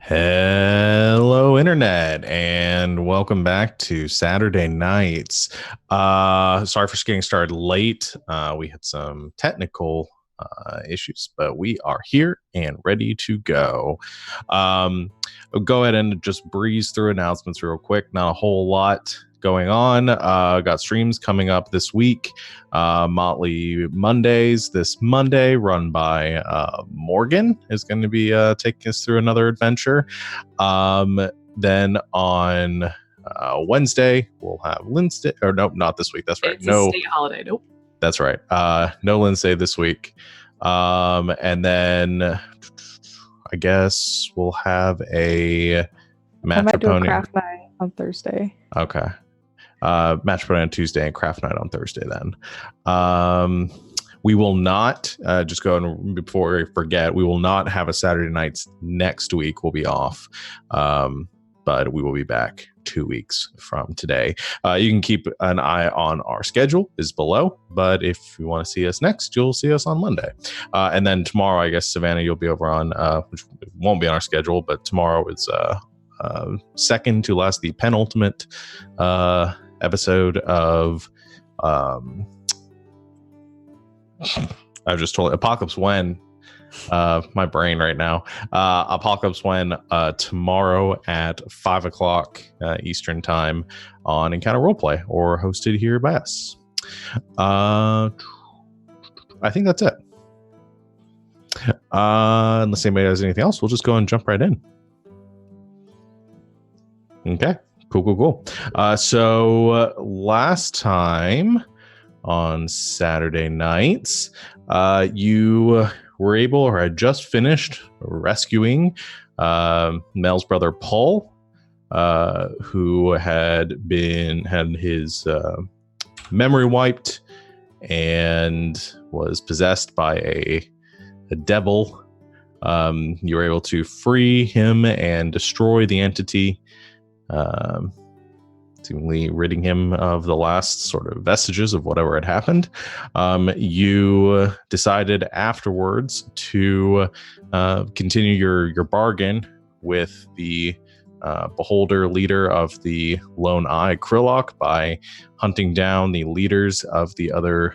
Hello, Internet, and welcome back to Saturday Nights. Sorry for getting started late. We had some technical issues, but we are here and ready to go. I'll go ahead and just breeze through announcements real quick. Not a whole lot going on. Got streams coming up this week. Motley Mondays this Monday, run by Morgan, is going to be taking us through another adventure. Then on Wednesday, we'll have Lindsay. Or nope, not this week. That's right. It's a state holiday. Nope. That's right. No Lindsay this week. And then I guess we'll have a I might do a craft night on Thursday. Okay. Match play on Tuesday and craft night on Thursday then. We will not, just go and before I forget, we will not have a Saturday nights next week. We'll be off. But we will be back 2 weeks from today. You can keep an eye on our schedule is below, but if you want to see us next, you'll see us on Monday. And then tomorrow, I guess, Savannah, you'll be over on, which won't be on our schedule, but tomorrow is second to last, the penultimate episode of I've just told Apocalypse When. My brain right now. Apocalypse When tomorrow at 5 o'clock Eastern time on Encounter Roleplay, or hosted here by us. I think that's it. Unless anybody has anything else, we'll just go and jump right in. Okay. Cool. So last time on Saturday nights, you were able, or had just finished rescuing Mel's brother Paul, who had his memory wiped and was possessed by a devil. You were able to free him and destroy the entity, seemingly ridding him of the last sort of vestiges of whatever had happened. You decided afterwards to continue your bargain with the beholder leader of the Lone Eye, Krillock, by hunting down the leaders of the other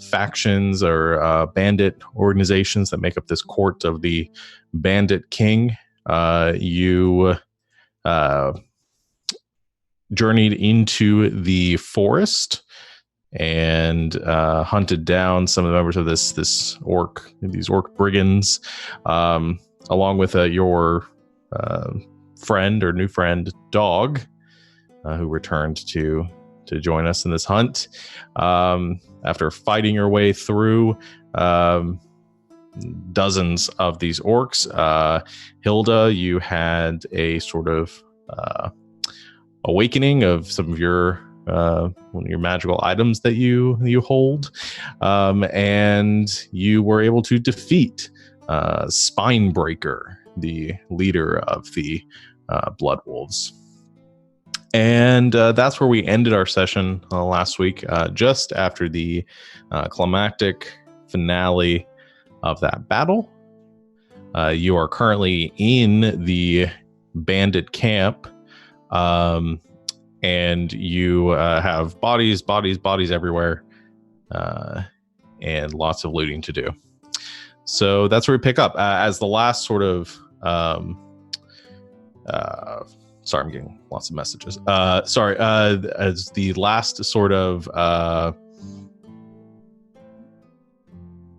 factions or bandit organizations that make up this court of the Bandit King. You journeyed into the forest and hunted down some of the members of these orc brigands, along with your friend or new friend Dog, who returned to join us in this hunt. After fighting your way through dozens of these orcs, Hilda, you had a sort of awakening of some of your one of your magical items that you hold, and you were able to defeat Spinebreaker, the leader of the Blood Wolves. And that's where we ended our session last week, just after the climactic finale of that battle. You are currently in the bandit camp, and you have bodies everywhere, and lots of looting to do. So that's where we pick up as the last sort of sorry, I'm getting lots of messages. As the last sort of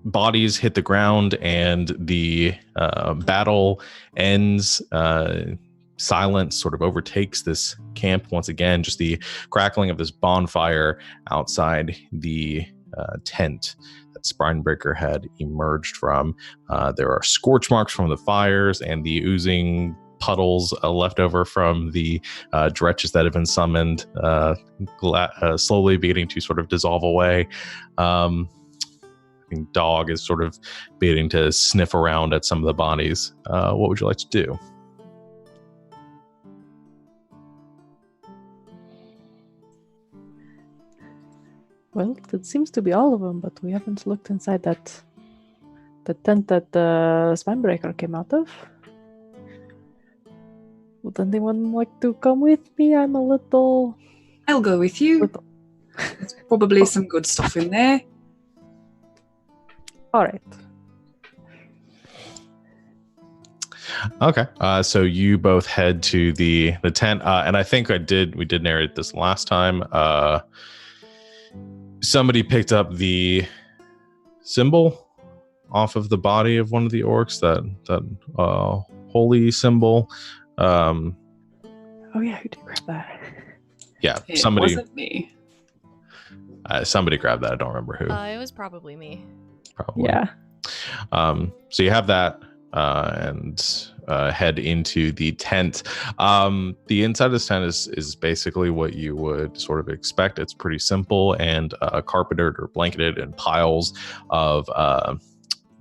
bodies hit the ground and the battle ends, silence sort of overtakes this camp once again. Just the crackling of this bonfire outside the tent that Spinebreaker had emerged from. There are scorch marks from the fires and the oozing puddles left over from the dretches that have been summoned, slowly beginning to sort of dissolve away. I think Dog is sort of beginning to sniff around at some of the bodies. What would you like to do? Well, it seems to be all of them, but we haven't looked inside the tent that the Spinebreaker came out of. Would anyone like to come with me? I'm a little... I'll go with you. There's probably some good stuff in there. All right. Okay. So you both head to the tent, and I think we did narrate this last time. Somebody picked up the symbol off of the body of one of the orcs, that holy symbol. Oh yeah, who did grab that? Yeah, It wasn't me. Somebody grabbed that. I don't remember who. It was probably me. Probably. Yeah. So you have that, and head into the tent. The inside of this tent is basically what you would sort of expect. It's pretty simple and carpeted or blanketed in piles of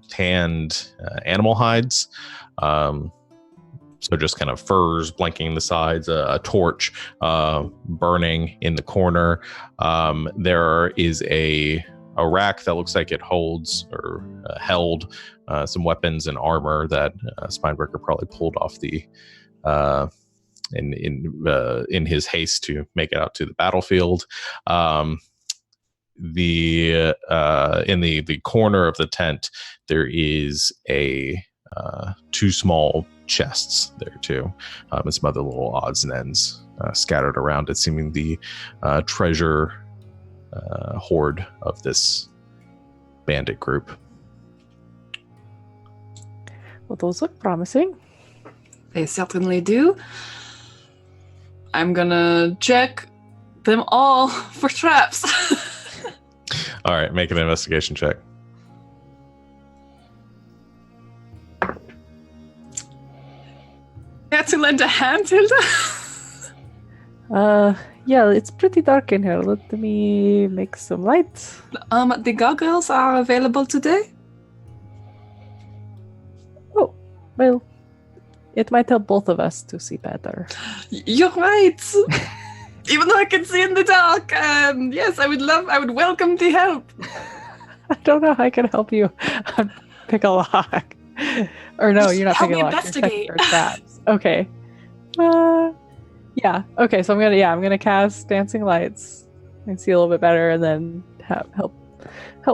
tanned animal hides. So just kind of furs blanking the sides, a torch burning in the corner. There is a rack that looks like it holds or held some weapons and armor that Spinebreaker probably pulled off the in his haste to make it out to the battlefield. In the corner of the tent, there is two small chests there too, and some other little odds and ends scattered around it, seeming the treasure hoard of this bandit group. Well, those look promising. They certainly do. I'm gonna check them all for traps. All right, make an investigation check. Got to lend a hand, Hilda? Yeah, it's pretty dark in here. Let me make some lights. The goggles are available today? Oh, well, it might help both of us to see better. You're right. Even though I can see in the dark, yes, I would welcome the help. I don't know how I can help you pick a lock. Or no, you're not Help picking a me lock. investigate. You're checking for traps. Okay. Yeah. Okay. So I'm gonna cast dancing lights and see a little bit better, and then help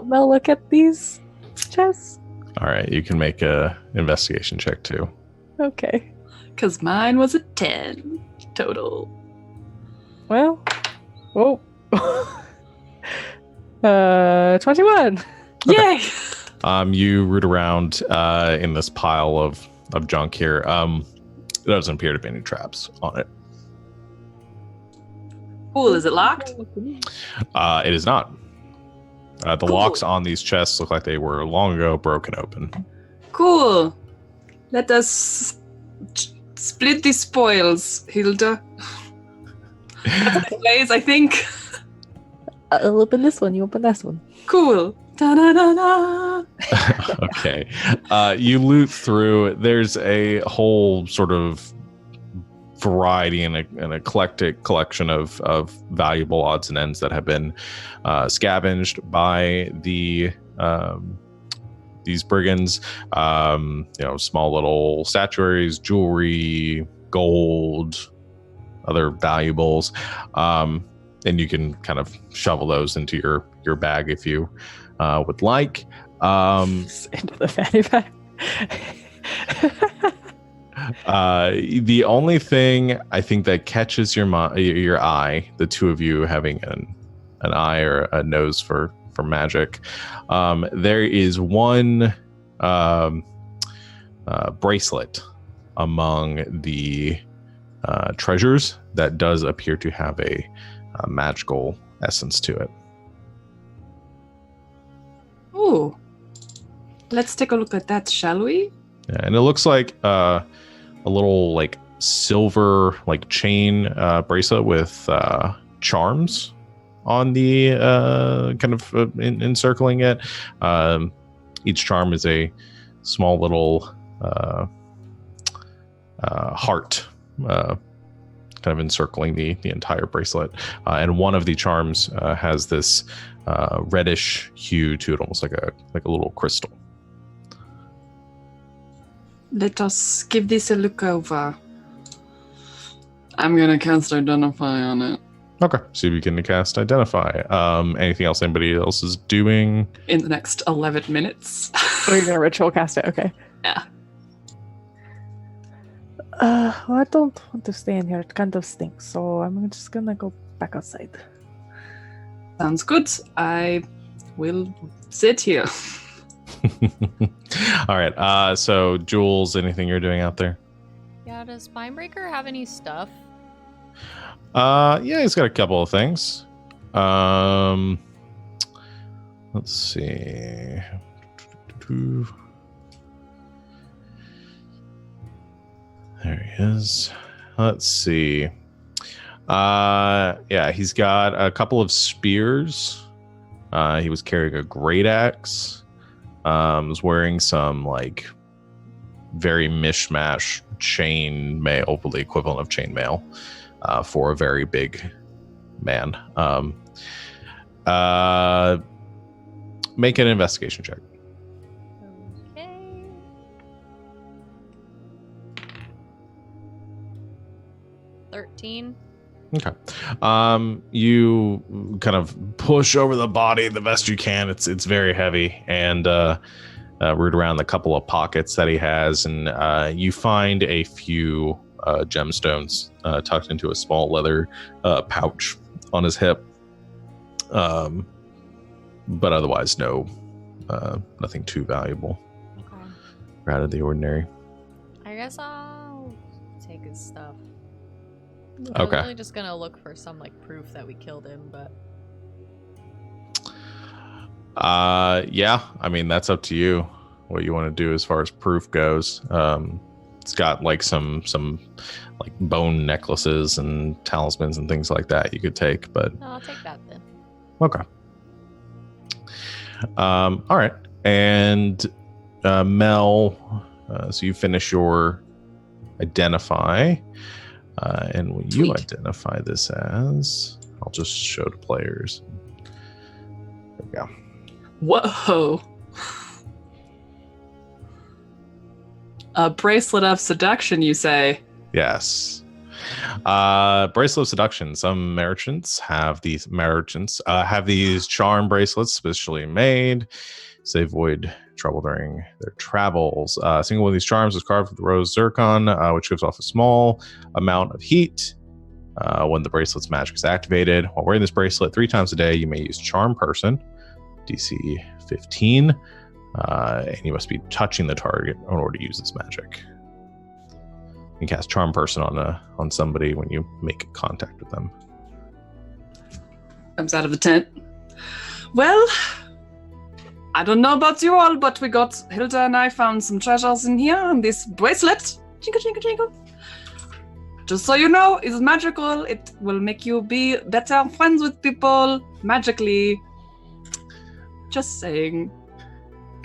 Mel look at these chests. All right, you can make a investigation check too. Okay. Because mine was a 10 total. Well, whoa. 21. Okay. Yay! You root around in this pile of junk here. There doesn't appear to be any traps on it. Cool. Is it locked? It is not. The Cool. locks on these chests look like they were long ago broken open. Cool. Let us split the spoils, Hilda. That's ways, I think. I'll open this one. You open this one. Cool. Da-da-da-da. Okay. You loot through. There's a whole sort of variety and an eclectic collection of valuable odds and ends that have been scavenged by these brigands. Small little statuaries, jewelry, gold, other valuables. And you can kind of shovel those into your bag if you would like. Into the fanny pack. The only thing I think that catches your eye, the two of you having an eye or a nose for magic, there is one bracelet among the treasures that does appear to have a magical essence to it. Ooh. Let's take a look at that, shall we? Yeah, and it looks like a little like silver like chain bracelet with charms on the kind of encircling it. Each charm is a small little heart kind of encircling the entire bracelet. And one of the charms has this reddish hue to it, almost like a little crystal. Let us give this a look over. I'm gonna cast Identify on it. Okay, so you can cast Identify. Anything else anybody else is doing? In the next 11 minutes. Oh, you're gonna ritual cast it, okay. Yeah. Well, I don't want to stay in here. It kind of stinks, so I'm just gonna go back outside. Sounds good. I will sit here. All right. So Jules, anything you're doing out there? Yeah, does Spinebreaker have any stuff? Yeah, he's got a couple of things. Let's see. There he is. Let's see. Yeah, he's got a couple of spears. He was carrying a great axe. Was wearing some like very mishmash chain mail, the equivalent of chain mail, for a very big man. Make an investigation check. Okay. Okay. You kind of push over the body the best you can. It's very heavy, and root around the couple of pockets that he has, and you find a few gemstones tucked into a small leather pouch on his hip. But otherwise, nothing too valuable. Okay. Or out of the ordinary. I guess I'll take his stuff. Okay. I was really just gonna look for some like proof that we killed him, but yeah, I mean that's up to you what you want to do as far as proof goes. It's got like some like bone necklaces and talismans and things like that you could take, but no, I'll take that then. okay. All right. And Mel, so you finish your identify. And what you Sweet. identify this as, I'll just show to players. There we go. Whoa. A bracelet of seduction, you say? Yes. Bracelet of seduction. Some merchants have these charm bracelets specially made so they avoid trouble during their travels. A single one of these charms is carved with rose zircon, which gives off a small amount of heat when the bracelet's magic is activated. While wearing this bracelet 3 times a day, you may use Charm Person, DC 15, and you must be touching the target in order to use this magic. You can cast Charm Person on somebody when you make contact with them. Comes out of the tent. Well, I don't know about you all, but Hilda and I found some treasures in here, and this bracelet, jingle, jingle, jingle. Just so you know, is magical. It will make you be better friends with people magically. Just saying.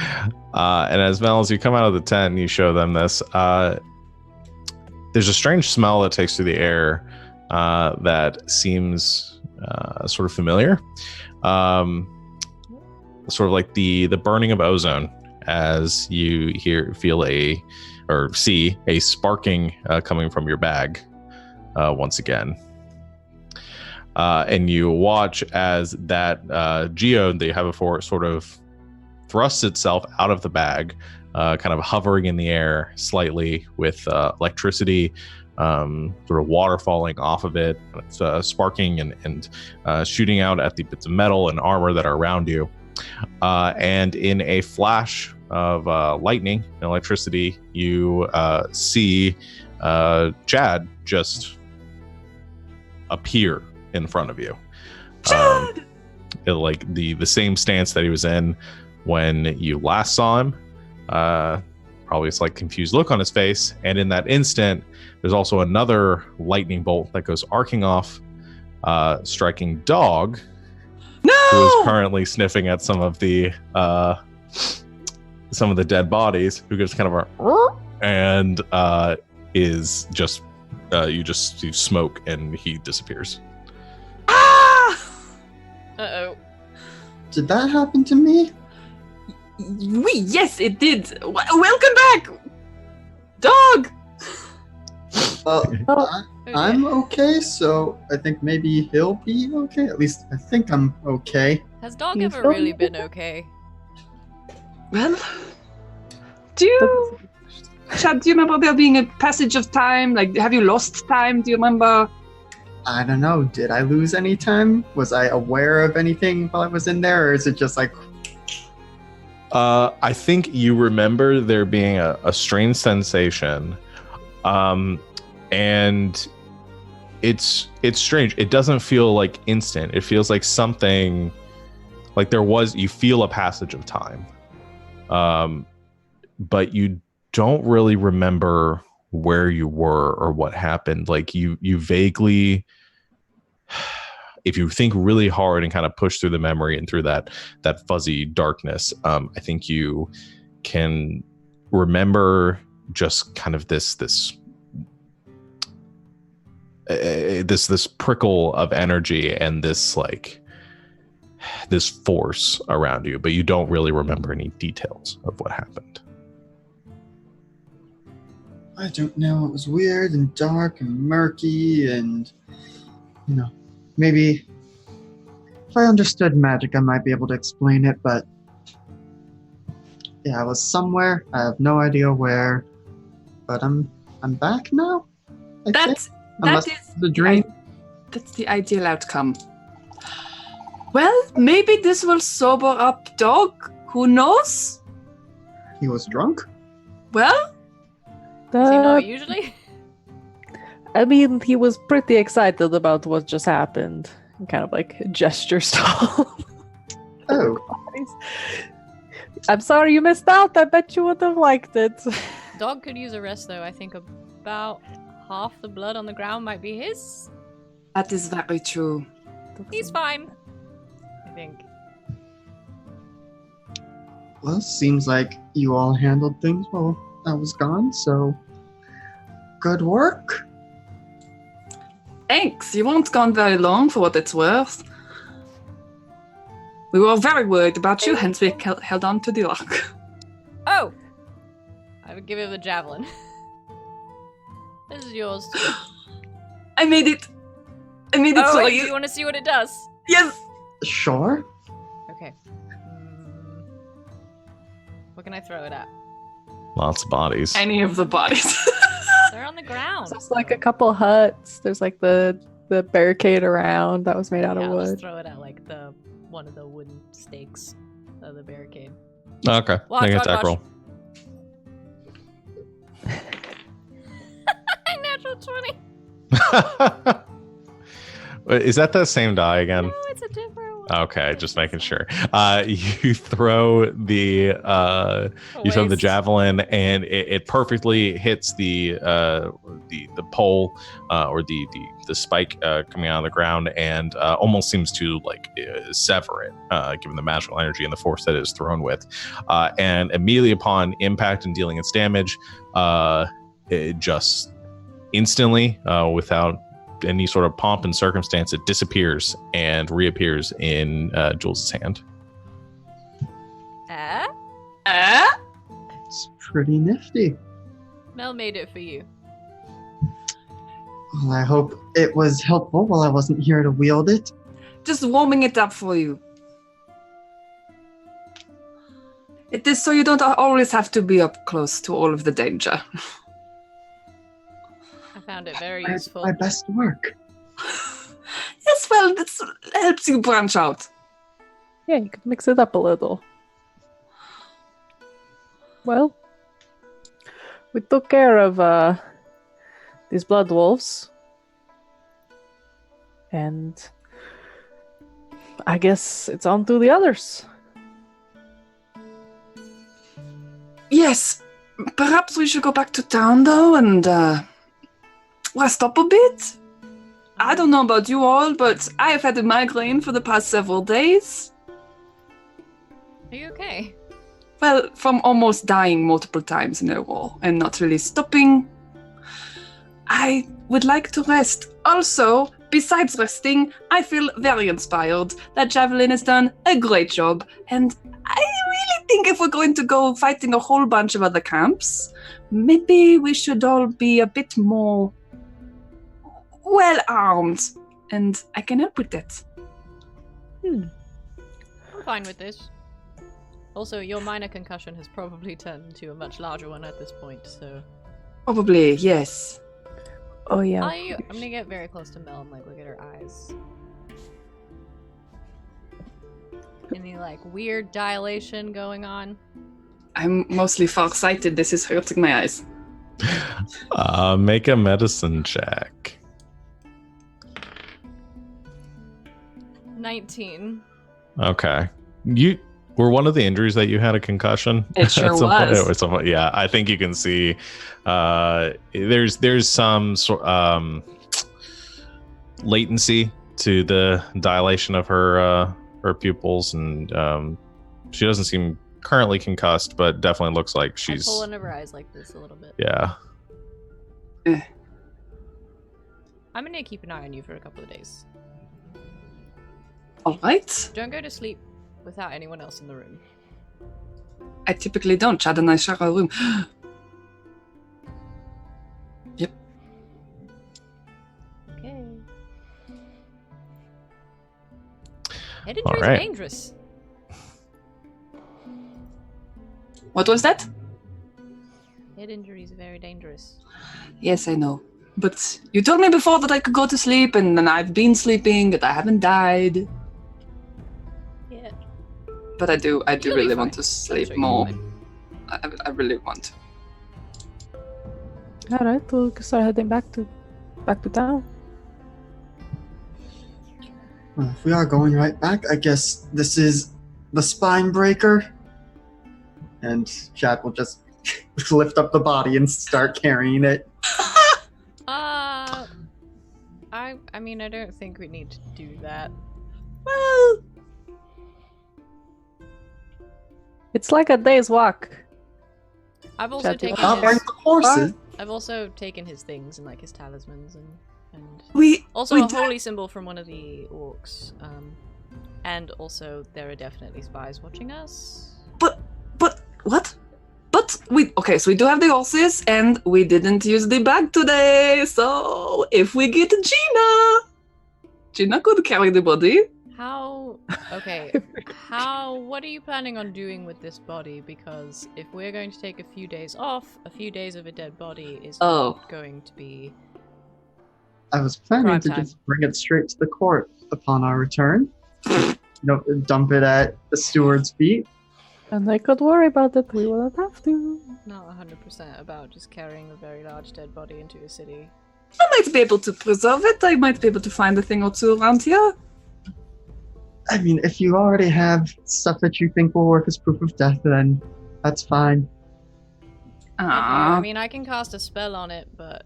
And as well as you come out of the tent and you show them this, there's a strange smell that takes through the air that seems sort of familiar. Sort of like the burning of ozone as you see a sparking coming from your bag once again. And you watch as that geode that you have before sort of thrusts itself out of the bag, kind of hovering in the air slightly with electricity, sort of water falling off of it. It's sparking and shooting out at the bits of metal and armor that are around you. And in a flash of lightning and electricity, you see Chad just appear in front of you. Chad! Like the same stance that he was in when you last saw him. Probably a slight confused look on his face. And in that instant, there's also another lightning bolt that goes arcing off, striking Dog, No! who is currently sniffing at some of the dead bodies, who gives kind of and is just you just see smoke and he disappears. Ah! Uh-oh. Did that happen to me? Yes, it did. Welcome back, Dog. Well, Oh. I'm okay, so I think maybe he'll be okay. At least I think I'm okay. Has Dog Do you ever feel really you? been okay? Well, Chad, do you remember there being a passage of time? Like, have you lost time? Do you remember? I don't know. Did I lose any time? Was I aware of anything while I was in there, or is it just like I think you remember there being a strange sensation, and it's strange. It doesn't feel like instant. It feels like something, like you feel a passage of time, but you don't really remember where you were or what happened. Like you vaguely, if you think really hard and kind of push through the memory and through that fuzzy darkness, I think you can remember just kind of this prickle of energy and this force around you, but you don't really remember any details of what happened. I don't know. It was weird and dark and murky, and maybe if I understood magic, I might be able to explain it. But yeah, I was somewhere. I have no idea where, but I'm back now. I think. Unless That is the dream. That's the ideal outcome. Well, maybe this will sober up Dog. Who knows? He was drunk. Well, Does he not usually? I mean, he was pretty excited about what just happened. And kind of like gestures to all. Oh, I'm sorry you missed out. I bet you would have liked it. Dog could use a rest though. I think about half the blood on the ground might be his. that is very true. He's fine. I think. well, seems like you all handled things while I was gone. So, good work. Thanks. You weren't gone very long for what it's worth. We were very worried about you, hence we held on to the rock. Oh! I would give him a javelin. This is yours. I made it. I made it Oh, for wait, do you. you want to see what it does? Yes. Sure. Okay. What can I throw it at? Lots of bodies. Any of the bodies. They're on the ground. There's like a couple huts. There's like the barricade around that was made out Yeah, of I'll just wood. throw it at like one of the wooden stakes of the barricade. Okay, Watch, make an watch, attack watch. roll. Natural 20. Wait, is that the same die again? No, it's a different one. Okay, just making sure. You throw the Waste. javelin, and it perfectly hits the pole or the spike coming out of the ground, and almost seems to sever it, given the magical energy and the force that it is thrown with. And immediately upon impact and dealing its damage, it just instantly, without any sort of pomp and circumstance, it disappears and reappears in Jules' hand. It's pretty nifty. Mel made it for you. Well, I hope it was helpful while I wasn't here to wield it. Just warming it up for you. It is so you don't always have to be up close to all of the danger. I found it very It's useful. my best work. Yes, well, that helps you branch out. Yeah, you could mix it up a little. Well, we took care of these blood wolves. And I guess it's on to the others. Yes, perhaps we should go back to town, though, and rest up a bit. I don't know about you all, but I have had a migraine for the past several days. Are you okay? Well, from almost dying multiple times in a row and not really stopping. I would like to rest. Also, besides resting, I feel very inspired. That javelin has done a great job, and I really think if we're going to go fighting a whole bunch of other camps, maybe we should all be a bit more well armed, and I can help with that. I'm fine with this. Also, your minor concussion has probably turned into a much larger one at this point, so... Probably, yes. Oh yeah. I'm gonna get very close to Mel and, like, look at her eyes. Any, like, weird dilation going on? I'm mostly farsighted. This is hurting my eyes. Make a medicine check. 19. Okay. Were one of the injuries that you had a concussion? It sure At some point? was. It was some- yeah, I think you can see there's some latency to the dilation of her pupils, and she doesn't seem currently concussed, but definitely looks like she's... I pull one of her eyes like this a little bit. Yeah. I'm gonna keep an eye on you for a couple of days. All right. Don't go to sleep without anyone else in the room. I typically don't. Chad and I share a room. Yep. Okay. Head All injuries right. are dangerous. What was that? Head injuries are very dangerous. Yes, I know. But you told me before that I could go to sleep, and then I've been sleeping, and I haven't died. Yeah. But I do You'll be really fine. want to I'm sleep sure you'll be more. fine. I really want. All right, we'll start heading back to town. Well, if we are going right back, I guess this is the spine breaker. And Chad will just lift up the body and start carrying it. I mean, I don't think we need to do that. Well, It's like a day's walk. I've also Chad, do you taken I'll want bring his, the horses. I've also taken his things and like his talismans and we also we a did- holy symbol from one of the orcs. And also there are definitely spies watching us. But what? But so we do have the horses, and we didn't use the bag today. So if we get Gina could carry the body. How? Okay. What are you planning on doing with this body? Because if we're going to take a few days off, a few days of a dead body is Oh. going to be... I was planning Prime to time. just bring it straight to the court upon our return. Dump it at the steward's feet. And they could worry about it. We wouldn't have to. Not 100% about just carrying a very large dead body into a city. I might be able to preserve it. I might be able to find a thing or two around here. I mean, if you already have stuff that you think will work as proof of death, then that's fine. I mean, I can cast a spell on it, but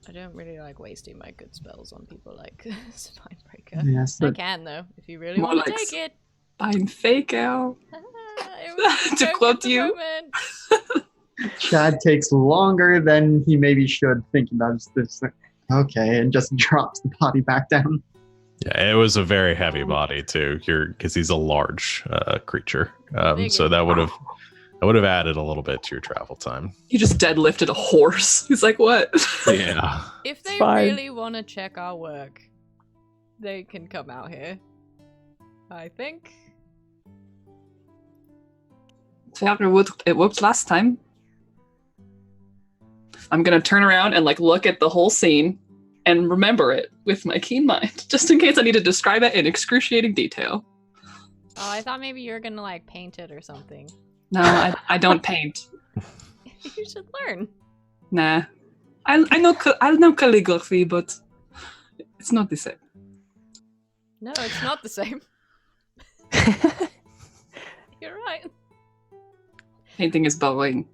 I don't really like wasting my good spells on people like Spinebreaker. Yes, I but can, though, if you really More want to like take it. I'm fake out. It was a To joke quote at the you. moment. Chad takes longer than he maybe should thinking about this. Okay, and just drops the body back down. Yeah, it was a very heavy body too. Because he's a large creature, Big so and- that would have added a little bit to your travel time. He just deadlifted a horse. He's like, what? Yeah. If they Fine. really want to check our work, they can come out here. I think. Fair, it worked last time. I'm gonna turn around and look at the whole scene and remember it with my keen mind, just in case I need to describe it in excruciating detail. Oh, I thought maybe you were gonna paint it or something. No, I don't paint. You should learn. Nah, I know calligraphy, but it's not the same. No, it's not the same. You're right. Painting is boring.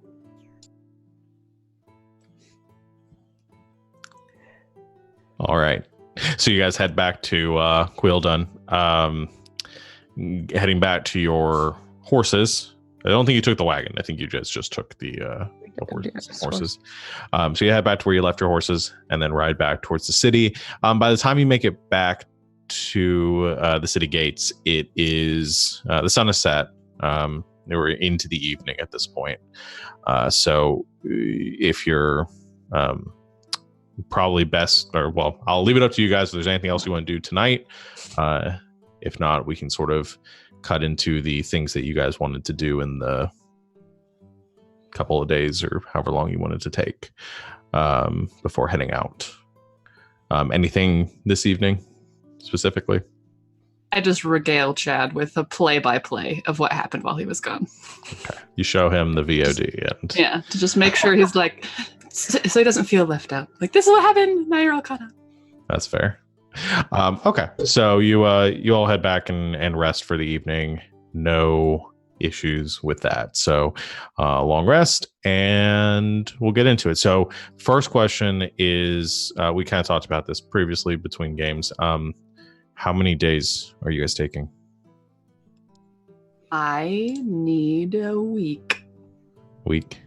All right. So you guys head back to Quildun, heading back to your horses. I don't think you took the wagon. I think you just took the horses. So you head back to where you left your horses and then ride back towards the city. By the time you make it back to the city gates, it is the sun is set. We're into the evening at this point. So if you're probably best, or well, I'll leave it up to you guys if there's anything else you want to do tonight. If not, we can sort of cut into the things that you guys wanted to do in the couple of days or however long you wanted to take before heading out. Anything this evening specifically? I just regale Chad with a play-by-play of what happened while he was gone. Okay. You show him the VOD. And Yeah, to just make sure he's like, so he doesn't feel left out. Like, this is what happened. Now you're all caught up. That's fair. Okay, so you all head back and rest for the evening. No issues with that. So long rest, and we'll get into it. So first question is, we kind of talked about this previously between games. How many days are you guys taking? I need a week. Week?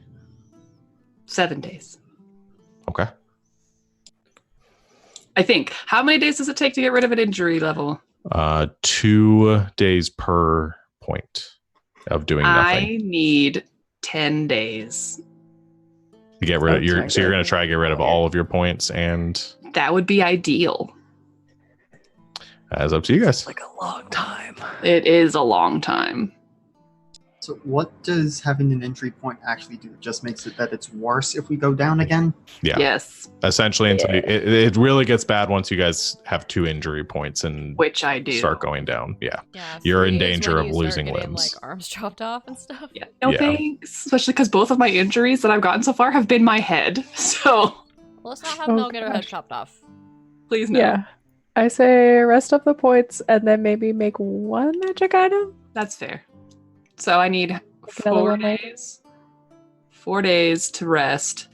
7 days. Okay. I think. How many days does it take to get rid of an injury level? 2 days per point of doing nothing. I need 10 days. To get rid of so you're going to try to get rid of all of your points, and That would be ideal. that's up to you guys. Like a long time. It is a long time. So what does having an injury point actually do? It just makes it that it's worse if we go down again? Yeah. Yes, Essentially, until it really gets bad once you guys have 2 injury points and which I do. start going down. Yeah. Yeah, You're in 3 is danger when of you start losing getting, limbs. like arms chopped off and stuff. Yeah. No Yeah. thanks. Especially because both of my injuries that I've gotten so far have been my head. So Well, let's not have Oh, Mel get her head gosh. chopped off. please no. Yeah. I say rest up the points and then maybe make one magic item. That's fair. So I need another 4 one later. days. 4 days to rest,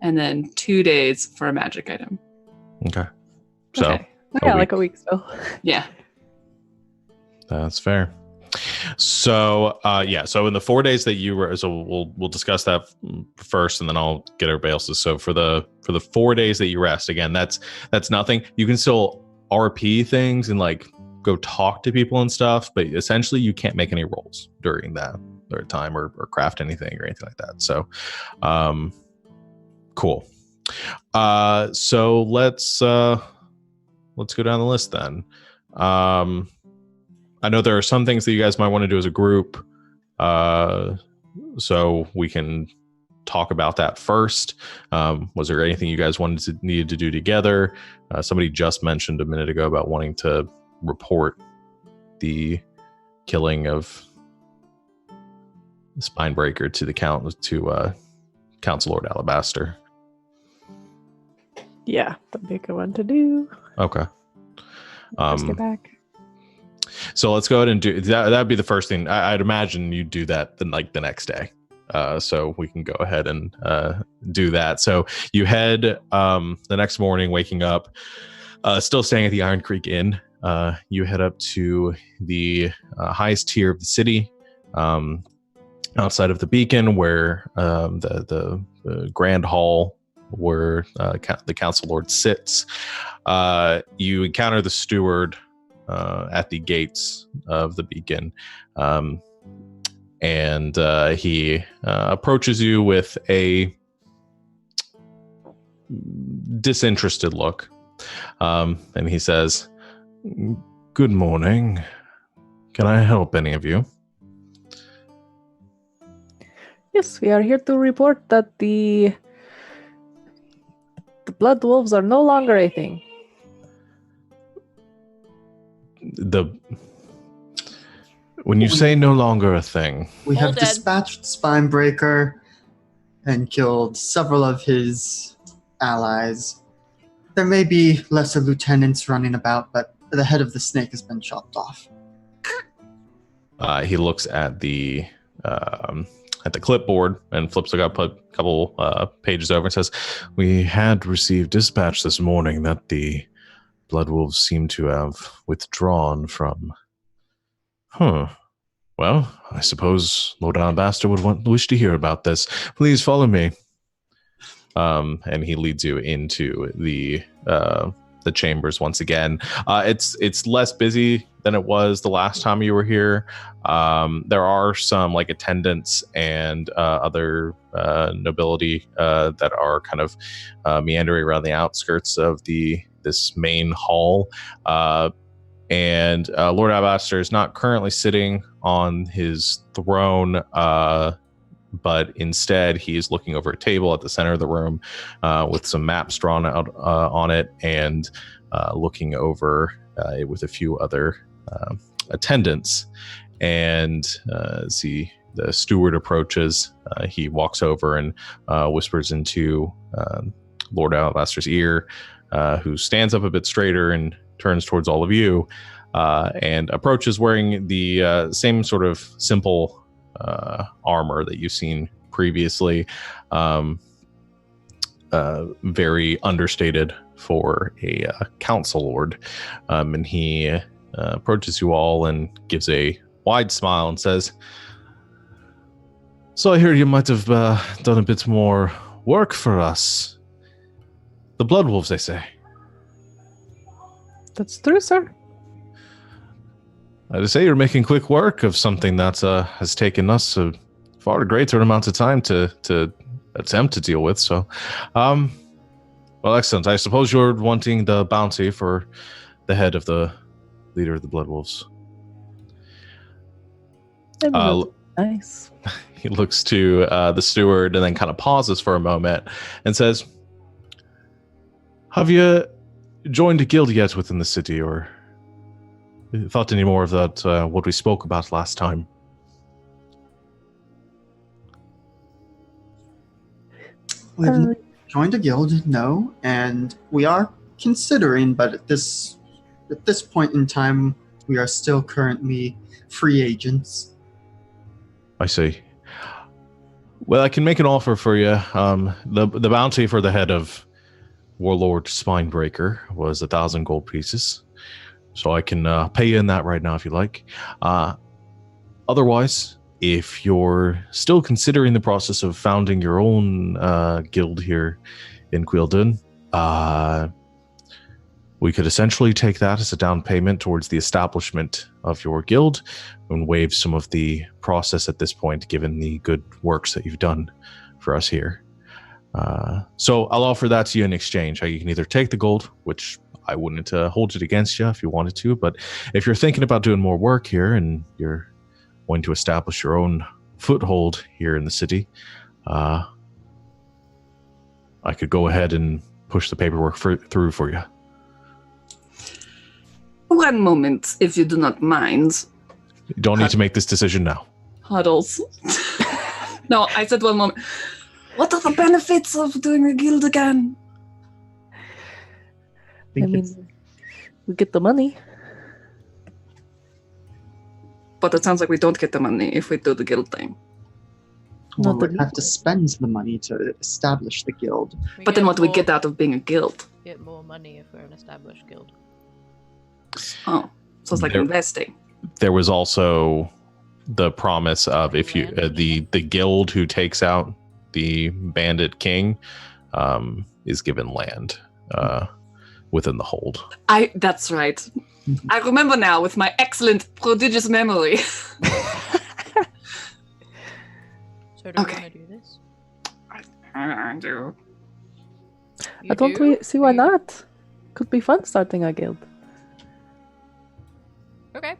and then 2 days for a magic item. Okay. So Okay. Yeah, week. like a week still. Yeah. that's fair. So so in the 4 days that you were, so we'll discuss that first, and then I'll get everybody else's. So for the 4 days that you rest, again, that's nothing. You can still RP things and like go talk to people and stuff, but essentially you can't make any rolls during that time or craft anything or anything like that. So cool. So let's go down the list then. I know there are some things that you guys might want to do as a group, so we can talk about that first. Was there anything you guys needed to do together? Somebody just mentioned a minute ago about wanting to report the killing of the Spinebreaker to the Council Lord Alabaster. Yeah, that'd be a good one to do. Okay. Just get back. So let's go ahead and do that. That'd be the first thing. I'd imagine you'd do that then, like the next day. So we can go ahead and do that. So you head the next morning, waking up, still staying at the Iron Creek Inn. You head up to the highest tier of the city, outside of the beacon, where the grand hall where the council lord sits. You encounter the steward at the gates of the beacon, and he approaches you with a disinterested look, and he says, "Good morning. Can I help any of you?" Yes, we are here to report that the blood wolves are no longer a thing. When you say no longer a thing, We All have dead. dispatched Spinebreaker and killed several of his allies. There may be lesser lieutenants running about, but the head of the snake has been chopped off. he looks at the clipboard and flips up a couple pages over and says, "We had received dispatch this morning that the Bloodwolves seem to have withdrawn from." Well, I suppose Lord Alabaster would wish to hear about this. Please follow me. And he leads you into the the chambers once again. It's less busy than it was the last time you were here. There are some like attendants and other nobility that are kind of meandering around the outskirts of this main hall. And Lord Alabaster is not currently sitting on his throne, but instead he is looking over a table at the center of the room with some maps drawn out on it, and looking over it with a few other attendants. And as the steward approaches, he walks over and whispers into Lord Alabaster's ear, who stands up a bit straighter and turns towards all of you, and approaches wearing the same sort of simple armor that you've seen previously, very understated for a council lord, and he approaches you all and gives a wide smile and says, "So I hear you might have done a bit more work for us. The Blood Wolves, they say." That's true, sir. I say you're making quick work of something that has taken us a far greater amount of time to attempt to deal with. So, well, excellent. I suppose you're wanting the bounty for the head of the leader of the Blood Wolves. Nice. He looks to the steward and then kind of pauses for a moment and says, "Have you joined a guild yet within the city, or thought any more of that, what we spoke about last time?" We've joined a guild, no, and we are considering, but at this point in time, we are still currently free agents. I see. Well, I can make an offer for you. The bounty for the head of Warlord Spinebreaker was 1,000 gold pieces. So I can pay you in that right now if you like. Otherwise, if you're still considering the process of founding your own guild here in Quilden, we could essentially take that as a down payment towards the establishment of your guild and waive some of the process at this point, given the good works that you've done for us here. So I'll offer that to you in exchange. You can either take the gold, which I wouldn't hold it against you if you wanted to, but if you're thinking about doing more work here and you're wanting to establish your own foothold here in the city, I could go ahead and push the paperwork through for you. One moment, if you do not mind. You don't need to make this decision now. Huddles. No, I said one moment. What are the benefits of doing a guild again? I mean, we get the money. But it sounds like we don't get the money if we do the guild thing. Well, Not we have to spend the money to establish the guild. But then what do we get out of being a guild? Get more money if we're an established guild. Oh, so it's like investing. There was also the promise of if you the guild who takes out the bandit king is given land within the hold. That's right. I remember now with my excellent, prodigious memory. So do we want to do this? I do. I don't see why not. Could be fun starting a guild. Okay.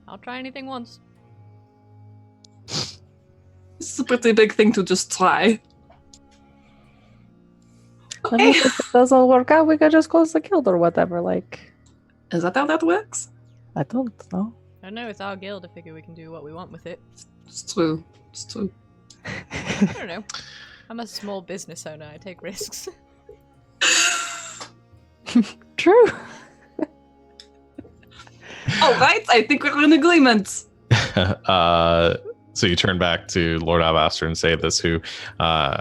I'll try anything once. It's a pretty big thing to just try. I mean, if it doesn't work out, we could just close the guild or whatever. Like, Is that how that works? I don't know. I know it's our guild. I figure we can do what we want with it. It's true. It's true. I don't know. I'm a small business owner. I take risks. True. All right, I think we're in agreement. So you turn back to Lord Alabaster and say this, who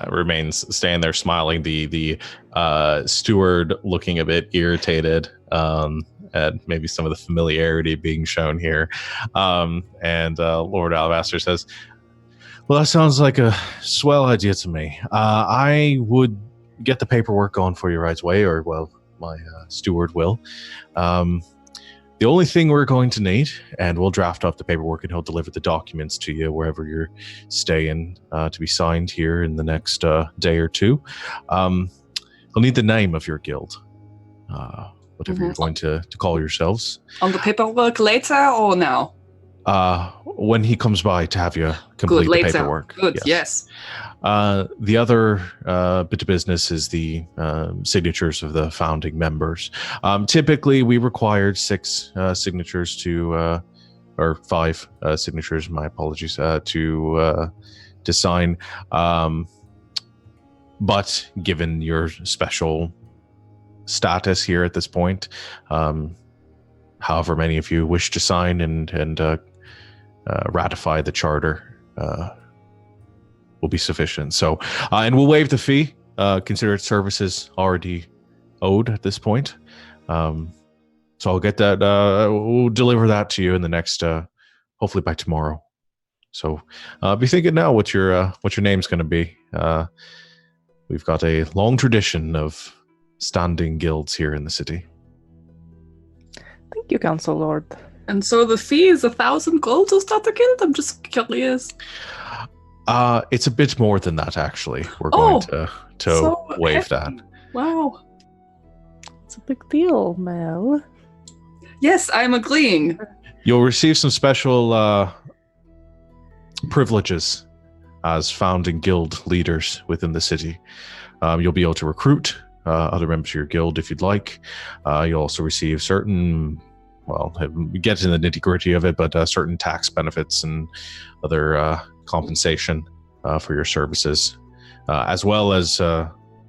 remains standing there smiling, the steward looking a bit irritated at maybe some of the familiarity being shown here. And Lord Alabaster says, "Well, that sounds like a swell idea to me. I would get the paperwork going for you right away, or, well, my steward will. The only thing we're going to need, and we'll draft up the paperwork and he'll deliver the documents to you wherever you're staying to be signed here in the next day or two. He'll need the name of your guild, whatever you're going to call yourselves. On the paperwork later or now? When he comes by to have you complete the paperwork. Good, yes. The other bit of business is the signatures of the founding members. Typically, we required 6 signatures to, or 5 signatures, my apologies, to sign. But given your special status here at this point, however many of you wish to sign and ratify the charter will be sufficient. So, and we'll waive the fee. Consider services already owed at this point. So I'll get that. We'll deliver that to you in the next, hopefully by tomorrow. So be thinking now what your name's going to be. We've got a long tradition of standing guilds here in the city. Thank you, Council Lord. And so the fee is 1,000 gold to start a guild? I'm just curious. It's a bit more than that, actually. We're going to so waive that. Wow. It's a big deal, Mel. Yes, I'm agreeing. You'll receive some special privileges as founding guild leaders within the city. You'll be able to recruit other members of your guild if you'd like. You'll also receive certain, well, we get into the nitty-gritty of it, but certain tax benefits and other compensation for your services, as well as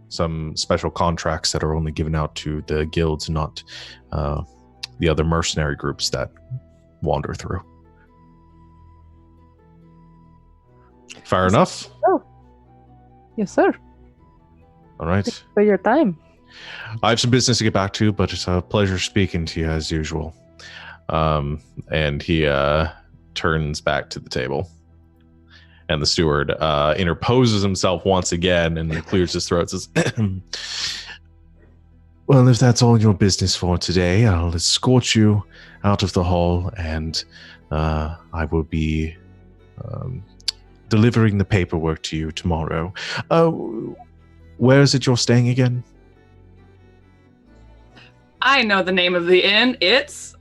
some special contracts that are only given out to the guilds, not the other mercenary groups that wander through. Fair enough? Oh. Yes, sir. All right. Thanks for your time. I have some business to get back to, but it's a pleasure speaking to you as usual. And he turns back to the table. And the steward interposes himself once again and clears his throat. Says, well, if that's all your business for today, I'll escort you out of the hall, and I will be delivering the paperwork to you tomorrow. Where is it you're staying again? I know the name of the inn. It's...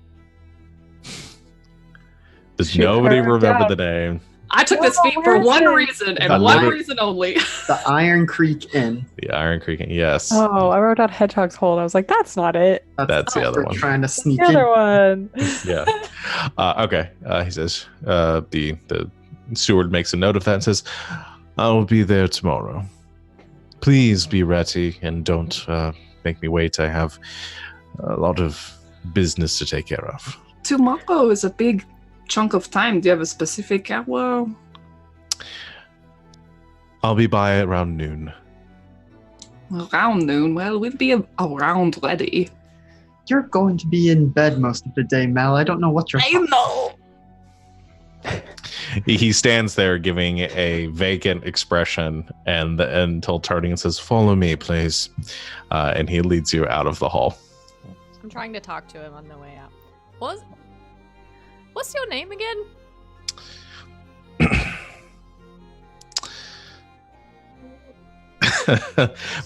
Does nobody remember the name? I took this feat for one reason, and one reason only. The Iron Creek Inn. The Iron Creek Inn, yes. Oh, I wrote out Hedgehog's Hole. I was like, that's not it. That's the other one. Trying to sneak The in. other one. Yeah. Okay. He says, the steward makes a note of that and says, I will be there tomorrow. Please be ready and don't make me wait. I have a lot of business to take care of. Tomorrow is a big chunk of time. Do you have a specific hour? I'll be by around noon. Around noon? Well, we'll be around ready. You're going to be in bed most of the day, Mel. I don't know what you're... I know! He stands there giving a vacant expression and until turning and says, follow me, please. And he leads you out of the hall. I'm trying to talk to him on the way out. What's your name again?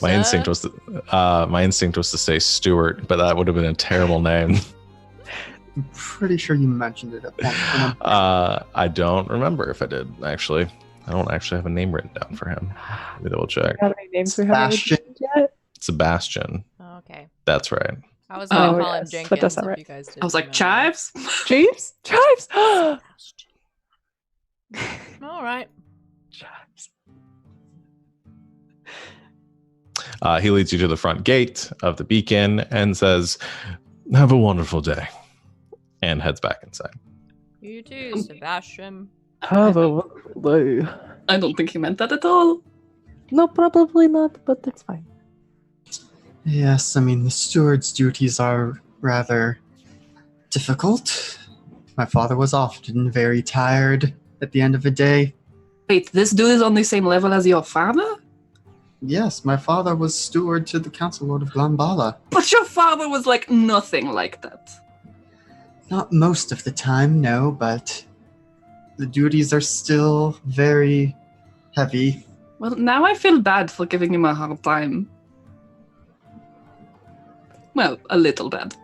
My instinct was to say Stuart, but that would have been a terrible name. I'm pretty sure you mentioned it at one point. I don't remember if I did, actually. I don't actually have a name written down for him. Let me double check. Got any names we haven't mentioned yet? Sebastian. Oh, okay. That's right. I was going to call him yes, Jenkins but that's not if right. you guys did. I was like, Chives? Chives? Chives! All right. Chives. He leads you to the front gate of the beacon and says, have a wonderful day. And heads back inside. You too, Sebastian. Have a wonderful day. I don't think he meant that at all. No, probably not, but that's fine. Yes, I mean, the steward's duties are rather difficult. My father was often very tired at the end of the day. Wait, this dude is on the same level as your father? Yes, my father was steward to the Council Lord of Glambala. But your father was like nothing like that. Not most of the time, no, but the duties are still very heavy. Well, now I feel bad for giving him a hard time. Well, a little bad.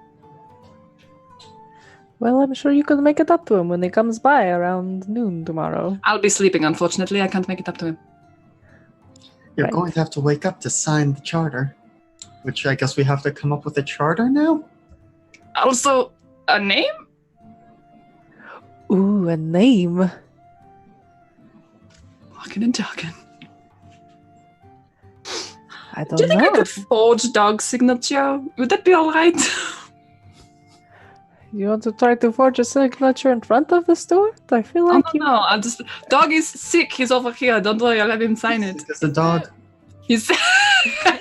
Well, I'm sure you could make it up to him when he comes by around noon tomorrow. I'll be sleeping, unfortunately. I can't make it up to him. You're Right. going to have to wake up to sign the charter. Which I guess we have to come up with a charter now? Also, a name? Ooh, a name. Walking and talking. I don't Do you think know. I could forge Dog's signature? Would that be alright? You want to try to forge a signature in front of the steward? I feel like you... No. I'll just. Dog is sick. He's over here. Don't worry. I'll have him sign it. Because the dog. He's. I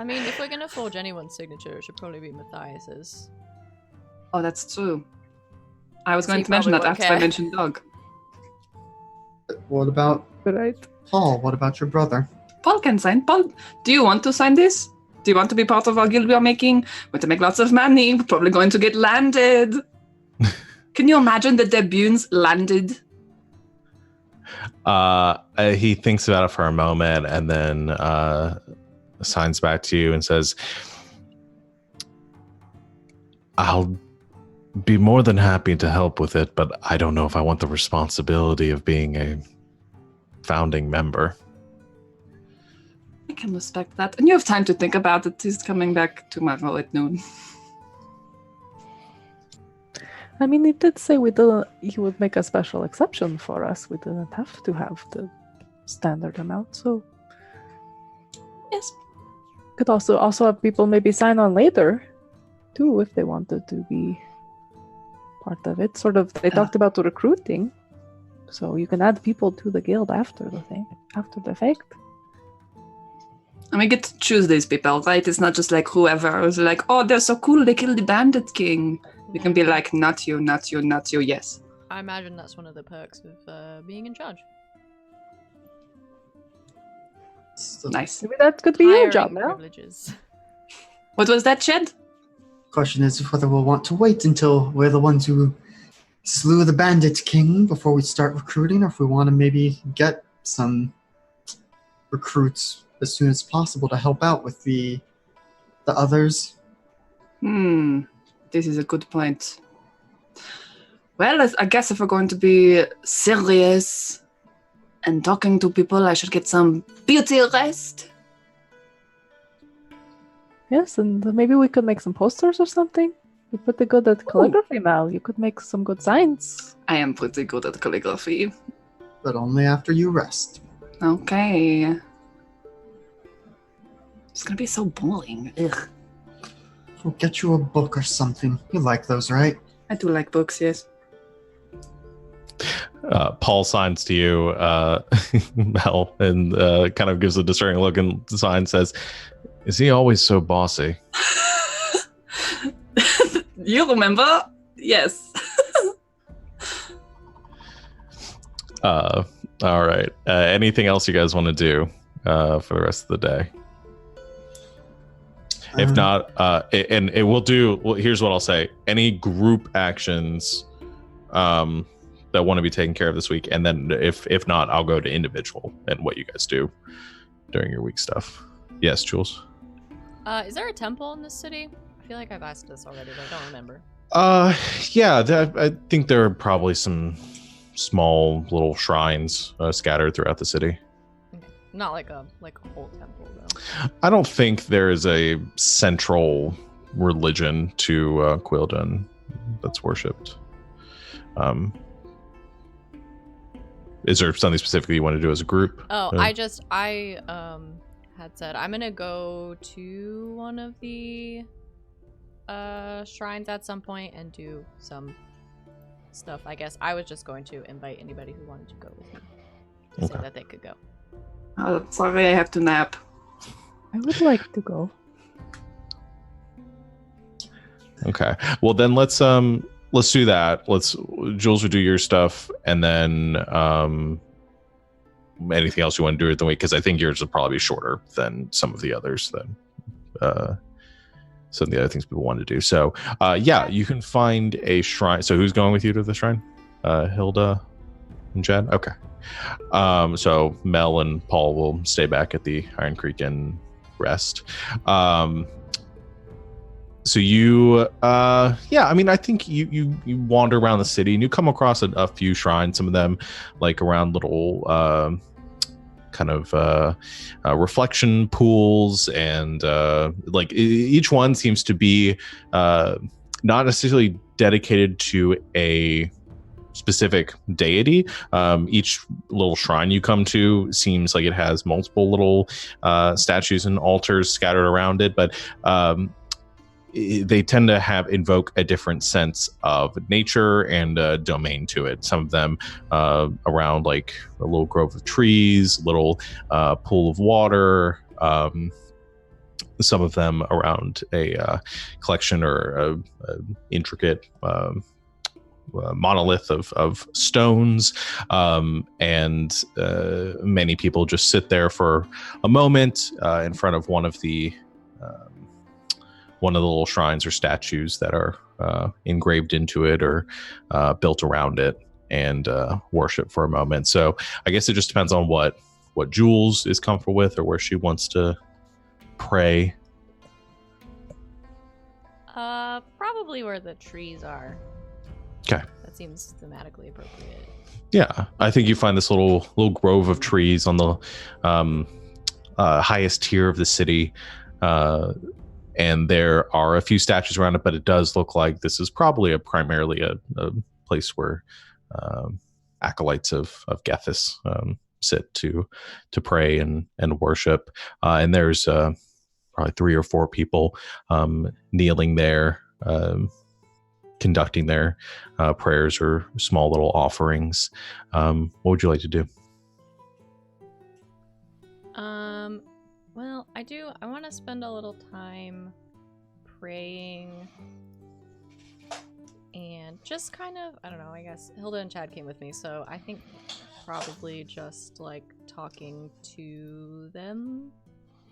mean, if we're gonna forge anyone's signature, it should probably be Matthias's. Oh, that's true. I was He going to mention probably that won't after I care. mentioned Dog. What about Right. Paul? What about your brother? Paul can sign. Paul, do you want to sign this? Do you want to be part of our guild we are making? We're going to make lots of money. We're probably going to get landed. Can you imagine the debuts landed? He thinks about it for a moment and then signs back to you and says, I'll be more than happy to help with it, but I don't know if I want the responsibility of being a founding member. I can respect that. And you have time to think about it. He's coming back tomorrow at noon. I mean, he did say he would make a special exception for us. We didn't have to have the standard amount, so Yes. could also have people maybe sign on later, too, if they wanted to be part of it. Sort of, they talked about the recruiting, so you can add people to the guild after the fact. And we get to choose these people, right? It's not just like whoever. It's like, oh, they're so cool. They killed the bandit king. We can be like, not you, not you, not you. Yes. I imagine that's one of the perks of being in charge. So Nice. Maybe that could be your Hiring job now. privileges. What was that, Shed? question is whether we'll want to wait until we're the ones who slew the bandit king before we start recruiting, or if we want to maybe get some recruits as soon as possible to help out with the others. This is a good point. Well, I guess if we're going to be serious and talking to people, I should get some beauty rest. Yes, and maybe we could make some posters or something. You're pretty good at calligraphy, Mal. You could make some good signs. I am pretty good at calligraphy. But only after you rest. Okay. It's gonna be so boring. Ugh. We'll get you a book or something. You like those, right? I do like books, yes. Paul signs to you, Mel, and kind of gives a discerning look and the sign says, is he always so bossy? You remember? Yes. All right. Anything else you guys want to do for the rest of the day? If not, and it will do. Well, here's what I'll say: any group actions that want to be taken care of this week, and then if not, I'll go to individual and what you guys do during your week stuff. Yes, Jules. Is there a temple in this city? I feel like I've asked this already, but I don't remember. Yeah, I think there are probably some small little shrines scattered throughout the city. Okay. Not like a whole temple though. I don't think there is a central religion to Quildan that's worshipped. Is there something specifically you want to do as a group? Oh, I had said I'm gonna go to one of the shrines at some point and do some stuff. I guess I was just going to invite anybody who wanted to go with me. Okay. So that they could go. Oh, sorry, I have to nap. I would like to go. Okay. Well, then let's do that. Jules will do your stuff, and then anything else you want to do with the week, because I think yours will probably be shorter than some of the others. Some of the other things people want to do. So, you can find a shrine. So, who's going with you to the shrine? Hilda and Chad? Okay. So, Mel and Paul will stay back at the Iron Creek and rest. So you, I think you wander around the city and you come across a few shrines, some of them like around little reflection pools, and like each one seems to be not necessarily dedicated to a specific deity. Each little shrine you come to seems like it has multiple little statues and altars scattered around it, but they tend to invoke a different sense of nature and domain to it. Some of them around like a little grove of trees, little pool of water. Some of them around a collection or a intricate monolith of stones, and many people just sit there for a moment in front of one of the little shrines or statues that are engraved into it or built around it, and worship for a moment. So I guess it just depends on what Jules is comfortable with or where she wants to pray. Probably where the trees are. Okay. That seems thematically appropriate. Yeah, I think you find this little grove of trees on the highest tier of the city, and there are a few statues around it, but it does look like this is probably primarily a place where acolytes of Gethys sit to pray and worship. And there's probably 3 or 4 people kneeling there, conducting their prayers or small little offerings. What would you like to do? Well, I want to spend a little time praying and just kind of, I don't know, I guess Hilda and Chad came with me, so I think probably just like talking to them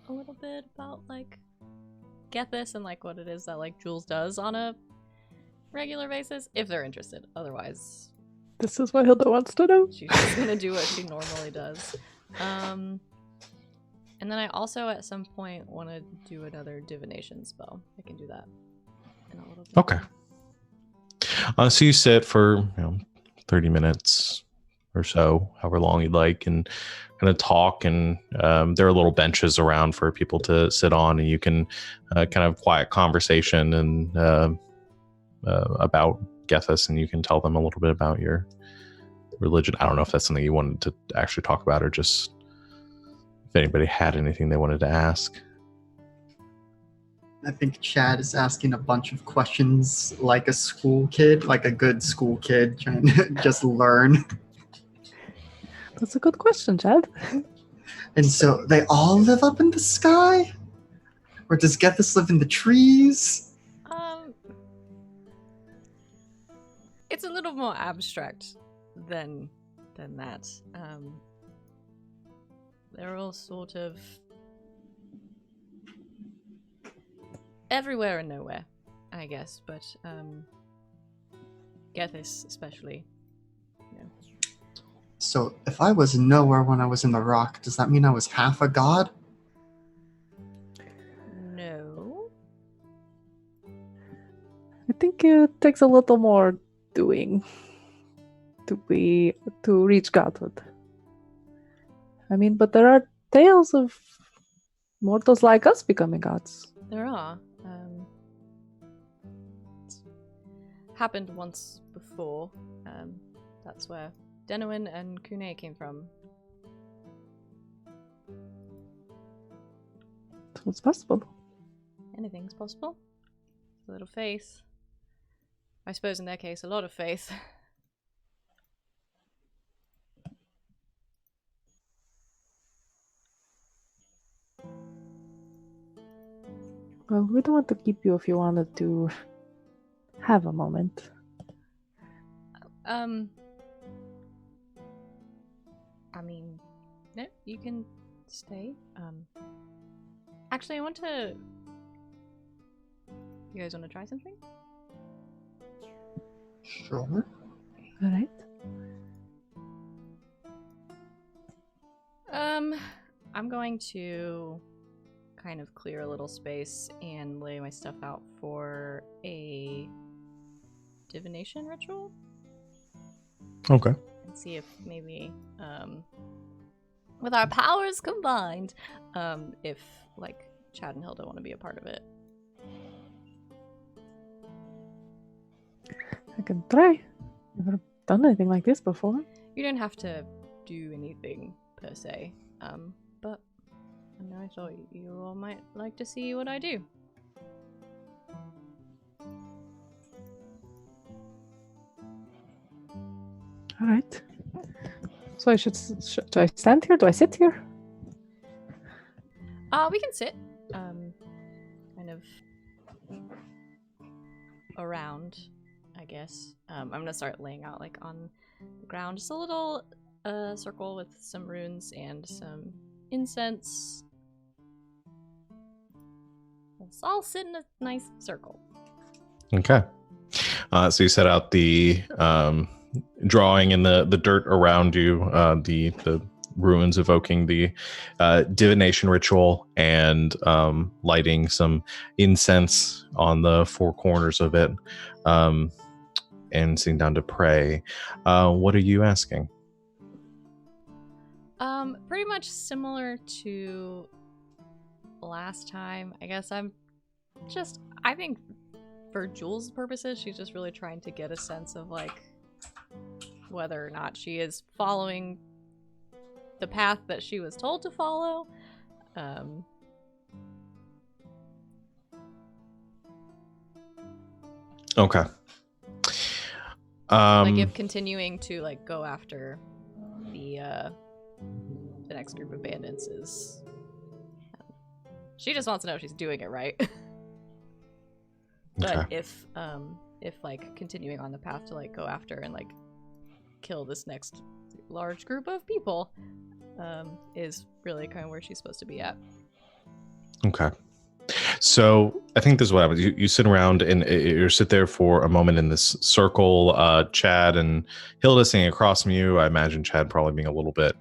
a little bit about like Gethys and like what it is that like Jules does on a regular basis, if they're interested. Otherwise, this is what Hilda wants to know. She's just gonna do what she normally does. And then I also at some point want to do another divination spell. I can do that in a little bit. Okay. So you sit for 30 minutes or so, however long you'd like, and kind of talk. And there are little benches around for people to sit on, and you can kind of quiet conversation and about Gethys, and you can tell them a little bit about your religion. I don't know if that's something you wanted to actually talk about, or just if anybody had anything they wanted to ask. I think Chad is asking a bunch of questions like a school kid, like a good school kid trying to just learn. That's a good question, Chad. And so they all live up in the sky? Or does Gethys live in the trees? It's a little more abstract than that. They're all sort of everywhere and nowhere, I guess, but Gethys especially. Yeah. So if I was nowhere when I was in the rock, does that mean I was half a god? No. I think it takes a little more doing to reach godhood. I mean, but there are tales of mortals like us becoming gods. There are. It's happened once before. That's where Denowin and Kune came from. So it's possible. Anything's possible. A little faith. I suppose in their case, a lot of faith. Well, we don't want to keep you if you wanted to have a moment. I mean, No, you can stay. Actually, I want to. You guys want to try something? Sure. All right. I'm going to kind of clear a little space and lay my stuff out for a divination ritual Okay. and see if maybe, with our powers combined, if like Chad and Hilda want to be a part of it. I can try. Never done anything like this before. You don't have to do anything per se, but I thought you all might like to see what I do. All right. So do I stand here? Do I sit here? We can sit, kind of around, I guess. I'm gonna start laying out like on the ground, just a little circle with some runes and some incense. Let's all sit in a nice circle. Okay. So you set out the drawing in the dirt around you, the ruins evoking the divination ritual, and lighting some incense on the four corners of it, and sitting down to pray. What are you asking? Pretty much similar to last time. I guess I think for Jules' purposes, she's just really trying to get a sense of like whether or not she is following the path that she was told to follow. Okay. Like if continuing to like go after the next group of bandits is. She just wants to know if she's doing it right. But Okay. if like continuing on the path to like go after and like kill this next large group of people is really kind of where she's supposed to be at. Okay. So I think this is what happens. You sit around and you sit there for a moment in this circle. Chad and Hilda sitting across from you. I imagine Chad probably being a little bit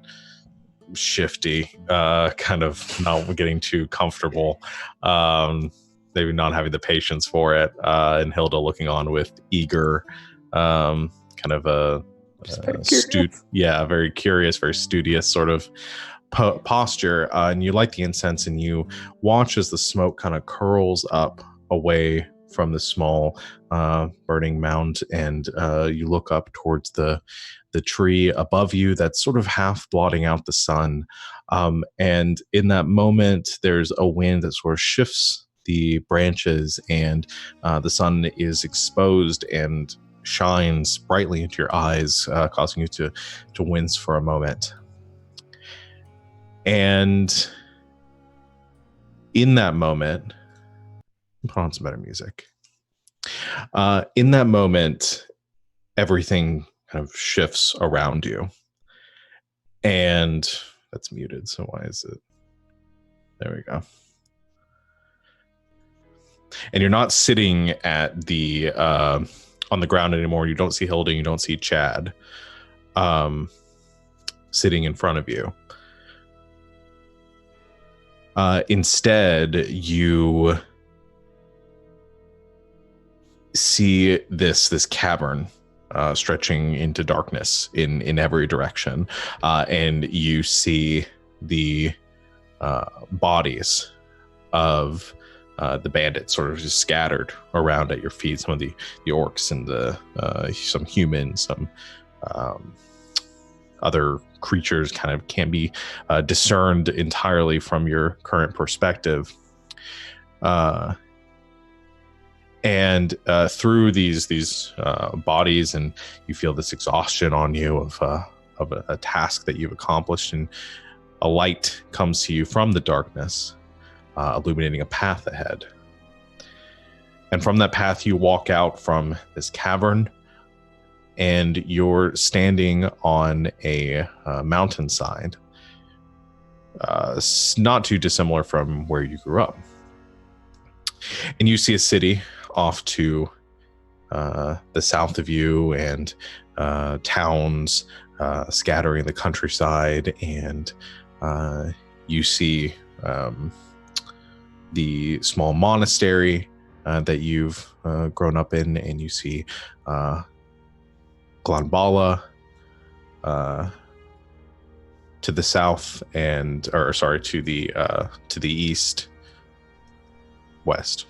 shifty, kind of not getting too comfortable, maybe not having the patience for it, and Hilda looking on with eager, kind of a very curious, very studious sort of posture. And you light the incense and you watch as the smoke kind of curls up away from the small burning mound, and you look up towards the tree above you that's sort of half blotting out the sun, and in that moment there's a wind that sort of shifts the branches, and the sun is exposed and shines brightly into your eyes, causing you to wince for a moment. And in that moment, put on some better music. In that moment, everything kind of shifts around you. And that's muted, so why is it? There we go. And you're not sitting at the on the ground anymore. You don't see Hilda, you don't see Chad sitting in front of you. Instead, you see this cavern stretching into darkness in every direction, and you see the bodies of the bandits sort of just scattered around at your feet. Some of the orcs and some humans, some other creatures kind of can't be discerned entirely from your current perspective. And through these bodies, and you feel this exhaustion on you of a task that you've accomplished, and a light comes to you from the darkness, illuminating a path ahead. And from that path, you walk out from this cavern, and you're standing on a mountainside not too dissimilar from where you grew up. And you see a city off to the south of you, and towns scattering the countryside, and you see the small monastery that you've grown up in, and you see Glanbala to the south, to the east, west.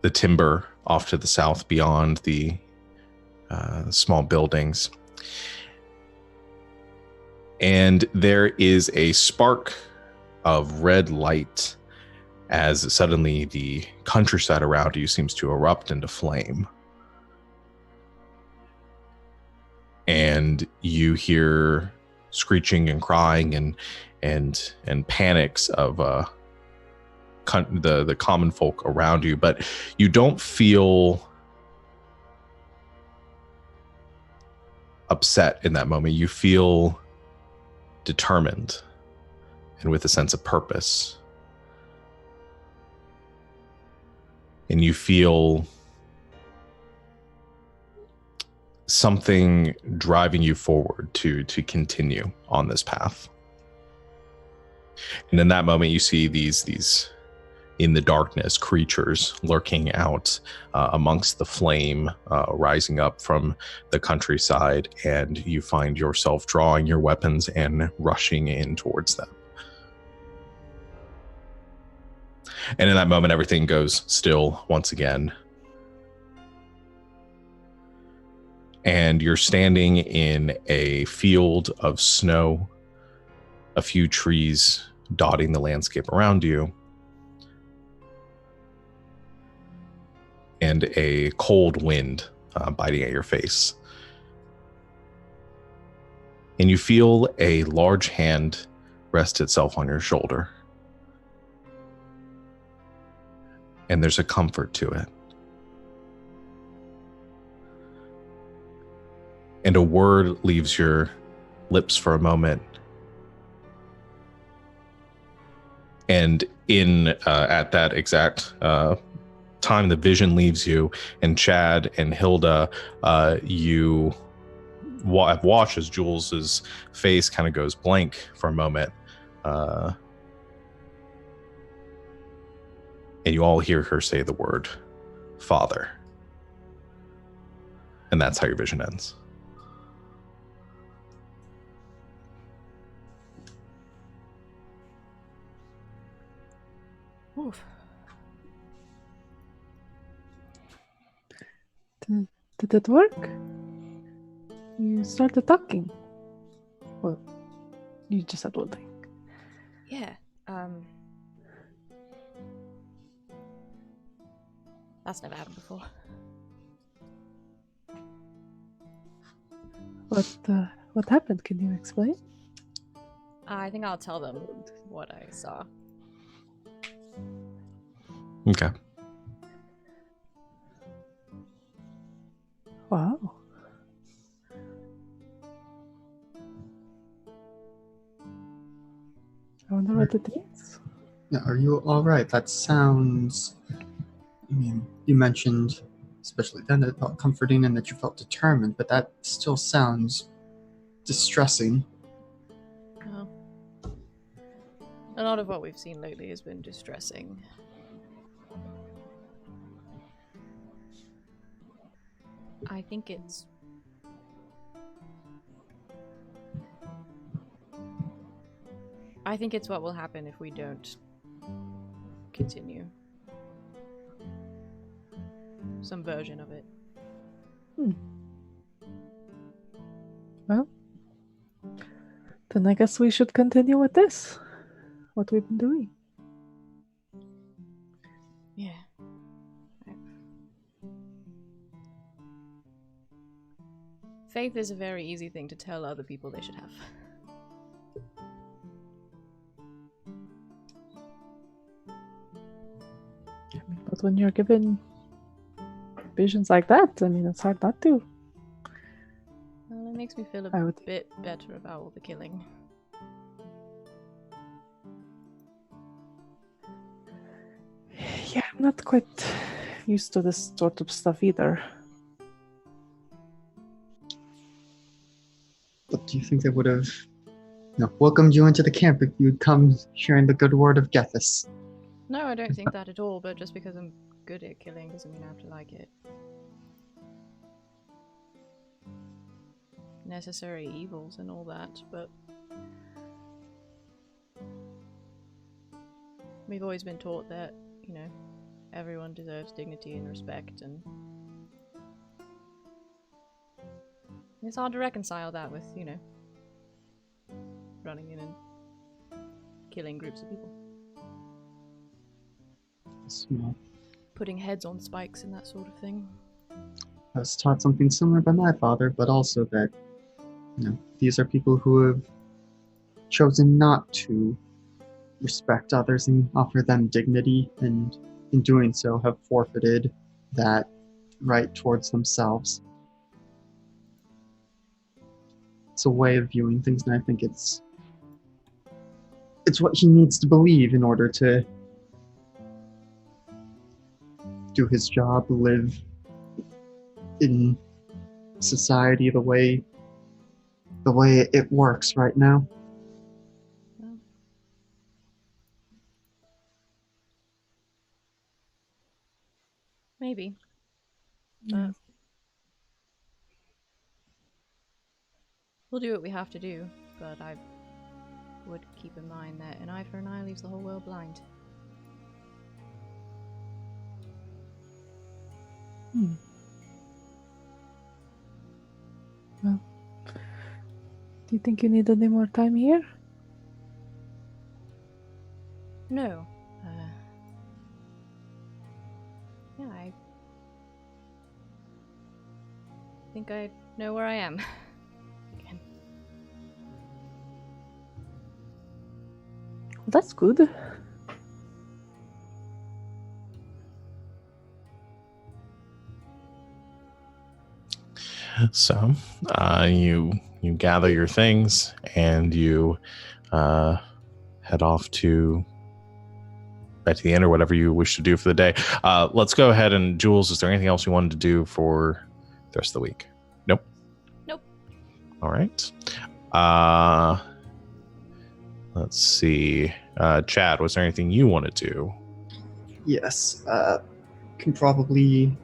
The timber off to the south beyond the small buildings. And there is a spark of red light as suddenly the countryside around you seems to erupt into flame. And you hear screeching and crying and panics of the common folk around you, but you don't feel upset in that moment. You feel determined and with a sense of purpose. And you feel something driving you forward to continue on this path. And in that moment, you see these in the darkness creatures lurking out amongst the flame rising up from the countryside, and you find yourself drawing your weapons and rushing in towards them. And in that moment, everything goes still once again. And you're standing in a field of snow, a few trees dotting the landscape around you, and a cold wind biting at your face. And you feel a large hand rest itself on your shoulder. And there's a comfort to it. And a word leaves your lips for a moment. And at that exact time, the vision leaves you, and Chad and Hilda, you watch as Jules's face kind of goes blank for a moment. And you all hear her say the word, Father. And that's how your vision ends. Oof. Did it work? You started talking. Well, you just said one thing. Yeah, that's never happened before. What happened? Can you explain? I think I'll tell them what I saw. Okay. Wow. I wonder what it is. Yeah, are you all right? That sounds. I mean, you mentioned, especially then, that it felt comforting and that you felt determined, but that still sounds distressing. Well, a lot of what we've seen lately has been distressing. I think it's what will happen if we don't continue. Some version of it. Well, then I guess we should continue with this. What we've been doing. Yeah. Faith is a very easy thing to tell other people they should have. But when you're given visions like that, I mean, it's hard not to. Well, it makes me feel I a would- bit better about all the killing. Yeah, I'm not quite used to this sort of stuff either. But do you think they would have welcomed you into the camp if you'd come sharing the good word of Gethys? No, I don't think that at all, but just because I'm good at killing doesn't mean I have to like it. Necessary evils and all that, but we've always been taught that, everyone deserves dignity and respect, and it's hard to reconcile that with, running in and killing groups of people. Putting heads on spikes and that sort of thing. I was taught something similar by my father, but also that these are people who have chosen not to respect others and offer them dignity, and in doing so have forfeited that right towards themselves. It's a way of viewing things, and I think it's what he needs to believe in order to do his job, live in society the way it works right now. Well, maybe. Yeah. But we'll do what we have to do, but I would keep in mind that an eye for an eye leaves the whole world blind. Well, do you think you need any more time here? No. Yeah, I think I know where I am. Again. That's good. So, you gather your things and you head off back to the inn or whatever you wish to do for the day. Let's go ahead and Jules, is there anything else you wanted to do for the rest of the week? Nope. All right. Let's see. Chad, was there anything you want to do? Yes, can probably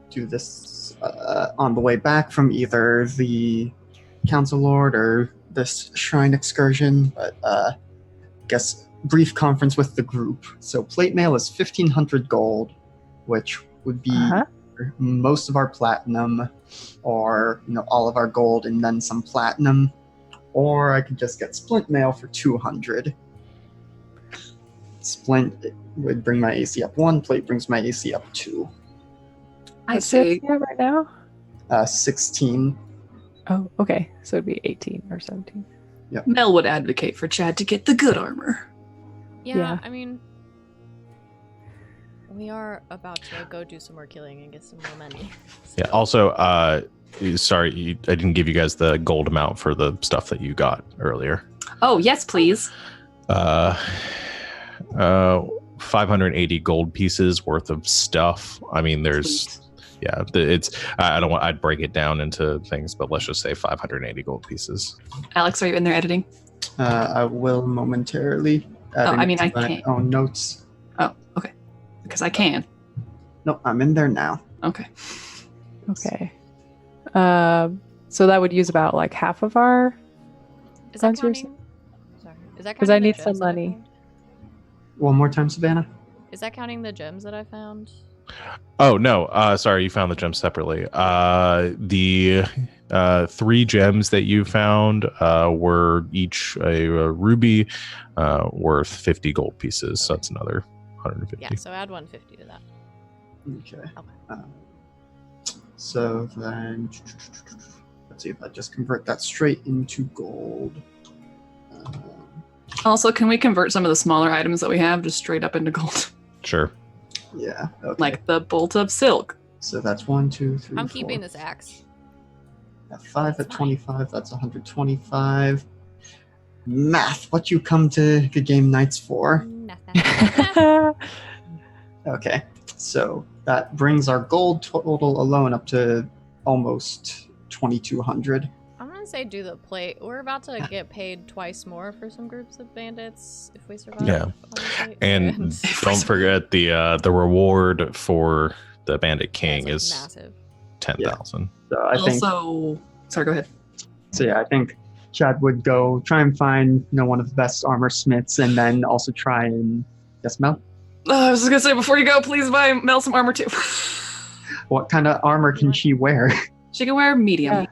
do this on the way back from either the Council Lord or this shrine excursion, but guess brief conference with the group. So plate mail is 1,500 gold, which would be most of our platinum, or all of our gold and then some platinum, or I could just get splint mail for 200. Splint would bring my AC up 1, plate brings my AC up 2. I What's say, it at right now? 16. Oh, okay. So it'd be 18 or 17. Mel would advocate for Chad to get the good armor. Yeah, Yeah. I mean, we are about to go do some more killing and get some more money. Yeah. Also, sorry, I didn't give you guys the gold amount for the stuff that you got earlier. Oh, yes, please. 580 gold pieces worth of stuff. I mean, there's, Sweet. yeah, it's, I don't want, I'd break it down into things, but let's just say 580 gold pieces. Alex, are you in there editing? I will momentarily. I mean, adding to I my can't. own notes. Oh, okay. Because I can. No, I'm in there now. Okay. Okay. So that would use about like half of our. Is that Sounds yours- counting? Sorry. Is that 'Cause counting I the need gems some that I money. found? One more time, Savannah. Is that counting the gems that I found? Oh no, sorry, you found the gems separately. The 3 gems that you found were each a ruby worth 50 gold pieces, so that's another 150. Yeah, so add 150 to that. Okay. Okay. So then, let's see if I just convert that straight into gold. Also, can we convert some of the smaller items that we have just straight up into gold? Sure. Yeah. Okay. Like the bolt of silk. So that's 1, 2, 3. I'm 4. keeping this axe. 5 That's at fine. 25, that's 125. Math, what you come to the game nights for? Nothing. Okay, so that brings our gold total alone up to almost 2,200. I'm gonna say do the plate. We're about to get paid twice more for some groups of bandits if we survive. Yeah. on the plate. And don't forget the reward for the Bandit Yeah, King it's, is massive. 10,000. So I think Also, sorry, go ahead. so. Yeah, I think Chad would go try and find one of the best armor smiths, and then also try and Mel. I was just gonna say before you go, please buy Mel some armor too. What kind of armor can she wear? She can wear medium.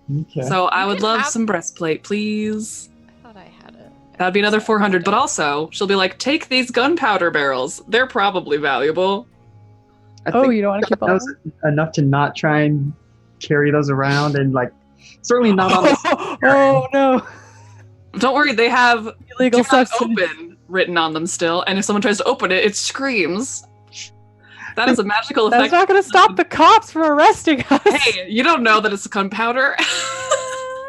Yeah. Okay. So I You would can love have- some breastplate, please. I thought I had it. That'd be another 400. But also, she'll be like, take these gunpowder barrels. They're probably valuable. I Oh, think you don't want to keep all knows enough to not try and carry those around, and certainly not on the Oh no! Don't worry, they have Illegal "Do not substance. open" written on them still. And if someone tries to open it, it screams. That is a magical That's effect. not going to stop the cops from arresting us. Hey, you don't know that it's gunpowder.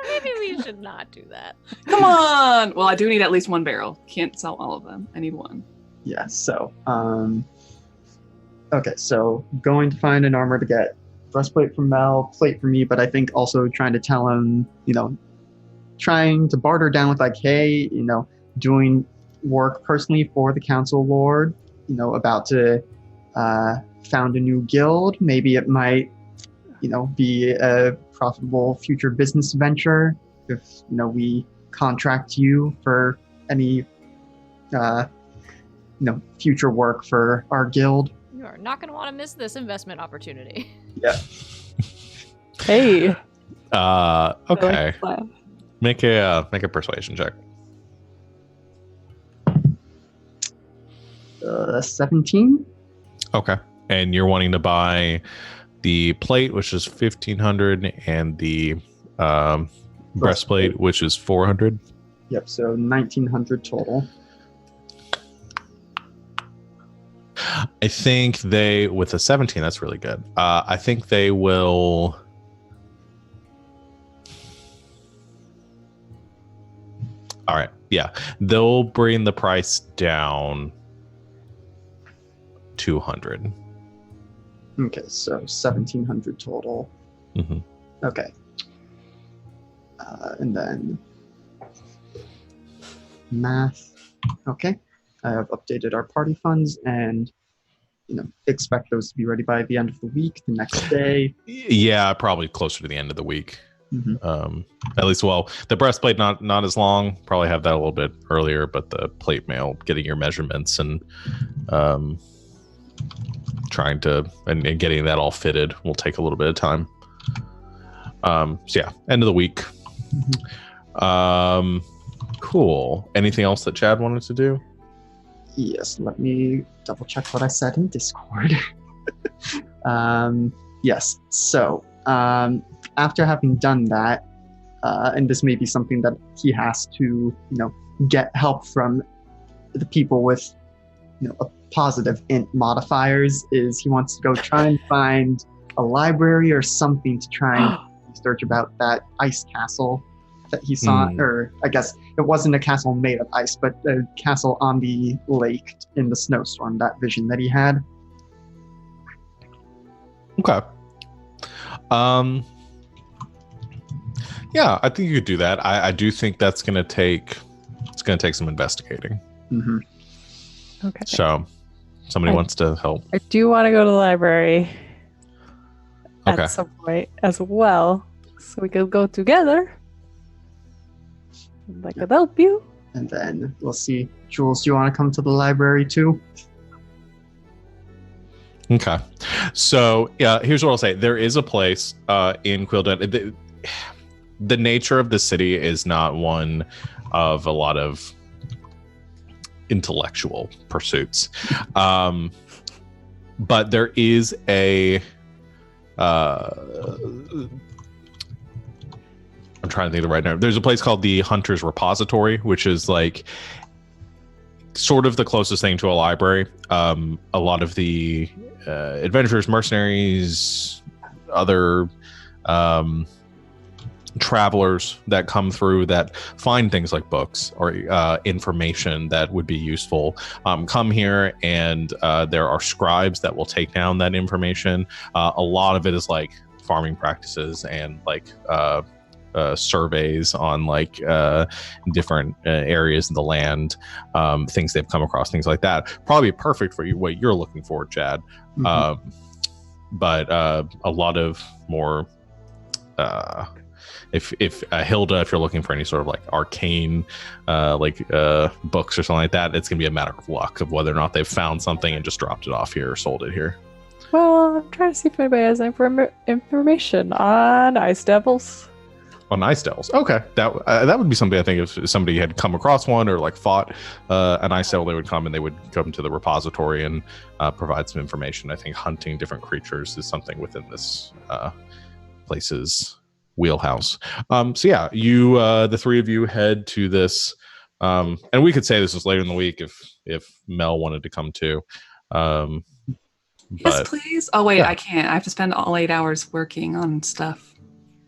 Maybe we should not do that. Come on. Well, I do need at least one barrel. Can't sell all of them. I need one. Yeah, so okay, so going to find an armor to get breastplate for Mel, plate for me, but I think also trying to tell him, trying to barter down with hey, doing work personally for the council lord, about to found a new guild. Maybe it might, be a profitable future business venture if, we contract you for any, future work for our guild. You are not going to want to miss this investment opportunity. Yeah. Hey. Okay. Laugh. Make a persuasion check. 17? Okay. And you're wanting to buy the plate, which is 1,500, and the breastplate, which is 400. Yep, so 1,900 total. I think they, with a 17, that's really good. I think they will. All right. Yeah. They'll bring the price down 200. Okay, so 1,700 total. Mhm. Okay. And then math. Okay. I have updated our party funds and, expect those to be ready by the end of the week, the next day. Yeah, probably closer to the end of the week. Mhm. At least, well, the breastplate not as long. Probably have that a little bit earlier, but the plate mail, getting your measurements and trying to and getting that all fitted will take a little bit of time. So yeah, end of the week. Cool. Anything else that Chad wanted to do? Yes, let me double check what I said in Discord. Yes, so after having done that, and this may be something that he has to, get help from the people with, a positive int modifiers, is he wants to go try and find a library or something to try and research about that ice castle that he saw, or I guess it wasn't a castle made of ice, but a castle on the lake in the snowstorm, that vision that he had. Okay. Yeah, I think you could do that. I do think it's gonna take some investigating. Mm-hmm. Okay. So somebody wants to help. I do want to go to the library Okay. at some point as well, so we could go together. I could help you. And then we'll see. Jules, do you want to come to the library too? Okay. So yeah, here's what I'll say. There is a place in Quilden. The nature of the city is not one of a lot of intellectual pursuits. But there is a I'm trying to think of the right name. There's a place called the Hunter's Repository, which is like sort of the closest thing to a library. A lot of the adventurers, mercenaries, other travelers that come through that find things like books or information that would be useful come here, and there are scribes that will take down that information. A lot of it is like farming practices and like surveys on like different areas of the land, things they've come across, things like that. Probably perfect for you, what you're looking for, Chad. But a lot of more if Hilda, if you're looking for any sort of like arcane books or something like that, it's gonna be a matter of luck of whether or not they've found something and just dropped it off here or sold it here. Well, I'm trying to see if anybody has information on ice devils. On ice devils, okay, that would be something. I think if somebody had come across one or like fought an ice devil, they would come to the repository and provide some information. I think hunting different creatures is something within this place's wheelhouse. So yeah, you the three of you head to this, and we could say this is later in the week if Mel wanted to come too. Yes, please. Oh wait, yeah. I can't. I have to spend all 8 hours working on stuff.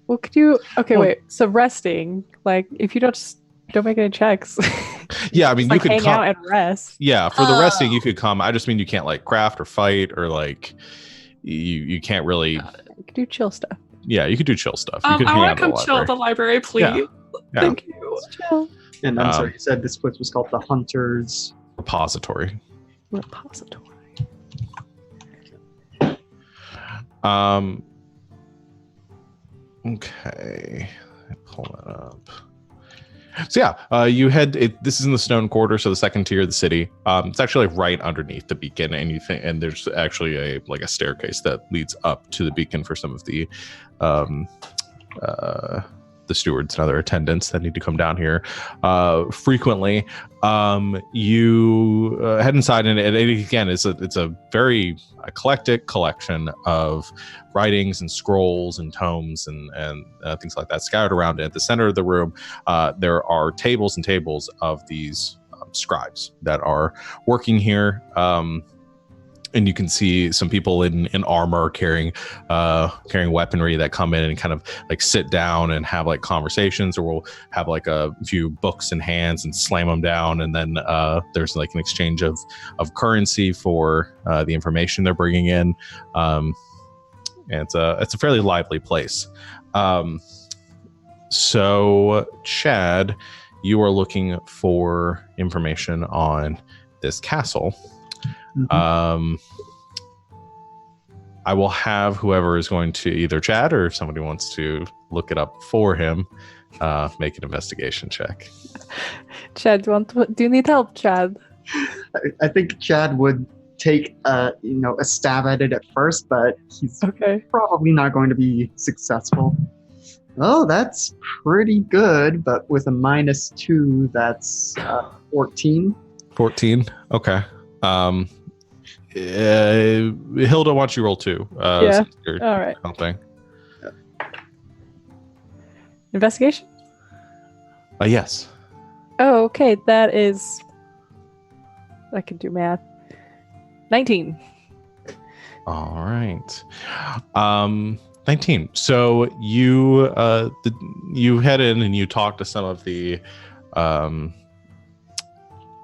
Well, could you? Okay, wait. So resting, like, if you don't make any checks. Yeah, I mean, you could hang out and rest. Yeah, for the resting, you could come. I just mean you can't like craft or fight or like you can't really. You could do chill stuff. Yeah, you could do chill stuff. You could I want to come chill at the library, please. Yeah. Thank you. Chill. And I'm sorry, you said this place was called the Hunter's Repository. Okay, pull that up. So yeah, you head. This is in the Stone Quarter, so the second tier of the city. It's actually like right underneath the beacon, and there's actually a staircase that leads up to the beacon for some of the stewards and other attendants that need to come down here frequently. You head inside, and again, it's a very eclectic collection of writings and scrolls and tomes and things like that scattered around it. At the center of the room, there are tables and tables of these scribes that are working here. And you can see some people in armor carrying weaponry that come in and kind of like sit down and have like conversations, or we'll have like a few books in hands and slam them down, and then there's like an exchange of currency for the information they're bringing in. And it's a fairly lively place. So Chad, you are looking for information on this castle. I will have whoever is going to, either Chad or if somebody wants to look it up for him, make an investigation check. Chad, do you need help, Chad? I think Chad would take a stab at it at first, but he's probably not going to be successful. Oh, that's pretty good, but with a -2, that's 14. 14. Okay. Hilda, why don't you roll 2? Yeah. All right. Helping. Investigation? Yes. Oh, okay. That is. I can do math. 19. All right. 19. So you head in and you talk to some of the.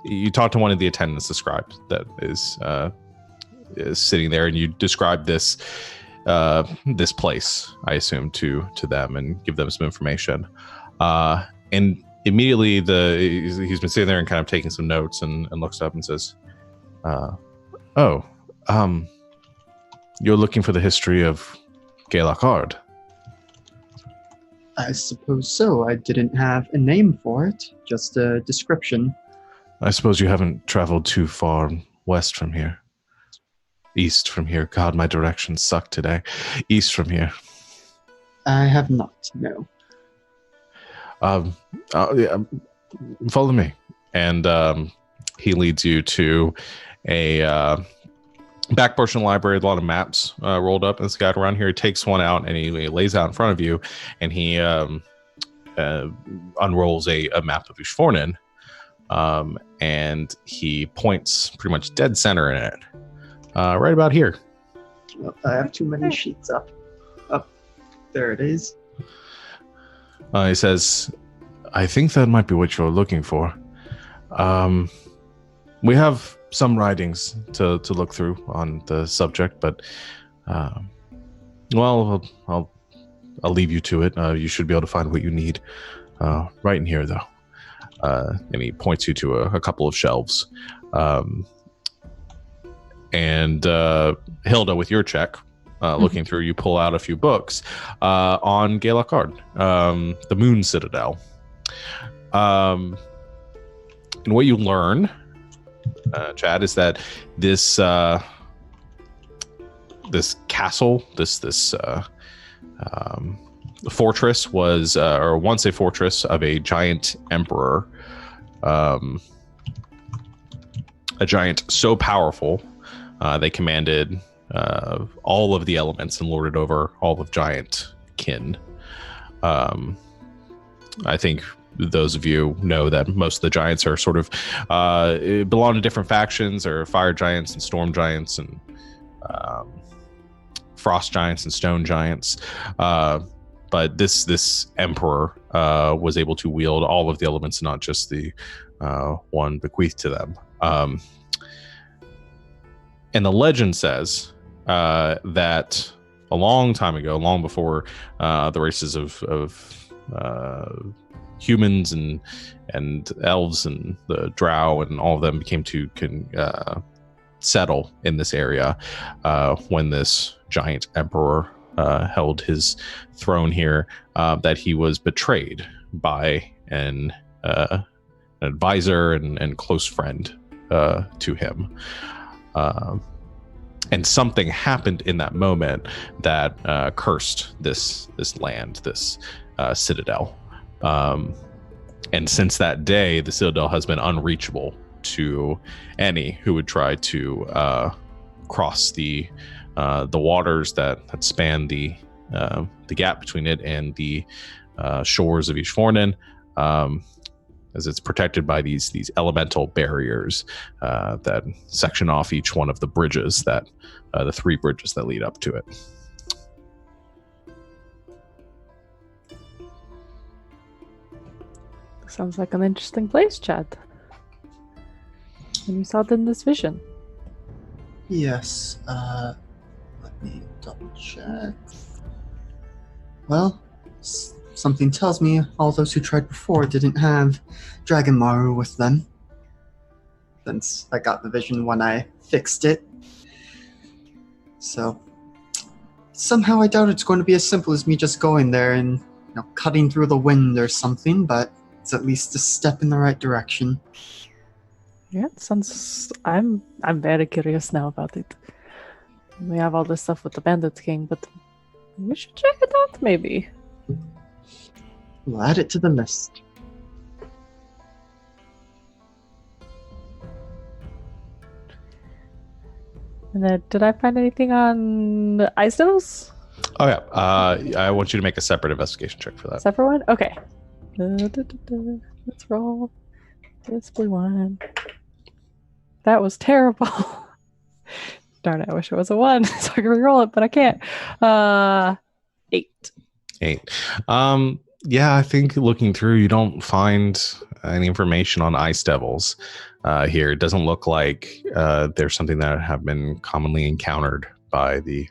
You talk to one of the attendants, the scribe that is sitting there, and you describe this place, I assume, to them and give them some information. And immediately he's been sitting there and kind of taking some notes and looks up and says, you're looking for the history of Gaelacard. I suppose so. I didn't have a name for it, just a description. I suppose you haven't traveled too far west from here. East from here. God, my directions suck today. East from here. I have not, no. Follow me. And he leads you to a back portion of the library, a lot of maps rolled up and scattered around here. He takes one out and he lays out in front of you, and he unrolls a map of Ushfornen. And he points pretty much dead center in it, right about here. I have too many sheets up. There it is. He says, I think that might be what you're looking for. We have some writings to look through on the subject, but well, I'll leave you to it. You should be able to find what you need right in here, though. And he points you to a couple of shelves. And Hilda, with your check, looking through, you pull out a few books on Galakard, the Moon Citadel. And what you learn, Chad, is that this castle, this fortress was, or once a fortress of a giant emperor, a giant so powerful they commanded all of the elements and lorded over all of giant kin. I think those of you know that most of the giants are sort of belong to different factions, or fire giants and storm giants and frost giants and stone giants. But this emperor was able to wield all of the elements, not just the one bequeathed to them. And the legend says that a long time ago, long before the races of humans and elves and the drow and all of them came to settle in this area, when this giant emperor held his throne here, that he was betrayed by an advisor and close friend to him. And something happened in that moment that cursed this land, this citadel. And since that day, the citadel has been unreachable to any who would try to cross the waters that span the gap between it and the shores of Ishvornen, as it's protected by these elemental barriers that section off each one of the bridges, that the 3 bridges that lead up to it. Sounds like an interesting place, Chad. And you saw it in this vision. Yes, let me double check. Well, something tells me all those who tried before didn't have Dragon Maru with them. Since I got the vision when I fixed it. So, somehow I doubt it's going to be as simple as me just going there and, cutting through the wind or something, but it's at least a step in the right direction. Yeah, it sounds. I'm very curious now about it. We have all this stuff with the Bandit King, but we should check it out, maybe. We'll add it to the list. And then, did I find anything on the ice devils? Oh yeah, I want you to make a separate investigation check for that. Separate one? Okay. Let's roll this blue one. That was terrible. Darn it, I wish it was a 1 so I could reroll it, but I can't. 8. 8. Yeah, I think looking through, you don't find any information on ice devils here. It doesn't look like there's something that have been commonly encountered by the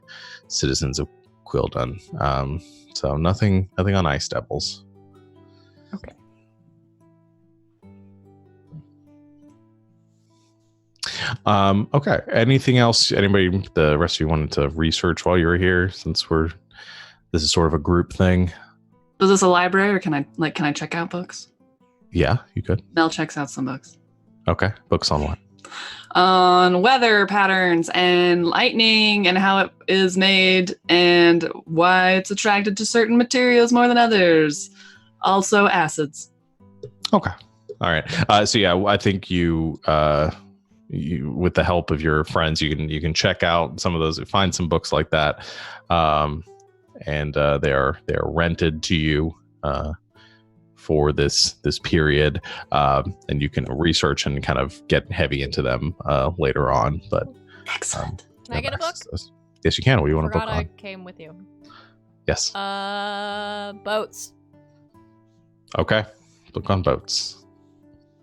citizens of Quildan. So nothing on ice devils. Okay. Okay. Anything else? Anybody? The rest of you wanted to research while you were here, since this is sort of a group thing. Is this a library, or can I check out books? Yeah, you could. Mel checks out some books. Okay. Books on what? On weather patterns and lightning and how it is made and why it's attracted to certain materials more than others. Also acids. Okay. All right. So yeah, I think you with the help of your friends, you can check out some of those, find some books like that, and they are rented to you for this period, and you can research and kind of get heavy into them later on. But excellent. Can I get a book? Yes, you can. What do you want to book Forgot I on? came with you. Yes. Boats. Okay. Look on boats.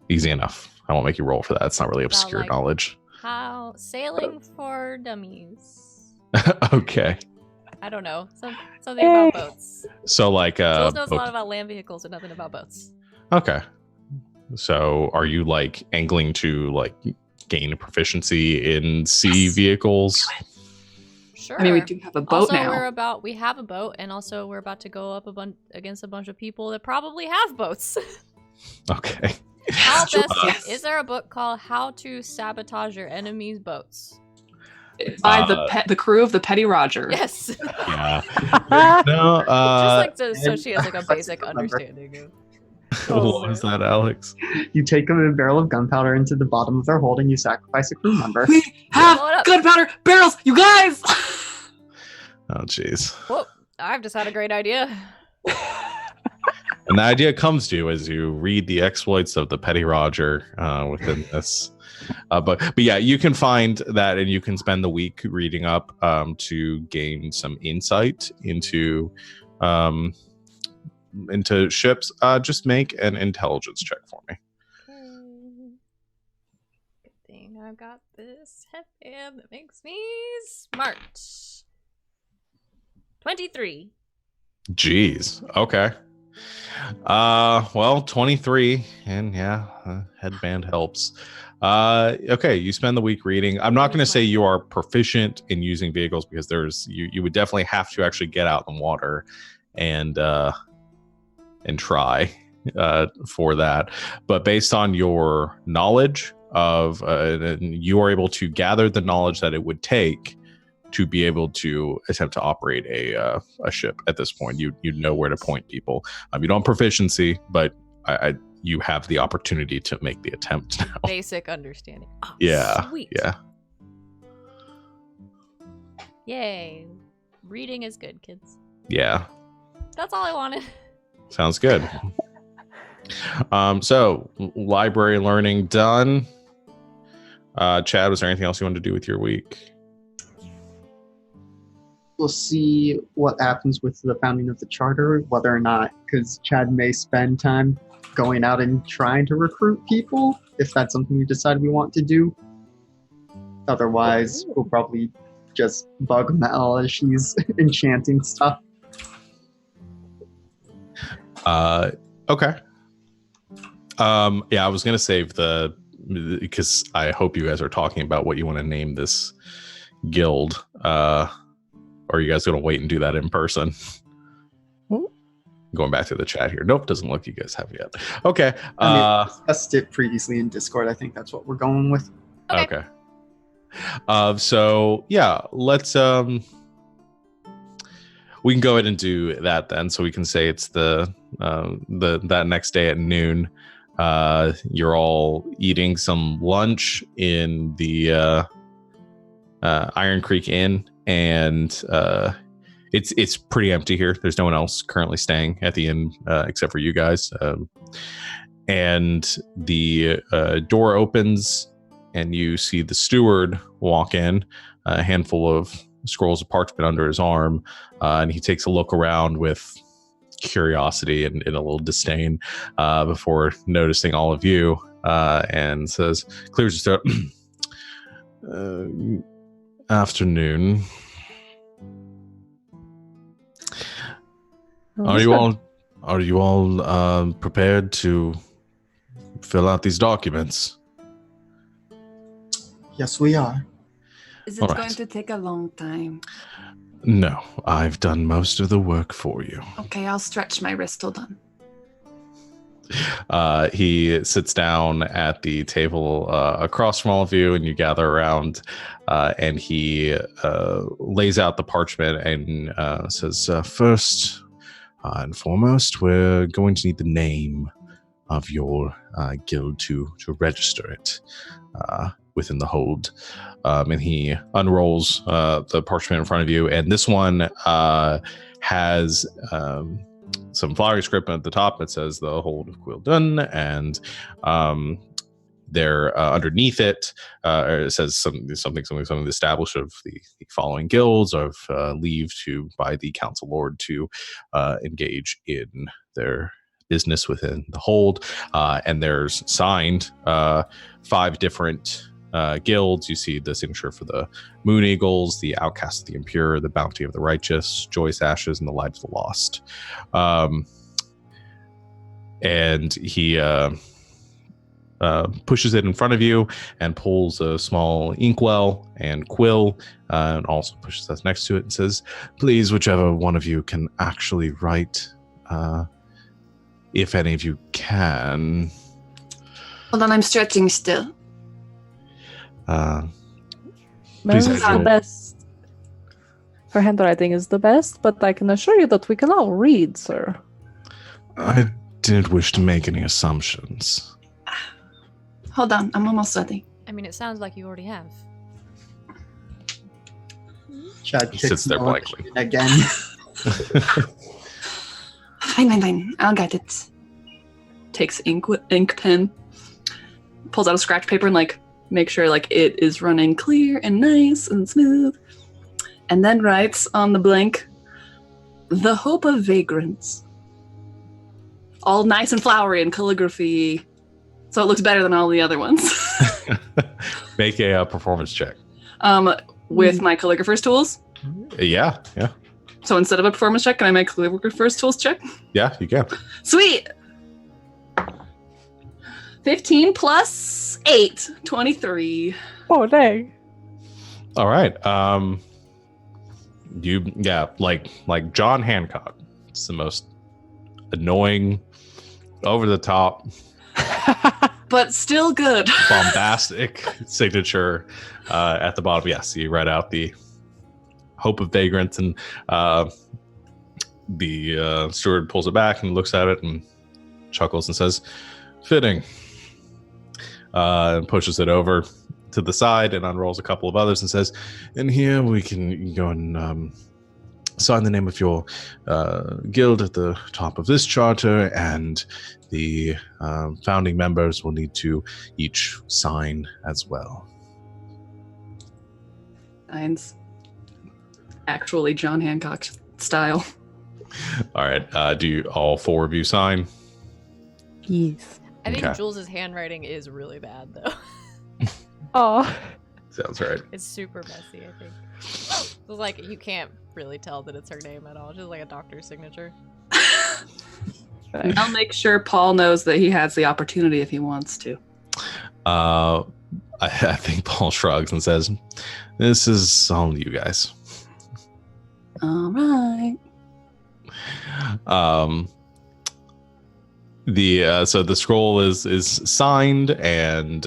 Easy enough. I won't make you roll for that. It's not really obscure like- knowledge. How sailing for dummies. Okay. I don't know. Something about boats. So like Jules knows a lot about land vehicles and nothing about boats. Okay. So are you like angling to like gain proficiency in sea vehicles? Sure. I mean, we do have a boat also, now. we have a boat, and also we're about to go up against a bunch of people that probably have boats. Okay. How best Yes. is there a book called How to Sabotage Your Enemy's Boats? By the crew of the Petty Roger. Yes. Yeah. No, Just like so and- she has like a basic understanding of. what was that, Alex? You take a barrel of gunpowder into the bottom of their hold and you sacrifice a crew member. We have Blow it up. gunpowder barrels, you guys! Oh, jeez. Whoa! I've just had a great idea. And the idea comes to you as you read the exploits of the Petty Roger within this. But yeah, you can find that, and you can spend the week reading up to gain some insight into ships. Just make an intelligence check for me. Good thing I've got this headband that makes me smart. 23. Jeez. Okay. Well, 23, and yeah, headband helps. Okay, you spend the week reading. I'm not going to say you are proficient in using vehicles, because you would definitely have to actually get out in the water and try for that. But based on your knowledge of, you are able to gather the knowledge that it would take to be able to attempt to operate a ship at this point. You know where to point people. You don't have proficiency, but you have the opportunity to make the attempt now. Basic understanding. Oh, Yeah. Sweet. Yeah. Yay. Reading is good, kids. Yeah. That's all I wanted. Sounds good. So library learning done. Chad, was there anything else you wanted to do with your week? We'll see what happens with the founding of the charter, whether or not, because Chad may spend time going out and trying to recruit people, if that's something we decide we want to do. Otherwise, we'll probably just bug Mel as she's enchanting stuff. Okay. Yeah, I was gonna save because I hope you guys are talking about what you want to name this guild. Or are you guys gonna wait and do that in person? Going back to the chat here. Nope, doesn't look you guys have yet. Okay. I discussed it previously in Discord. I think that's what we're going with. Okay. So yeah, let's we can go ahead and do that then. So we can say it's that next day at noon. You're all eating some lunch in the Iron Creek Inn, and it's pretty empty here. There's no one else currently staying at the inn except for you guys. And the door opens, and you see the steward walk in, a handful of scrolls of parchment under his arm, and he takes a look around with curiosity and a little disdain before noticing all of you, and says, clears his throat. Afternoon. Are you all prepared to fill out these documents? Yes, we are. Is it All right. going to take a long time? No, I've done most of the work for you. Okay, I'll stretch my wrist till done. He sits down at the table across from all of you, and you gather around, and he lays out the parchment and says, first and foremost, we're going to need the name of your guild to register it within the hold. And he unrolls the parchment in front of you, and this one has some flowery script at the top. It says the hold of Quildun, and there underneath it, it says something, the establish of the following guilds of leave to by the council lord to engage in their business within the hold, and there's signed 5 different guilds. You see the signature for the Moon Eagles, the Outcast of the Impure, the Bounty of the Righteous, Joyous Ashes, and the Light of the Lost. And he pushes it in front of you and pulls a small inkwell and quill, and also pushes us next to it and says, please, whichever one of you can actually write, if any of you can. Hold on, I'm stretching still. Mine Please, is the Angel. best. Her handwriting is the best, but I can assure you that we can all read, sir. I didn't wish to make any assumptions. Hold on, I'm almost ready. I mean, it sounds like you already have. Chad He kicks sits there Noah blankly. again. Fine. I'll get it. Takes ink pen, pulls out a scratch paper and make sure it is running clear and nice and smooth, and then writes on the blank, "The Hope of Vagrants." All nice and flowery and calligraphy, so it looks better than all the other ones. Make a performance check. With my calligrapher's tools. Yeah. So instead of a performance check, can I make a calligrapher's tools check? Yeah, you can. Sweet! 15 plus 8, 23. Oh, dang. All right. Like John Hancock. It's the most annoying, over the top, But still good. bombastic signature at the bottom. Yes, you write out the Hope of Vagrants, and the steward pulls it back and looks at it and chuckles and says, "Fitting." And pushes it over to the side and unrolls a couple of others and says, "In here we can go and sign the name of your guild at the top of this charter, and the founding members will need to each sign as well." Signs. Actually John Hancock style. All right. Do you all 4 of you sign? Yes. I think Okay. Jules's handwriting is really bad, though. Oh. Sounds right. It's super messy, I think. It's like, you can't really tell that it's her name at all. It's just like a doctor's signature. I'll make sure Paul knows that he has the opportunity if he wants to. I think Paul shrugs and says, "This is all you guys." All right. So the scroll is signed, and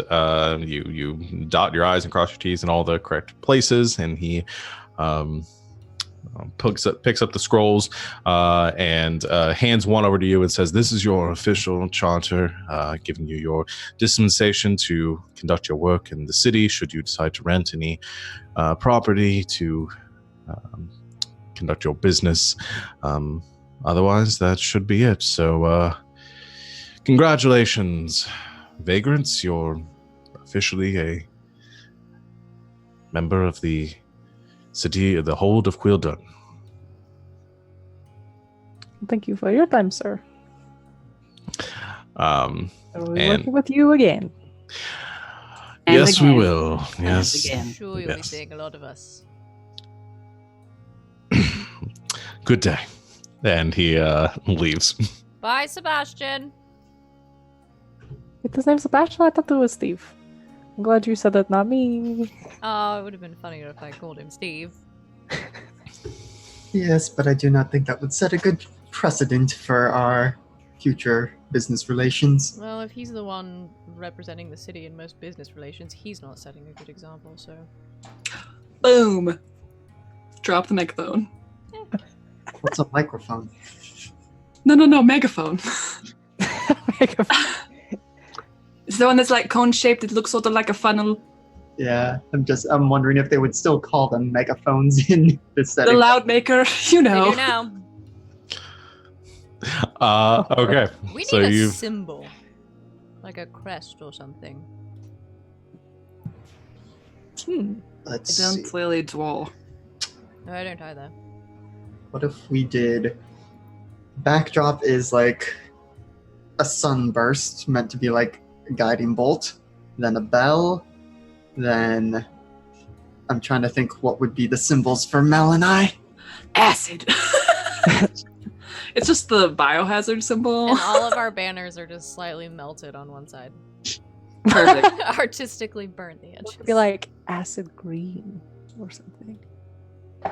you dot your I's and cross your T's in all the correct places, and he picks up the scrolls and hands one over to you and says, "This is your official charter, giving you your dispensation to conduct your work in the city should you decide to rent any property to conduct your business. Otherwise, that should be it. So congratulations, vagrants. You're officially a member of the city, the hold of Quildun." Thank you for your time, sir. I will be And- working with you again. And Yes, we again. will. And Yes. again. Sure, you'll be Yes. seeing a lot of us. Good day. And he leaves. Bye, Sebastian. Wait, his name's Sebastian? I thought it was Steve. I'm glad you said that, not me. Oh, it would have been funnier if I called him Steve. Yes, but I do not think that would set a good precedent for our future business relations. Well, if he's the one representing the city in most business relations, he's not setting a good example, so... Boom. Drop the megaphone. What's a microphone? No, megaphone. It's the one that's like cone shaped. It looks sort of like a funnel. Yeah, I'm wondering if they would still call them megaphones in this The setting. loud maker, you They know. do now. Okay. We need So a you've symbol. Like a crest or something. Let's I see. don't really dwell. No, I don't either. What if we did... Backdrop is like a sunburst meant to be like a guiding bolt, then a bell, then I'm trying to think what would be the symbols for Mel and I. Acid. It's just the biohazard symbol. And all of our banners are just slightly melted on one side. Perfect. Artistically burnt the edges. Be like acid green or something. I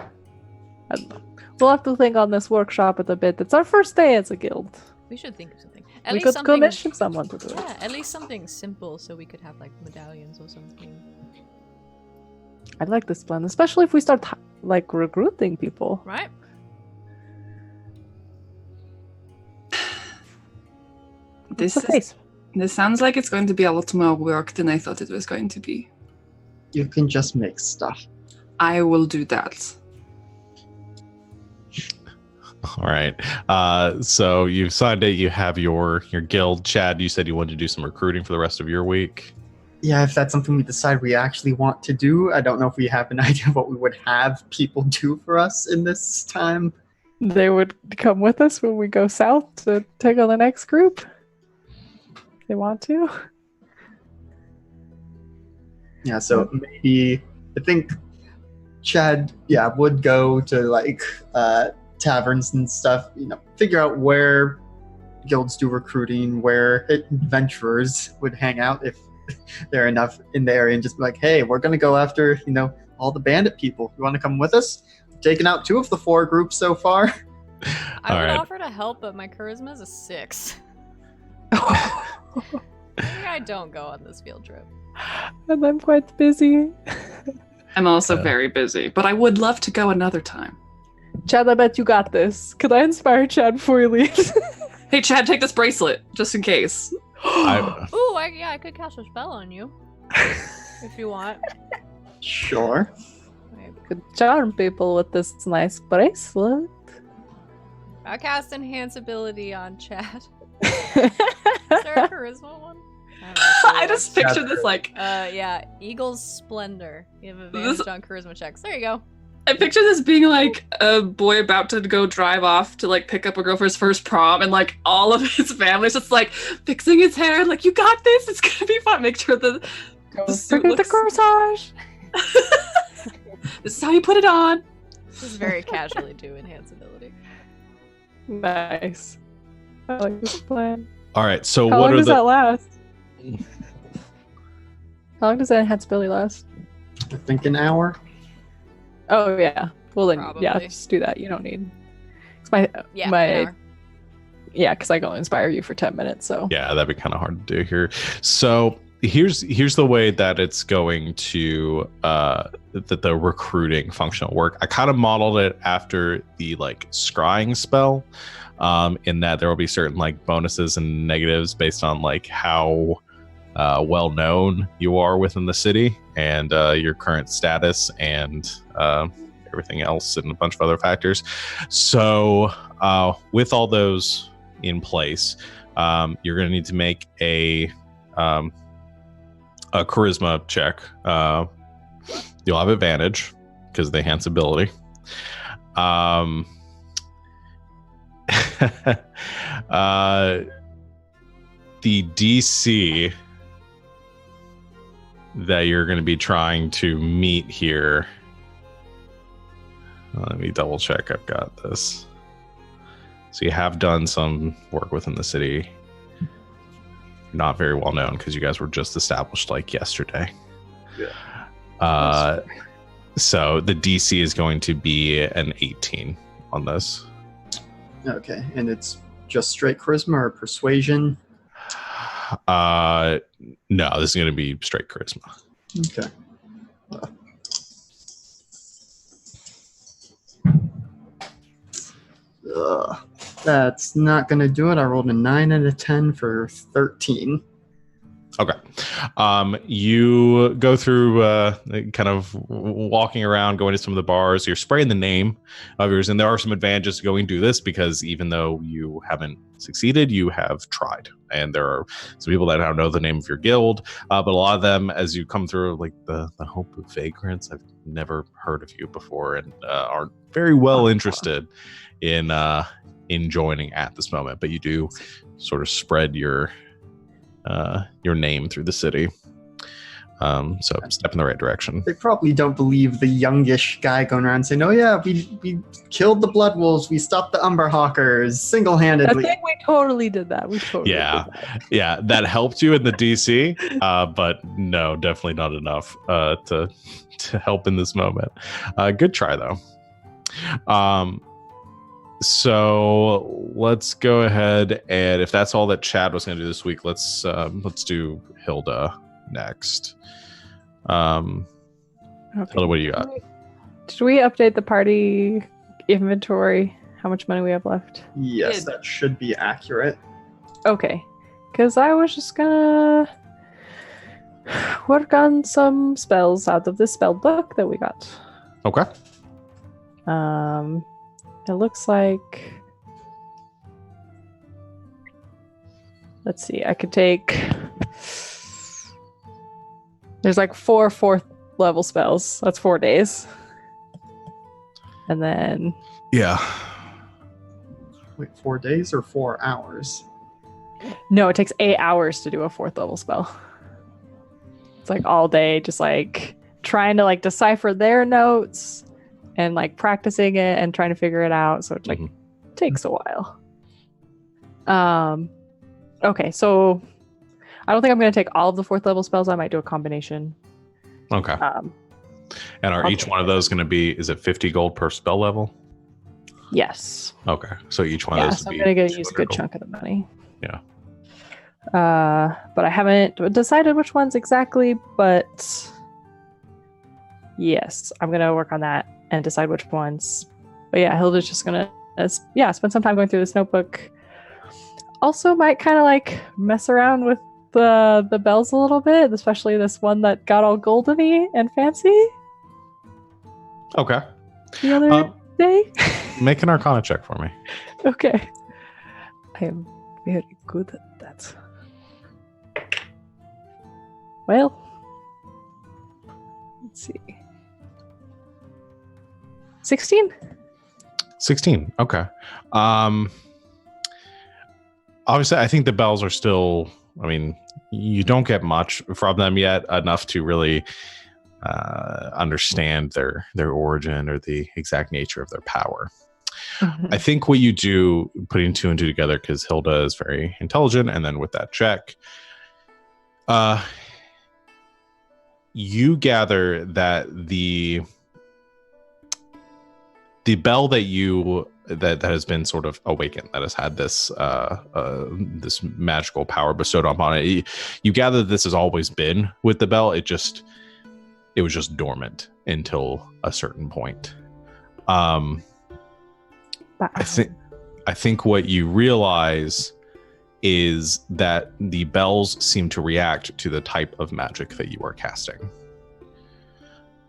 don't know. We'll have to think on this workshop at a bit. It's our first day as a guild. We should think of something. We could commission someone to do it. Yeah, at least something simple so we could have like medallions or something. I like this plan, especially if we start like recruiting people. Right? This What's the face? This sounds like it's going to be a lot more work than I thought it was going to be. You can just make stuff. I will do that. All right. So you've signed it. You have your guild. Chad, you said you wanted to do some recruiting for the rest of your week. Yeah, if that's something we decide we actually want to do. I don't know if we have an idea of what we would have people do for us in this time. They would come with us when we go south to take on the next group. They want to. Yeah, so maybe I think Chad, would go to like taverns and stuff, figure out where guilds do recruiting, where adventurers would hang out if there are enough in the area, and just be like, hey, we're gonna go after, all the bandit people. You wanna come with us? We've taken out 2 of the 4 groups so far. I would right. offer to help, but my charisma is a 6. Maybe I don't go on this field trip. And I'm quite busy. I'm also very busy, but I would love to go another time. Chad, I bet you got this. Could I inspire Chad before he leaves? Hey, Chad, take this bracelet, just in case. Ooh, I could cast a spell on you. If you want. Sure. Could charm people with this nice bracelet. I cast enhance ability on Chad. Is there a charisma one? I just picture this like... yeah, Eagle's Splendor. You have advantage on charisma checks. There you go. I picture this being like a boy about to go drive off to like pick up a girl for his first prom, and like all of his family's just like fixing his hair, like, you got this, it's gonna be fun. Make sure the suit looks... the corsage. This is how you put it on. Just very casually do enhance ability. Nice. I like this plan. All right. So How what long are does the? that last? How long does that enhanceability last? I think an hour. Oh yeah. Well then, yeah, Probably. just do that. You don't need. It's Yeah, my an hour. yeah, because I can only inspire you for 10 minutes. So Yeah, that'd be kind of hard to do here. So here's the way that it's going to that the recruiting function will work. I kind of modeled it after the like scrying spell, in that there will be certain like bonuses and negatives based on like how well known you are within the city and your current status and everything else and a bunch of other factors. So with all those in place, you're going to need to make a charisma check. You'll have advantage because of the enhance ability. The DC that you're going to be trying to meet here. Let me double check. I've got this. So you have done some work within the city. Not very well known because you guys were just established like yesterday. Yeah. So the DC is going to be an 18 on this. Okay, and it's just straight charisma or persuasion? No, this is going to be straight charisma. Okay. That's not going to do it. I rolled a 9 and a 10 for 13. Okay. You go through kind of walking around, going to some of the bars. You're spraying the name of yours, and there are some advantages to going to this because even though you haven't succeeded, you have tried. And there are some people that now know the name of your guild, but a lot of them, as you come through, like the Hope of Vagrants, I've never heard of you before and aren't very well interested in joining at this moment. But you do sort of spread your name through the city. So step in the right direction. They probably don't believe the youngish guy going around saying, "Oh yeah, we killed the Blood Wolves, we stopped the Umberhawkers I single-handedly." think we totally did that. We totally did that. That helped you in the DC, but no, definitely not enough to help in this moment. Good try though. So let's go ahead, and if that's all that Chad was going to do this week, let's do Hilda next. Okay. Hilda, what do you got? Should we update the party inventory? How much money we have left? Yes, Good. that should be accurate. Okay, because I was just gonna work on some spells out of this spell book that we got. Okay. It looks like, let's see, I could take, there's like 4 4th level spells. That's 4 days. And then, Yeah. Wait, 4 days or 4 hours? no, it takes 8 hours to do a 4th level spell. It's like all day, just like trying to like decipher their notes and like practicing it and trying to figure it out. So it like takes a while. Okay, so I don't think I'm going to take all of the 4th level spells. I might do a combination. Okay. And are each one of those going to be, is it 50 gold per spell level? Yes. Okay. So each one of Yeah, those so I'm would going be to use a good 200 gold. chunk of the money. Yeah. But I haven't decided which ones exactly, but yes, I'm going to work on that and decide which ones. But yeah, Hilda's just going to spend some time going through this notebook. Also might kind of like mess around with the bells a little bit, especially this one that got all goldeny and fancy Okay. the other day. Make an Arcana check for me. Okay. I am very good at that. Well, let's see. 16? 16. Okay. Obviously, I think the bells are still, I mean, you don't get much from them yet, enough to really understand their origin or the exact nature of their power. Mm-hmm. I think what you do, putting 2 and 2 together, because Hilda is very intelligent, and then with that check, you gather that the bell that has been sort of awakened, that has had this this magical power bestowed upon it. You gather that this has always been with the bell. It was just dormant until a certain point. I think what you realize is that the bells seem to react to the type of magic that you are casting.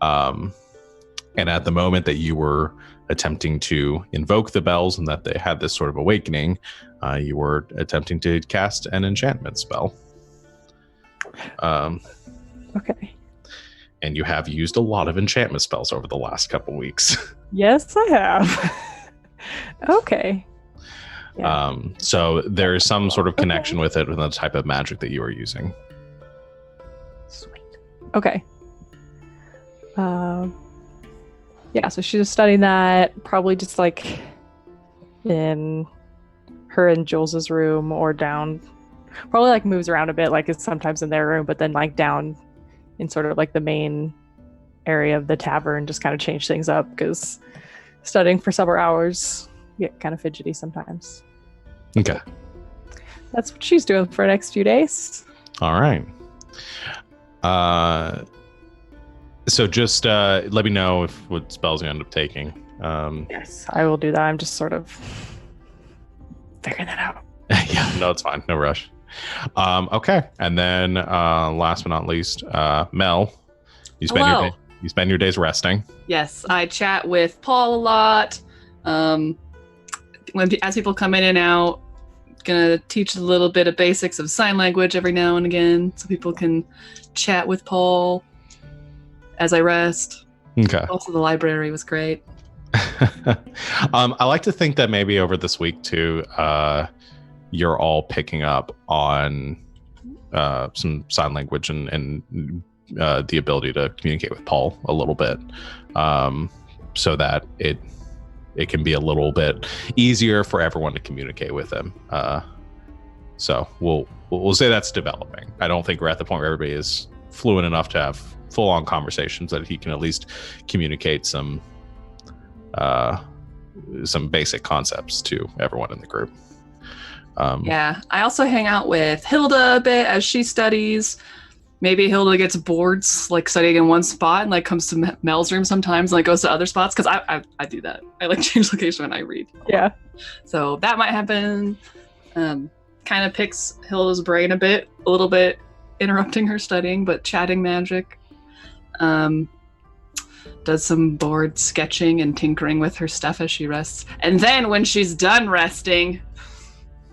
And at the moment that you were attempting to invoke the bells and that they had this sort of awakening, you were attempting to cast an enchantment spell. Okay. And you have used a lot of enchantment spells over the last couple weeks. Yes, I have. Okay. Yeah. So there is some sort of connection with it, with the type of magic that you are using. Sweet. Okay. Yeah, so she's studying that, probably just like in her and Jules's room or down, probably like moves around a bit, like it's sometimes in their room, but then like down in sort of like the main area of the tavern, just kind of change things up because studying for several hours, you get kind of fidgety sometimes. Okay. That's what she's doing for the next few days. All right. So just let me know what spells you end up taking. Yes, I will do that. I'm just sort of figuring that out. Yeah, no, it's fine. No rush. Okay, and then last but not least, Mel, Hello. you spend your days resting. Yes, I chat with Paul a lot. As people come in and out, gonna teach a little bit of basics of sign language every now and again, so people can chat with Paul as I rest. Okay. Also, the library was great. I like to think that maybe over this week too, you're all picking up on some sign language and the ability to communicate with Paul a little bit, so that it can be a little bit easier for everyone to communicate with him. So we'll say that's developing. I don't think we're at the point where everybody is fluent enough to have full-on conversations, that he can at least communicate some basic concepts to everyone in the group. Yeah, I also hang out with Hilda a bit as she studies. Maybe Hilda gets bored, like studying in one spot, and like comes to Mel's room sometimes, and like goes to other spots. Because I do that. I like change location when I read. Yeah. So that might happen. Kind of picks Hilda's brain a little bit, interrupting her studying, but chatting magic. Does some board sketching and tinkering with her stuff as she rests. And then when she's done resting...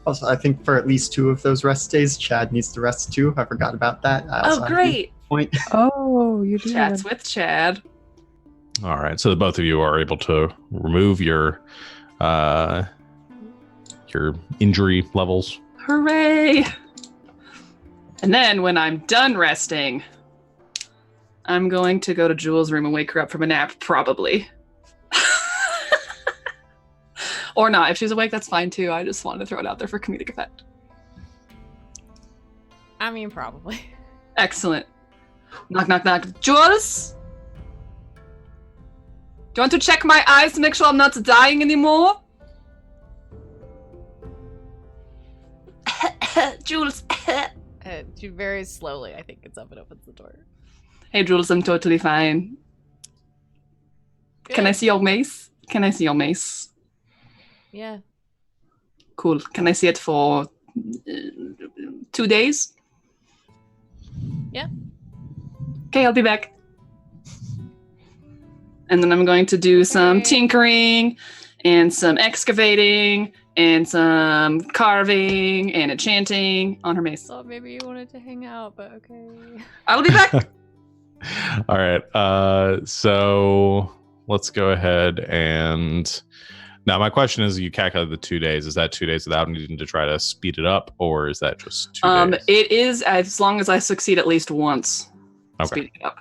Also, I think for at least 2 of those rest days, Chad needs to rest too. I forgot about that. Oh, great. Point. Oh, you do. Chats with Chad. All right, so the both of you are able to remove your injury levels. Hooray! And then when I'm done resting, I'm going to go to Jules' room and wake her up from a nap, probably. Or not. If she's awake, that's fine too. I just wanted to throw it out there for comedic effect. I mean, probably. Excellent. Knock, knock, knock. Jules? Do you want to check my eyes to make sure I'm not dying anymore? Jules. Very slowly, I think, gets up and opens the door. Hey, Jules, I'm totally fine. Good. Can I see your mace? Can I see your mace? Yeah. Cool. Can I see it for 2 days? Yeah. Okay, I'll be back. And then I'm going to do some tinkering and some excavating and some carving and enchanting on her mace. Thought maybe you wanted to hang out, but okay. I'll be back. All right. So let's go ahead and now my question is: you calculate the 2 days. Is that 2 days without needing to try to speed it up, or is that just 2 days? It is as long as I succeed at least once. Okay. Speeding it up.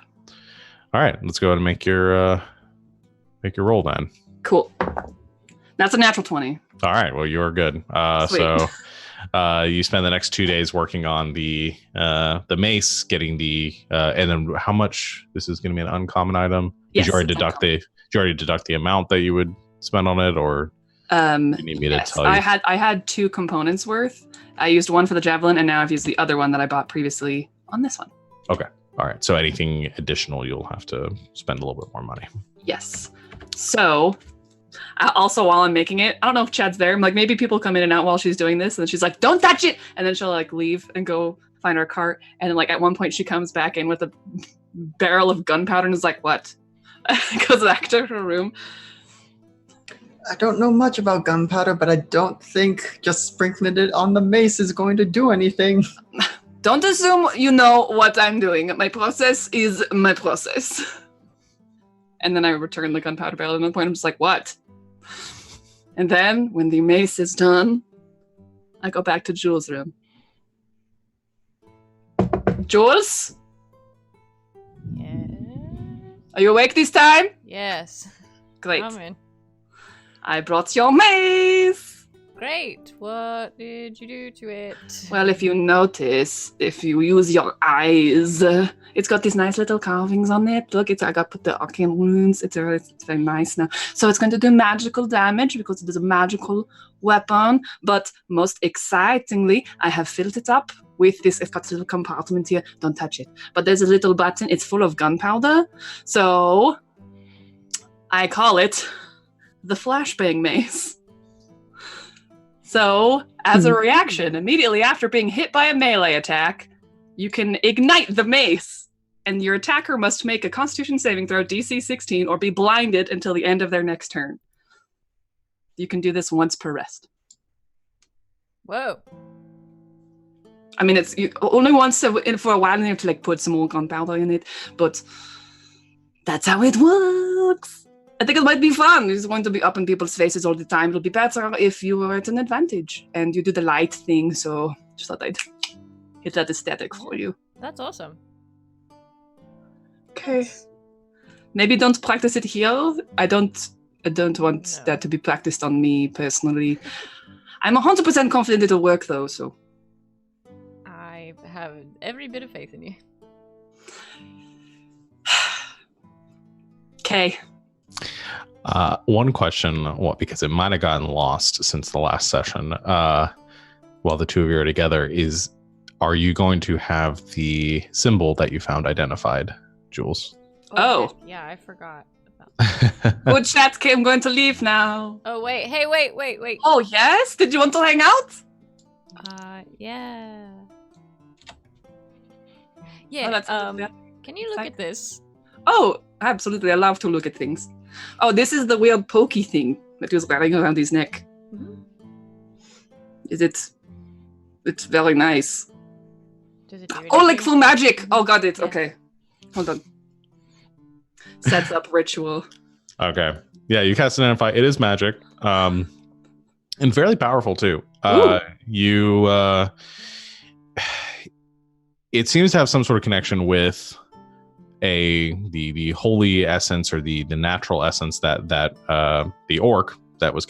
All right. Let's go ahead and make your roll then. Cool. That's a natural 20. All right. Well, you're good. So you spend the next 2 days working on the mace, getting the and then how much this is going to be an uncommon item? Yes, Did you already deduct the amount that you would spend on it, or you need me to tell you? I had 2 components worth. I used one for the javelin, and now I've used the other one that I bought previously on this one. Okay. All right. So anything additional, you'll have to spend a little bit more money. Yes. So, also while I'm making it, I don't know if Chad's there. I'm like, maybe people come in and out while she's doing this, and then she's like, "Don't touch it!" And then she'll like leave and go find her cart. And then like at one point, she comes back in with a barrel of gunpowder and is like, "What?" Goes back to her room. I don't know much about gunpowder, but I don't think just sprinkling it on the mace is going to do anything. Don't assume you know what I'm doing. My process is my process. And then I return the gunpowder barrel, and at the point I'm just like, "What?" And then when the mace is done, I go back to Jules' room. Jules? Yeah. Are you awake this time? Yes. Great. Coming. I brought your mace. Great. What did you do to it? Well, if you notice, if you use your eyes, it's got these nice little carvings on it. Look, I got put the arcane runes. It's very nice now. So it's going to do magical damage because it is a magical weapon. But most excitingly, I have filled it up with this. It's got a little compartment here. Don't touch it. But there's a little button. It's full of gunpowder. So I call it the flashbang mace. So, as a reaction, immediately after being hit by a melee attack, you can ignite the mace, and your attacker must make a Constitution saving throw DC 16 or be blinded until the end of their next turn. You can do this once per rest. Whoa. I mean, it's only once for a while, and you have to put some more gunpowder in it, but that's how it works. I think it might be fun. It's going to be up in people's faces all the time. It'll be better if you were at an advantage and you do the light thing, so just thought I'd hit that aesthetic for you. That's awesome. Okay. Maybe don't practice it here. I don't want that to be practiced on me personally. I'm 100% confident it'll work though, so. I have every bit of faith in you. Okay. One question, because it might have gotten lost since the last session, while the two of you are together, is are you going to have the symbol that you found identified, Jules? Oh. Yeah, I forgot about that. Good chat, okay, I'm going to leave now. Oh, wait. Hey, wait. Oh, yes? Did you want to hang out? Yeah. Oh, Yeah, that's yeah. can you look at this? Oh, absolutely. I love to look at things. Oh, this is the weird pokey thing that he was wearing around his neck. Mm-hmm. It's very nice. Does it do Oh, like anything? full magic. Oh, got it. Yeah. Okay. Hold on. Sets up ritual. Okay. Yeah, you cast Identify. It is magic. And fairly powerful too. It seems to have some sort of connection with the holy essence or the natural essence that the orc that was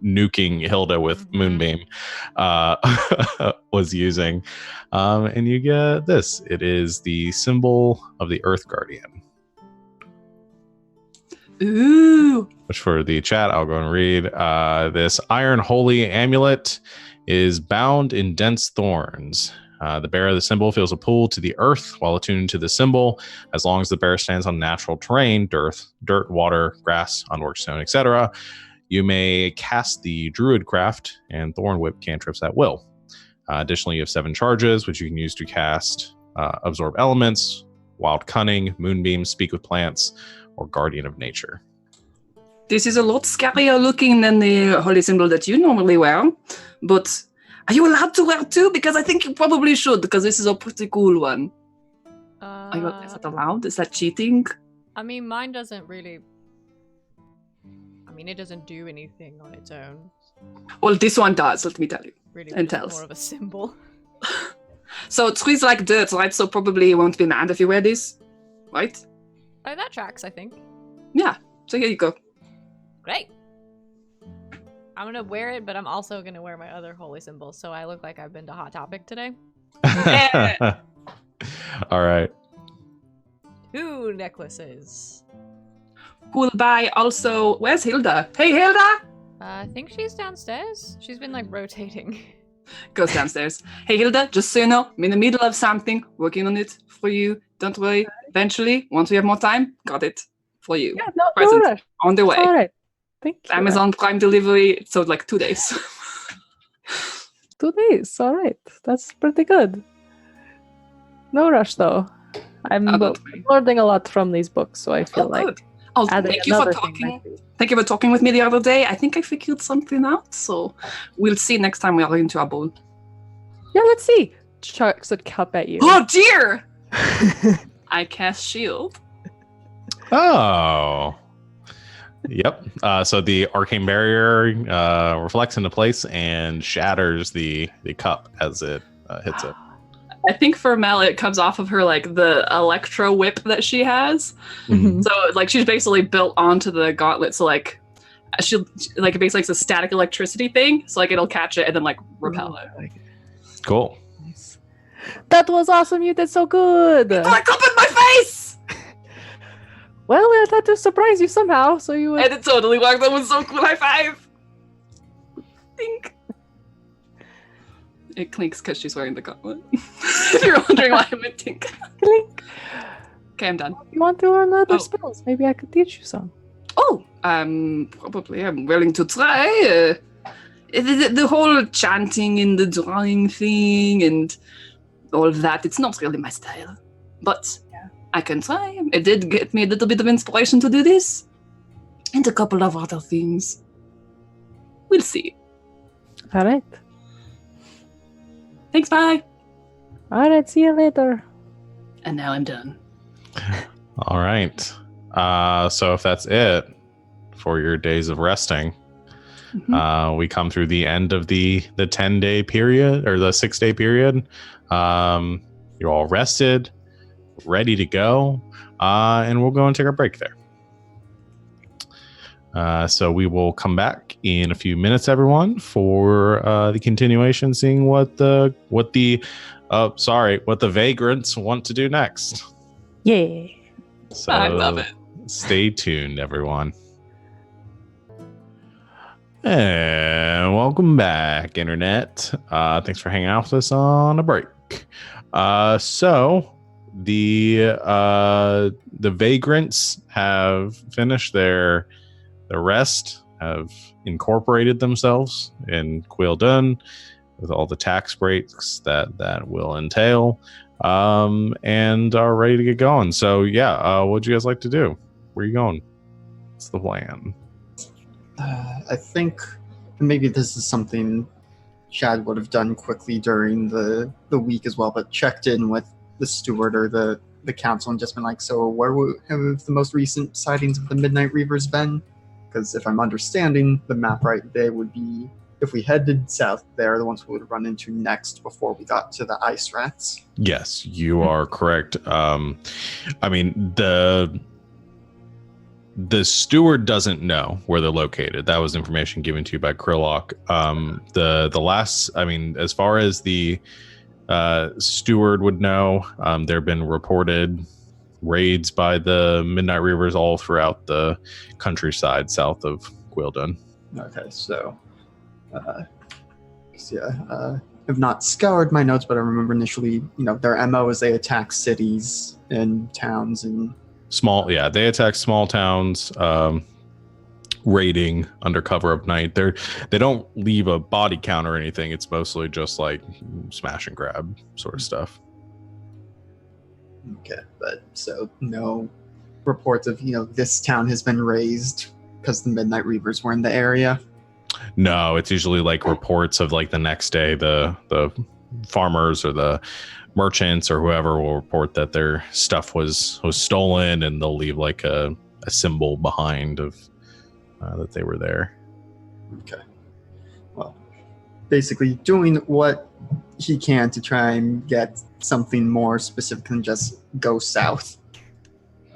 nuking Hilda with Moonbeam was using. And you get this. It is the symbol of the Earth Guardian. Ooh. Which for the chat, I'll go and read. This iron holy amulet is bound in dense thorns. The bearer of the symbol feels a pull to the earth while attuned to the symbol. As long as the bearer stands on natural terrain, dirt, water, grass, unworked stone, etc., you may cast the Druid Craft and Thorn Whip cantrips at will. Additionally, you have 7 charges, which you can use to cast Absorb Elements, Wild Cunning, Moonbeam, Speak with Plants, or Guardian of Nature. This is a lot scarier looking than the holy symbol that you normally wear. But are you allowed to wear 2? Because I think you probably should, because this is a pretty cool one. Is that allowed? Is that cheating? I mean, mine doesn't really... I mean, it doesn't do anything on its own. Well, this one does, let me tell you. Really, And just tells. more of a symbol. So trees like dirt, right? So probably you won't be mad if you wear this, right? Oh, that tracks, I think. Yeah, so here you go. Great. I'm gonna wear it, but I'm also gonna wear my other holy symbol, so I look like I've been to Hot Topic today. Yeah. All right. 2 necklaces. Cool, bye. Also, where's Hilda? Hey, Hilda! I think she's downstairs. She's been like rotating. Goes downstairs. Hey, Hilda, just so you know, I'm in the middle of something, working on it for you. Don't worry. Eventually, once we have more time, got it for you. Yeah, no Present rush. on the way. All right. Thank you. Amazon Prime delivery, so like 2 days. 2 days. All right. That's pretty good. No rush, though. I'm Oh, don't worry. learning a lot from these books, so I feel like good. Oh, adding thank you for another thing talking. might be- Thank you for talking with me the other day. I think I figured something out, so we'll see next time we are into our bowl. Yeah, let's see. Chucks a cup at you. Oh dear! I cast shield. Oh. Yep. So the arcane barrier reflects into place and shatters the cup as it hits it. I think for Mel, it comes off of her like the electro whip that she has. Mhm. So like she's basically built onto the gauntlet. So like she like basically it's a static electricity thing. So like it'll catch it and then like repel it. Cool. Nice. That was awesome. You did so good. Like up in my face! Well, I had to surprise you somehow, so you would. And it totally worked. That was so cool. High five! Think. It clinks because she's wearing the gauntlet. If you're wondering why I would think. Clink. Okay, I'm done. You want to learn other Oh. spells? Maybe I could teach you some. Oh, Probably. I'm willing to try. The whole chanting and the drawing thing and all of that, it's not really my style. But I can try. It did get me a little bit of inspiration to do this. And a couple of other things. We'll see. All right. Thanks, bye. All right, see you later. And now I'm done. All right. So if that's it for your days of resting, we come through the end of the 10-day period or the 6-day period. You're all rested, ready to go, and we'll go and take our break there. So we will come back in a few minutes, everyone, for the continuation, seeing what the vagrants want to do next. Yeah. So I love it. Stay tuned, everyone. And welcome back, Internet. Thanks for hanging out with us on a break. So the vagrants have finished their rest, have incorporated themselves in Quildun with all the tax breaks that will entail, and are ready to get going. So what'd you guys like to do? Where are you going? What's the plan? I think maybe this is something Chad would have done quickly during the week as well, but checked in with the steward or the council and just been like, so where have the most recent sightings of the Midnight Reavers been? Because if I'm understanding the map right, they would be, if we headed south, they're the ones we would run into next before we got to the ice rats. Yes, you are correct. I mean, the steward doesn't know where they're located. That was information given to you by Krillock. The last, I mean, as far as the steward would know, there have been reported raids by the Midnight Reavers all throughout the countryside south of Quildun. Okay, so I've not scoured my notes, but I remember initially, their MO is they attack cities and towns and they attack small towns, raiding under cover of night. They don't leave a body count or anything. It's mostly just like smash and grab sort of stuff. Okay, but so no reports of this town has been razed because the Midnight Reavers were in the area. No, it's usually like reports of like the next day the farmers or the merchants or whoever will report that their stuff was stolen, and they'll leave like a symbol behind of that they were there. Okay. Well, basically doing what he can to try and get something more specific than just go south.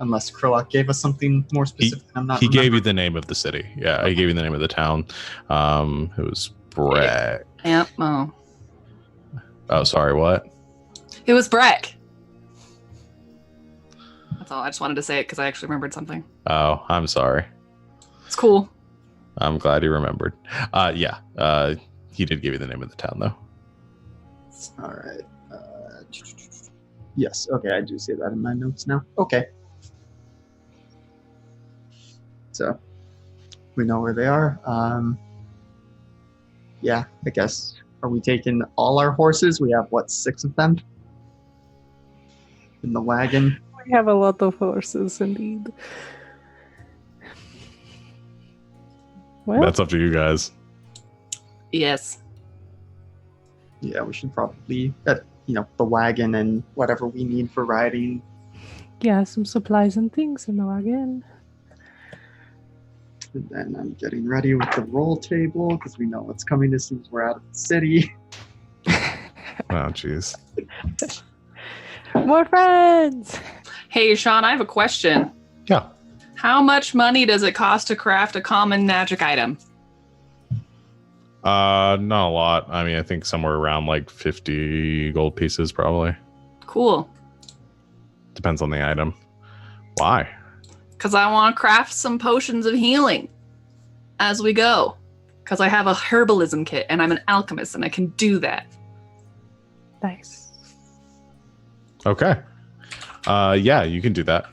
Unless Krillock gave us something more specific. He gave you the name of the city. Yeah, okay. He gave you the name of the town. It was Breck. Yeah. Oh. Oh, sorry, what? It was Breck. That's all. I just wanted to say it because I actually remembered something. Oh, I'm sorry. It's cool. I'm glad he remembered. He did give you the name of the town, though. All right. Yes. Okay, I do see that in my notes now. Okay. So we know where they are. I guess. Are we taking all our horses? We have 6 of them in the wagon. We have a lot of horses, indeed. Well, That's up to you guys. Yes. Yeah, we should probably the wagon and whatever we need for riding. yeah, some supplies and things in the wagon. And then I'm getting ready with the roll table because we know what's coming as soon as we're out of the city. Oh, jeez. More friends! Hey, Sean, I have a question. Yeah. How much money does it cost to craft a common magic item? Not a lot. I mean, I think somewhere around like 50 gold pieces, probably. Cool. Depends on the item. Why? Because I want to craft some potions of healing as we go. Because I have a herbalism kit and I'm an alchemist and I can do that. Nice. Okay. Yeah, you can do that.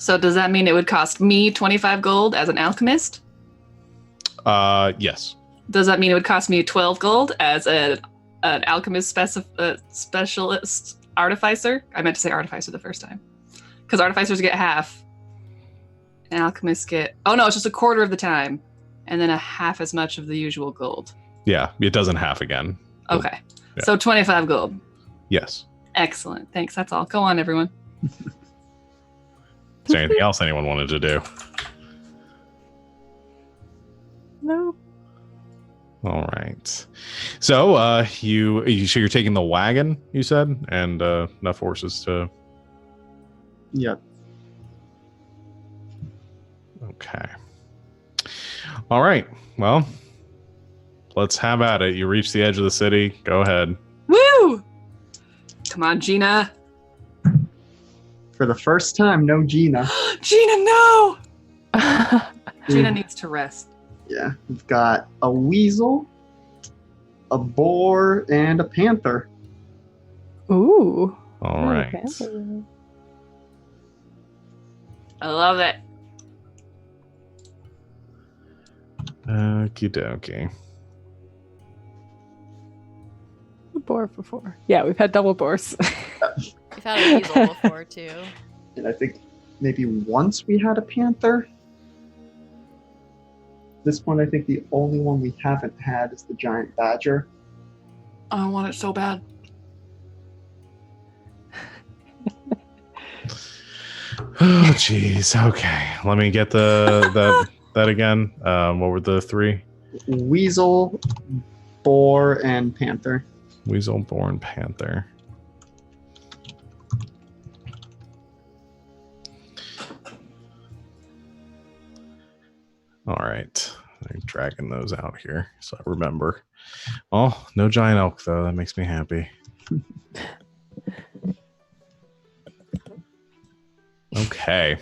So does that mean it would cost me 25 gold as an alchemist? Yes. Does that mean it would cost me 12 gold as an alchemist specialist artificer? I meant to say artificer the first time. Because artificers get half. And alchemists get... Oh no, it's just a quarter of the time. And then a half as much of the usual gold. Yeah, it doesn't half again. Okay. Yeah. So 25 gold. Yes. Excellent. Thanks. That's all. Go on, everyone. Is there anything else anyone wanted to do? No. All right. So you're taking the wagon, you said, and enough horses to. Yep. Okay. All right. Well, let's have at it. You reach the edge of the city. Go ahead. Woo! Come on, Gina. For the first time, no Gina. Gina, no! Gina needs to rest. Yeah, we've got a weasel, a boar, and a panther. Ooh. All right. I love it. Okie dokie. A boar before. Yeah, we've had double boars. We've had a weasel before too. And I think maybe once we had a panther. This one, I think the only one we haven't had is the giant badger. I want it so bad. Oh, jeez. Okay. Let me get that again. What were the three? Weasel, boar, and panther. Weasel, boar, and panther. All right. I'm dragging those out here so I remember. Oh, no giant elk, though. That makes me happy. Okay.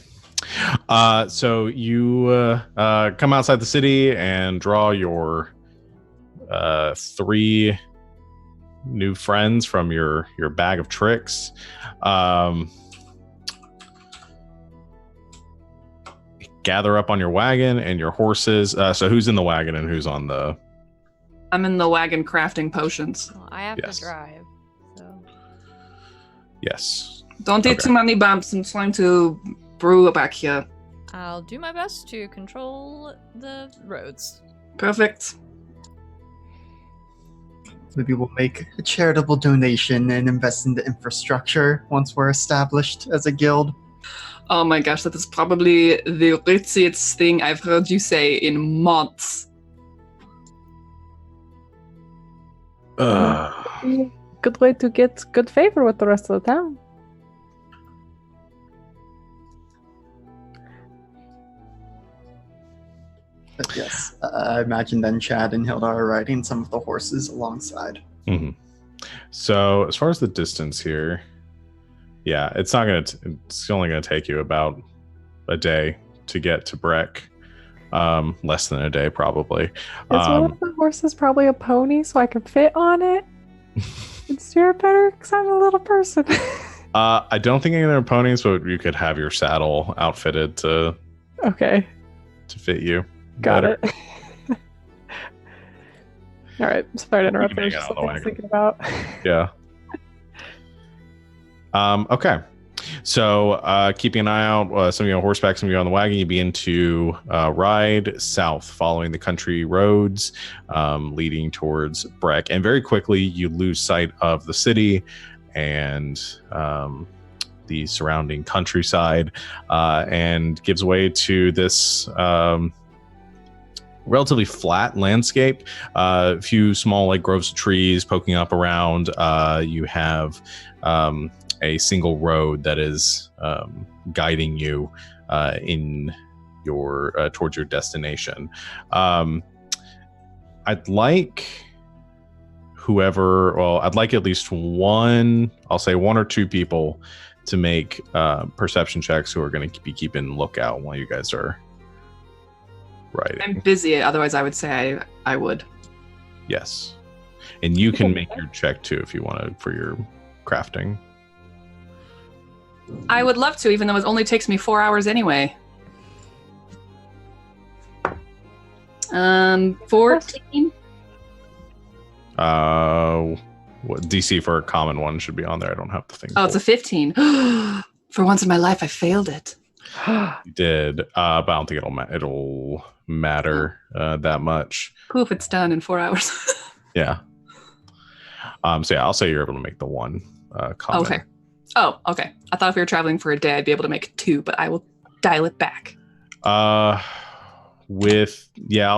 So you come outside the city and draw your 3 new friends from your bag of tricks. Gather up on your wagon and your horses. So who's in the wagon and who's on the... I'm in the wagon crafting potions. Well, I have Yes. to drive, so Yes. Don't eat Okay. too many bumps. I'm trying to brew back here. I'll do my best to control the roads. Perfect. Maybe we'll make a charitable donation and invest in the infrastructure once we're established as a guild. Oh my gosh, that is probably the ritziest thing I've heard you say in months. Good way to get good favor with the rest of the town. But yes, I imagine then Chad and Hilda are riding some of the horses alongside. Mm-hmm. So as far as the distance here, yeah, it's not gonna. It's only gonna take you about a day to get to Breck. Less than a day, probably. Is one of the horses probably a pony so I can fit on it? And steer it better because I'm a little person. I don't think any of them are ponies, but you could have your saddle outfitted to Okay, fit you. got better. it. All right, sorry to interrupt. You I was can just hang out on the something thinking about. Yeah. Okay. So keeping an eye out, some of you on horseback, some of you on the wagon, you begin to ride south, following the country roads leading towards Breck. And very quickly, you lose sight of the city and the surrounding countryside and gives way to this relatively flat landscape. A few small like groves of trees poking up around. You have a single road that is guiding you in your towards your destination. I'd like I'd like at least one, I'll say 1 or 2 people to make perception checks who are going to be keeping lookout while you guys are riding. I'm busy, otherwise I would say I would. Yes. And you can make your check too if you want to for your crafting. I would love to, even though it only takes me 4 hours anyway. 14. What DC for a common one should be on there. I don't have the thing. Oh, it's a 15. For once in my life, I failed it. You did, but I don't think it'll matter that much. Poof, it's done in 4 hours. Yeah. So yeah, I'll say you're able to make the one common. Okay. Oh, okay. I thought if we were traveling for a day, I'd be able to make 2, but I will dial it back. I'll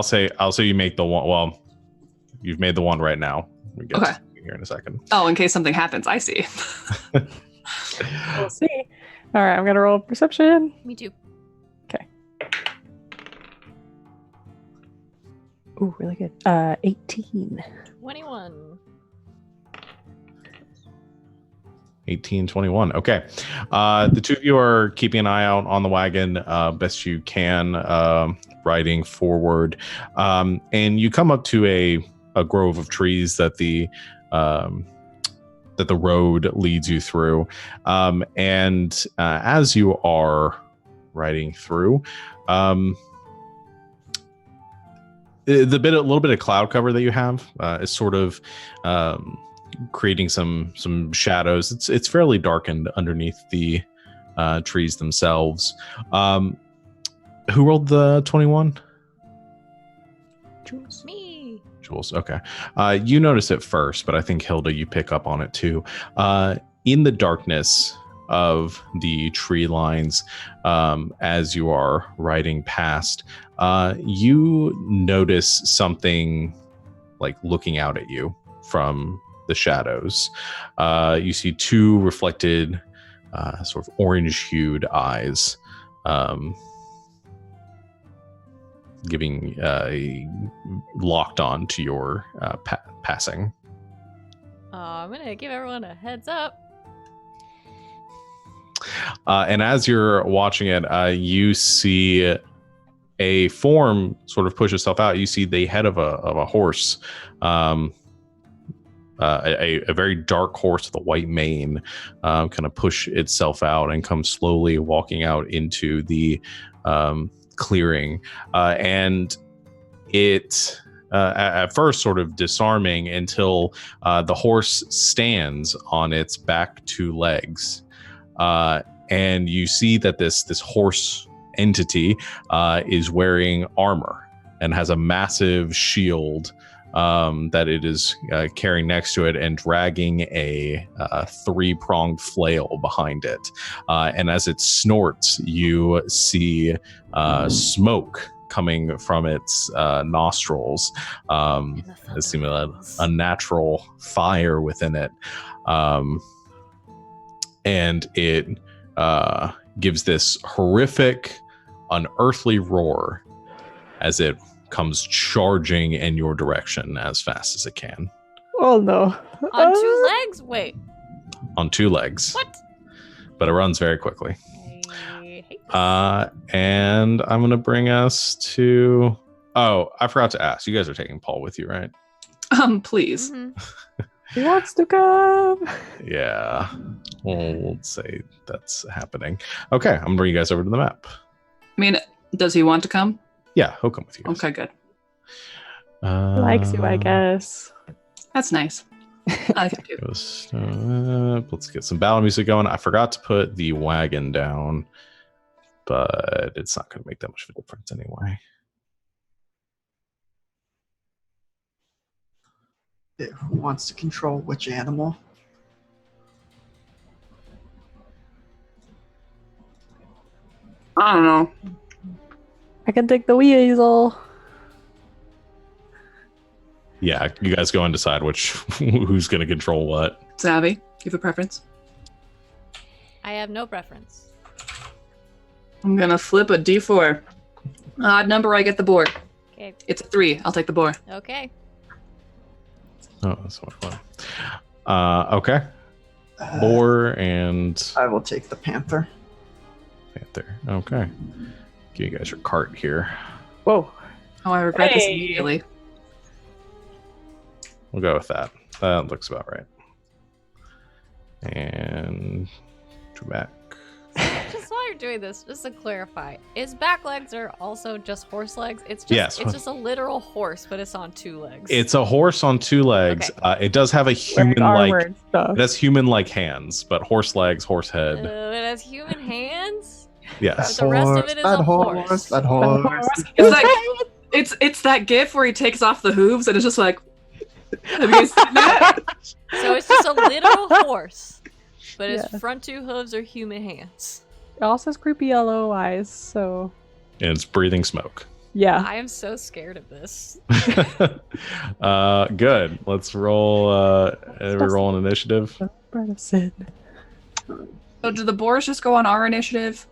say you make the one. Well, you've made the one right now. We get to here in a second. Oh, in case something happens, I see. We'll see. All right, I'm gonna roll perception. Me too. Ooh, really good. 18. 21. 18, 21. Okay. The two of you are keeping an eye out on the wagon best you can, riding forward. And you come up to a grove of trees that the road leads you through. And as you are riding through, a little bit of cloud cover that you have is sort of creating some shadows. It's fairly darkened underneath the trees themselves. Who rolled the 21? Jules. Me. Jules. Okay. You notice it first, but I think Hilda, you pick up on it too. In the darkness of the tree lines, as you are riding past, you notice something like looking out at you from the shadows. You see two reflected, sort of orange-hued eyes, giving locked on to your passing. I'm gonna give everyone a heads up. And as you're watching it, you see a form sort of push itself out. You see the head of a horse, a very dark horse with a white mane, kind of push itself out and come slowly walking out into the clearing. And it at first sort of disarming until the horse stands on its back two legs. And you see that this horse entity is wearing armor and has a massive shield that it is carrying next to it and dragging a three-pronged flail behind it. And as it snorts, you see smoke coming from its nostrils. It seems like a natural fire within it. And it gives this horrific, unearthly roar as it comes charging in your direction as fast as it can. Oh no. On two legs? Wait. On two legs. What? But it runs very quickly. I hate this. And I'm going to bring us to... Oh, I forgot to ask. You guys are taking Paul with you, right? Please. Mhm. He wants to come. Yeah. Well, we'll say that's happening. Okay, I'm going to bring you guys over to the map. I mean, does he want to come? Yeah, he'll come with you guys. Okay, good. He likes you, I guess. That's nice. I like it too. Let's get some battle music going. I forgot to put the wagon down, but it's not going to make that much of a difference anyway. Who wants to control which animal? I don't know. I can take the weasel. Yeah, you guys go and decide who's going to control what. Savvy, you have a preference? I have no preference. I'm gonna flip a d4. Odd number, I get the boar. Okay. It's a 3. I'll take the boar. Okay. Oh, that's much fun. Okay. Boar and I will take the panther. panther. Okay. Give you guys your cart here. Whoa. Oh, I regret this Hey. immediately. We'll go with that. That looks about right. And to back. you're doing this, just to clarify, his back legs are also just horse legs. It's just Yes. it's just a literal horse, but it's on 2 legs. It's a horse on 2 legs. Okay. It does have a Wearing armor human-like. and stuff. It has human-like hands, but horse legs, horse head. It has human hands. Yes. The rest of it is bad a horse, horse. bad horse. It's like it's that gif where he takes off the hooves and it's just like. Have you guys seen that? So it's just a literal horse, but his Yeah. front 2 hooves are human hands. It also has creepy yellow eyes, so And it's breathing smoke. yeah. I am so scared of this. Good. Let's roll. We roll an initiative. Breath of sin. So do the boars just go on our initiative,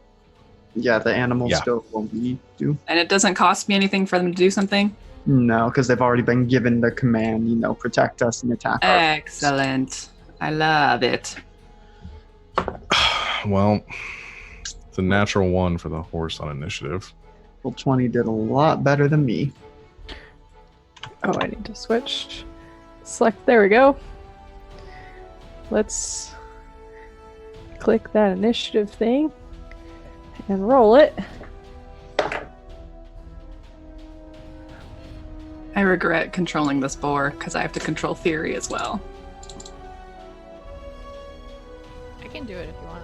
Yeah, the animals Yeah. go what we do. and it doesn't cost me anything for them to do something? No, because they've already been given the command, protect us and attack us. Excellent. I love it. Well, it's a natural 1 for the horse on initiative. Well, 20 did a lot better than me. Oh, I need to switch. Select. There we go. Let's click that initiative thing and roll it. I regret controlling this boar because I have to control theory as well. I can do it if you want.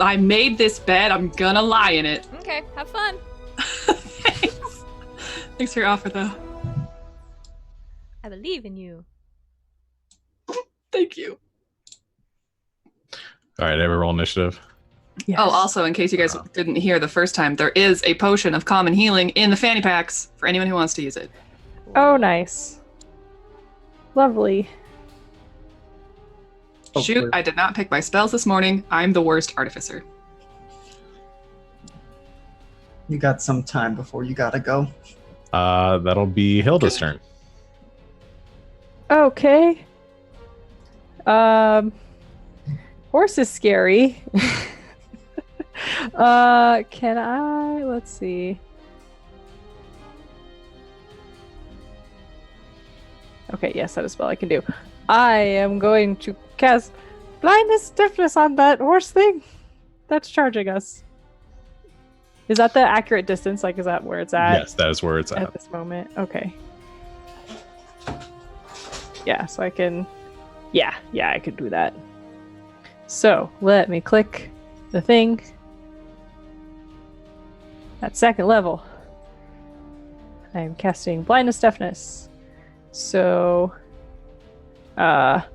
I made this bed. I'm gonna lie in it. Okay, have fun. Thanks. Thanks for your offer, though. I believe in you. Thank you. All right, every roll initiative. Yes. Oh, also, in case you guys didn't hear the first time, there is a potion of common healing in the fanny packs for anyone who wants to use it. Oh, nice. Lovely. Oh, Shoot, weird. I did not pick my spells this morning. I'm the worst artificer. You got some time before you gotta go. That'll be Hilda's turn. Okay. Horse is scary. Can I? Let's see. Okay, yes, that is a spell I can do. I am going to cast blindness deafness on that horse thing that's charging us. Is that the accurate distance? Like, is that where it's at? Yes, that is where it's At at. this moment. Okay. Yeah, so I can. Yeah, I could do that. So let me click the thing at 2nd level. I am casting blindness deafness. So that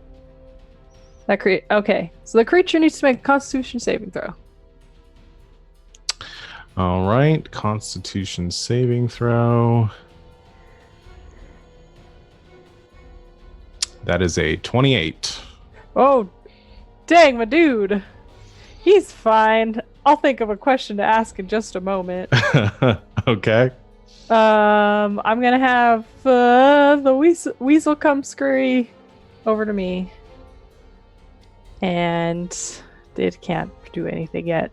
okay. So the creature needs to make a Constitution saving throw. All right, Constitution saving throw. That is a 28. Oh, dang, my dude. He's fine. I'll think of a question to ask in just a moment. Okay. I'm gonna have the weasel come scurry over to me, and it can't do anything yet.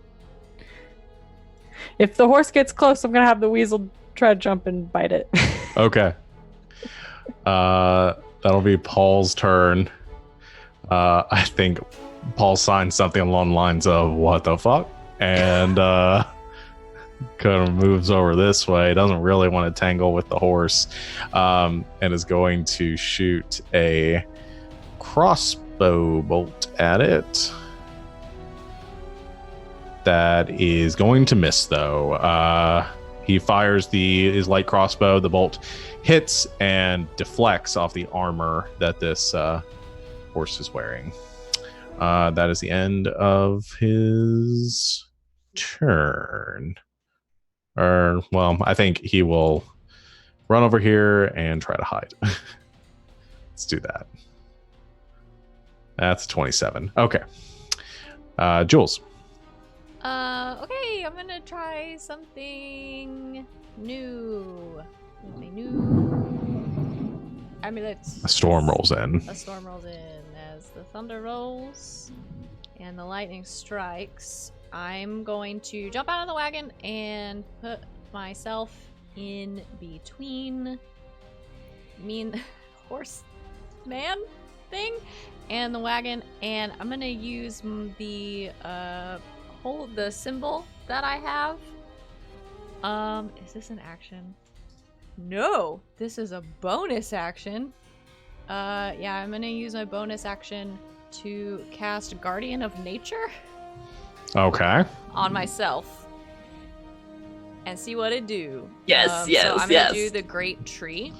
If the horse gets close, I'm gonna have the weasel try to jump and bite it. Okay. That'll be Paul's turn. I think Paul signed something along the lines of "What the fuck," and kind of moves over this way. Doesn't really want to tangle with the horse, and is going to shoot a crossbow bolt at it. That is going to miss, though. He fires his light crossbow. The bolt hits and deflects off the armor that this horse is wearing. That is the end of his turn. Well, I think he will run over here and try to hide. Let's do that. That's 27. Okay. Jules. Okay, I'm gonna try something new. With a new amulet. A storm rolls in. A storm rolls in as the thunder rolls and the lightning strikes. I'm going to jump out of the wagon and put myself in between me and the horse man thing and the wagon, and I'm gonna use the the symbol that I have. Is this an action? No, this is a bonus action. Yeah, I'm gonna use my bonus action to cast Guardian of Nature Okay. on myself and see what it do. Yes, So I'm gonna do the Great Tree.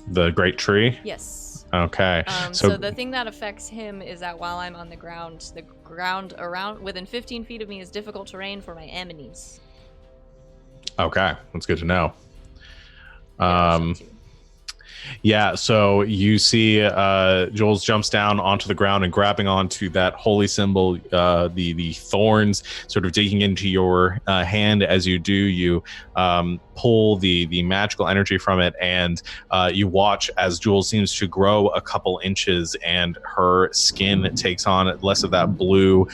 The great tree? Yes. Okay. So the thing that affects him is that while I'm on the ground around within 15 feet of me is difficult terrain for my enemies. Okay. That's good to know. Yeah, Yeah, so you see Jules jumps down onto the ground and grabbing onto that holy symbol, the thorns sort of digging into your hand. As you do, you pull the magical energy from it, and you watch as Jules seems to grow a couple inches, and her skin takes on less of that blue,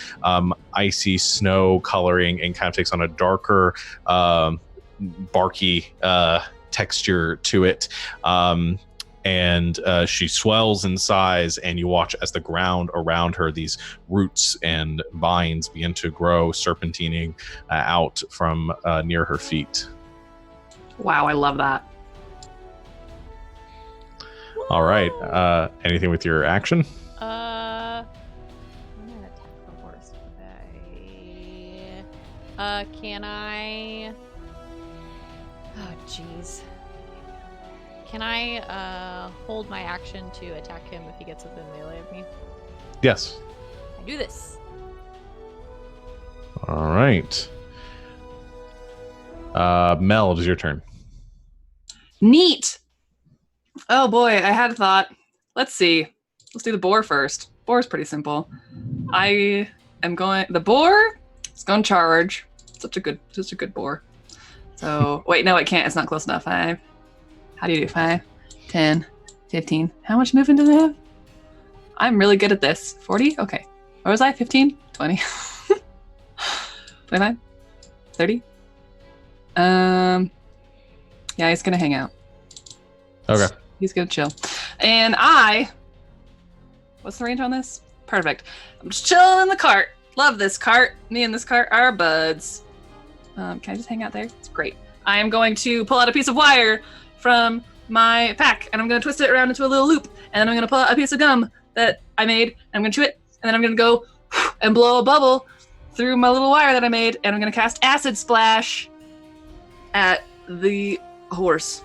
icy snow coloring and kind of takes on a darker, barky texture to it, and she swells in size, and you watch as the ground around her, these roots and vines begin to grow, serpentining out from near her feet. Wow, I love that. All right, anything with your action? I'm gonna attack the horse. Can I? Oh, jeez. Can I hold my action to attack him if he gets within melee of me? Yes. I do this. All right. Mel, it is your turn. Neat. Oh boy, I had a thought. Let's see. Let's do the boar first. Boar is pretty simple. The boar is going to charge. Such a good boar. So, wait, no, it can't. It's not close enough. 5. How do you do 5, 10, 15? How much movement do they have? I'm really good at this. 40? Okay. Where was I? 15? 20? 25? 30? Yeah, he's going to hang out. Okay. He's going to chill. And what's the range on this? Perfect. I'm just chilling in the cart. Love this cart. Me and this cart are buds. Can I just hang out there? It's great. I am going to pull out a piece of wire from my pack, and I'm going to twist it around into a little loop, and then I'm going to pull out a piece of gum that I made, and I'm going to chew it, and then I'm going to go and blow a bubble through my little wire that I made, and I'm going to cast Acid Splash at the horse.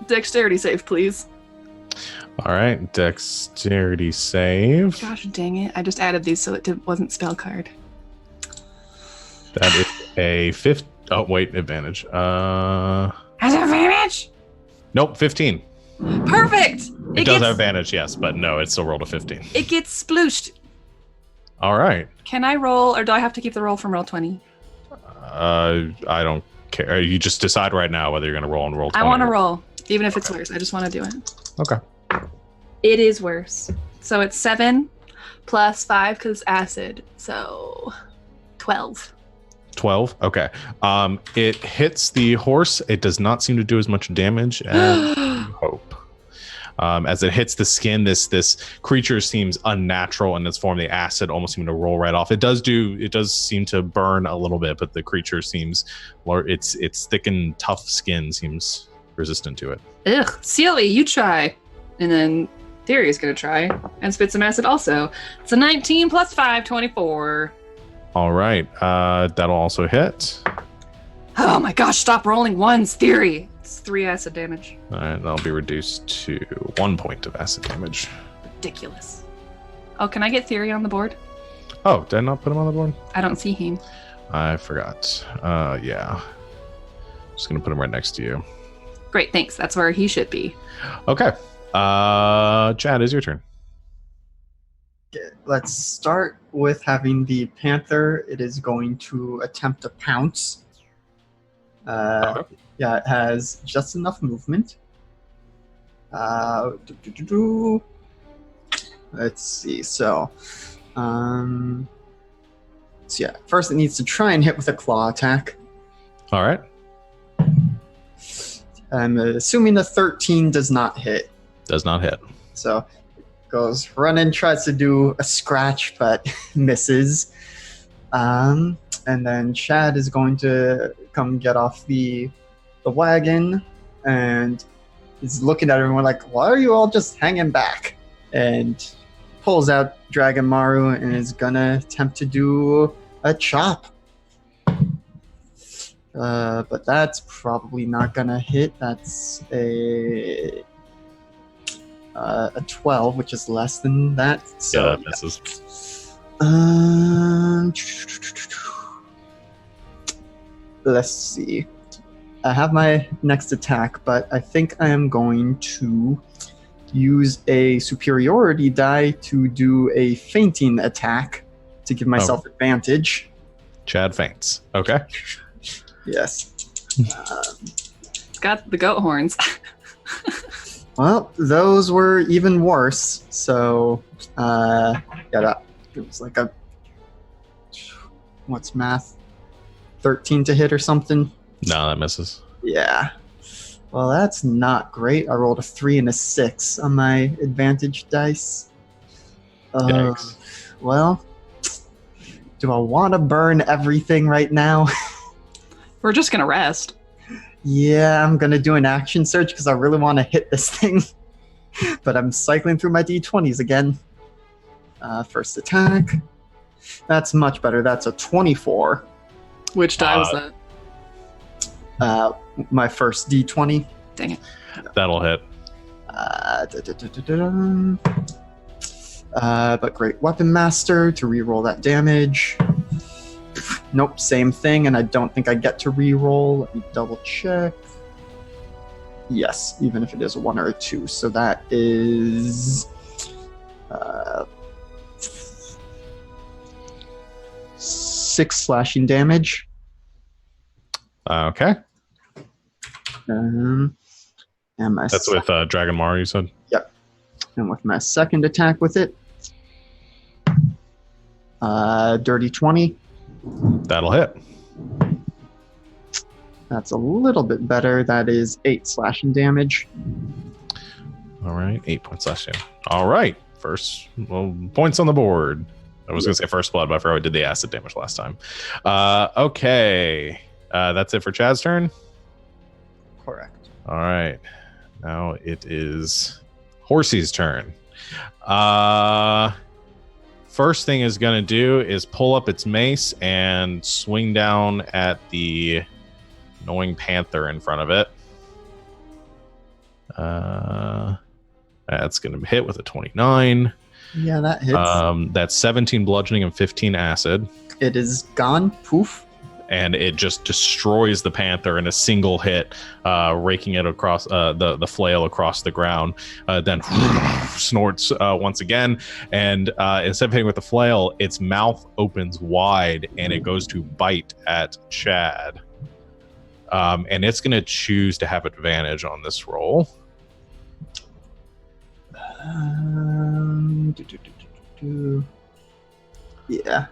Dexterity save, please. All right, dexterity save. Gosh dang it. I just added these so it wasn't spell card. That is a fifth. Oh, wait, advantage. Has an advantage? Nope, 15. Perfect! It does have advantage, yes, but no, it still rolled a 15. It gets splooshed. All right. Can I roll, or do I have to keep the roll from roll 20? I don't care. You just decide right now whether you're going to roll and roll 20. I want to roll, even if it's worse. I just want to do it. Okay. It is worse. So it's 7 plus 5 because it's acid. So 12. 12. Okay. It hits the horse. It does not seem to do as much damage as you hope. As it hits the skin, this creature seems unnatural in its form. The acid almost seemed to roll right off. It does seem to burn a little bit, but the creature seems, its thick and tough skin seems resistant to it. Ugh, Celie, you try. And then Theory is going to try and spit some acid also. It's a 19 plus 5, 24. All right. That'll also hit. Oh my gosh, stop rolling ones, Theory. It's 3 acid damage. All right. That'll be reduced to 1 point of acid damage. Ridiculous. Oh, can I get Theory on the board? Oh, did I not put him on the board? I don't see him. I forgot. Yeah. Just going to put him right next to you. Great, thanks. That's where he should be. Okay. Chad, is your turn. Okay, let's start with having the panther. It is going to attempt to pounce. Okay. Yeah, it has just enough movement. Let's see. So yeah, first it needs to try and hit with a claw attack. All right. I'm assuming the 13 does not hit. Does not hit. So goes running, tries to do a scratch, but misses. And then Chad is going to come get off the wagon, and he's looking at everyone like, why are you all just hanging back? And pulls out Dragon Maru and is gonna attempt to do a chop. But that's probably not gonna hit. That's a 12, which is less than that. So Yeah, that misses. Let's see. I have my next attack, but I think I am going to use a superiority die to do a fainting attack to give myself advantage. Chad faints. Okay. Yes. It's got the goat horns. Well, those were even worse. So, it was like what's math? 13 to hit or something? No, that misses. Yeah. Well, that's not great. I rolled a 3 and a 6 on my advantage dice. Yikes. Well, do I want to burn everything right now? We're just gonna rest. Yeah, I'm going to do an action search because I really want to hit this thing. But I'm cycling through my d20s again. First attack. That's much better. That's a 24. Which die was that? My first d20. Dang it. That'll hit. But Great Weapon Master to reroll that damage. Nope, same thing, and I don't think I get to reroll. Let me double check. Yes, even if it is a 1 or a 2. So that is 6 slashing damage. Okay. And my That's with Dragon Maru, you said? and with my second attack with it, dirty 20. That'll hit. That's a little bit better. That is 8 slashing damage. All right. 8 points slashing. All right. First points on the board. I was going to say first blood, but I forgot I did the acid damage last time. Okay. That's it for Chad's turn. Correct. All right. Now it is Horsey's turn. First thing it's going to do is pull up its mace and swing down at the annoying panther in front of it. That's going to hit with a 29. Yeah, that hits. That's 17 bludgeoning and 15 acid. It is gone. Poof. And it just destroys the panther in a single hit, raking it across the flail across the ground. Then snorts once again, and instead of hitting with the flail, its mouth opens wide and it goes to bite at Chad. And it's going to choose to have advantage on this roll. Yeah.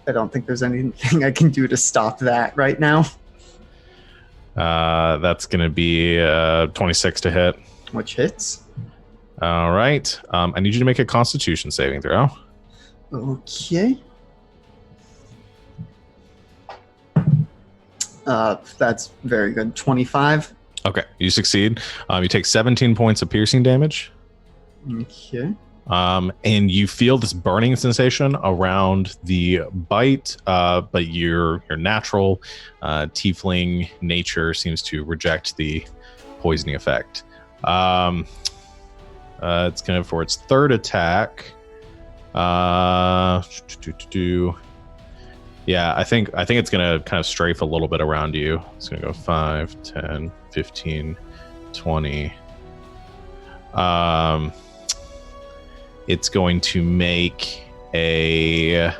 I don't think there's anything I can do to stop that right now. That's going to be 26 to hit. Which hits. All right. I need you to make a Constitution saving throw. Okay. That's very good. 25. Okay, you succeed. You take 17 points of piercing damage. Okay. And you feel this burning sensation around the bite, but your natural tiefling nature seems to reject the poisoning effect. It's going for its third attack. Yeah, I think it's going to kind of strafe a little bit around you. It's going to go 5, 10, 15, 20. It's going to make it's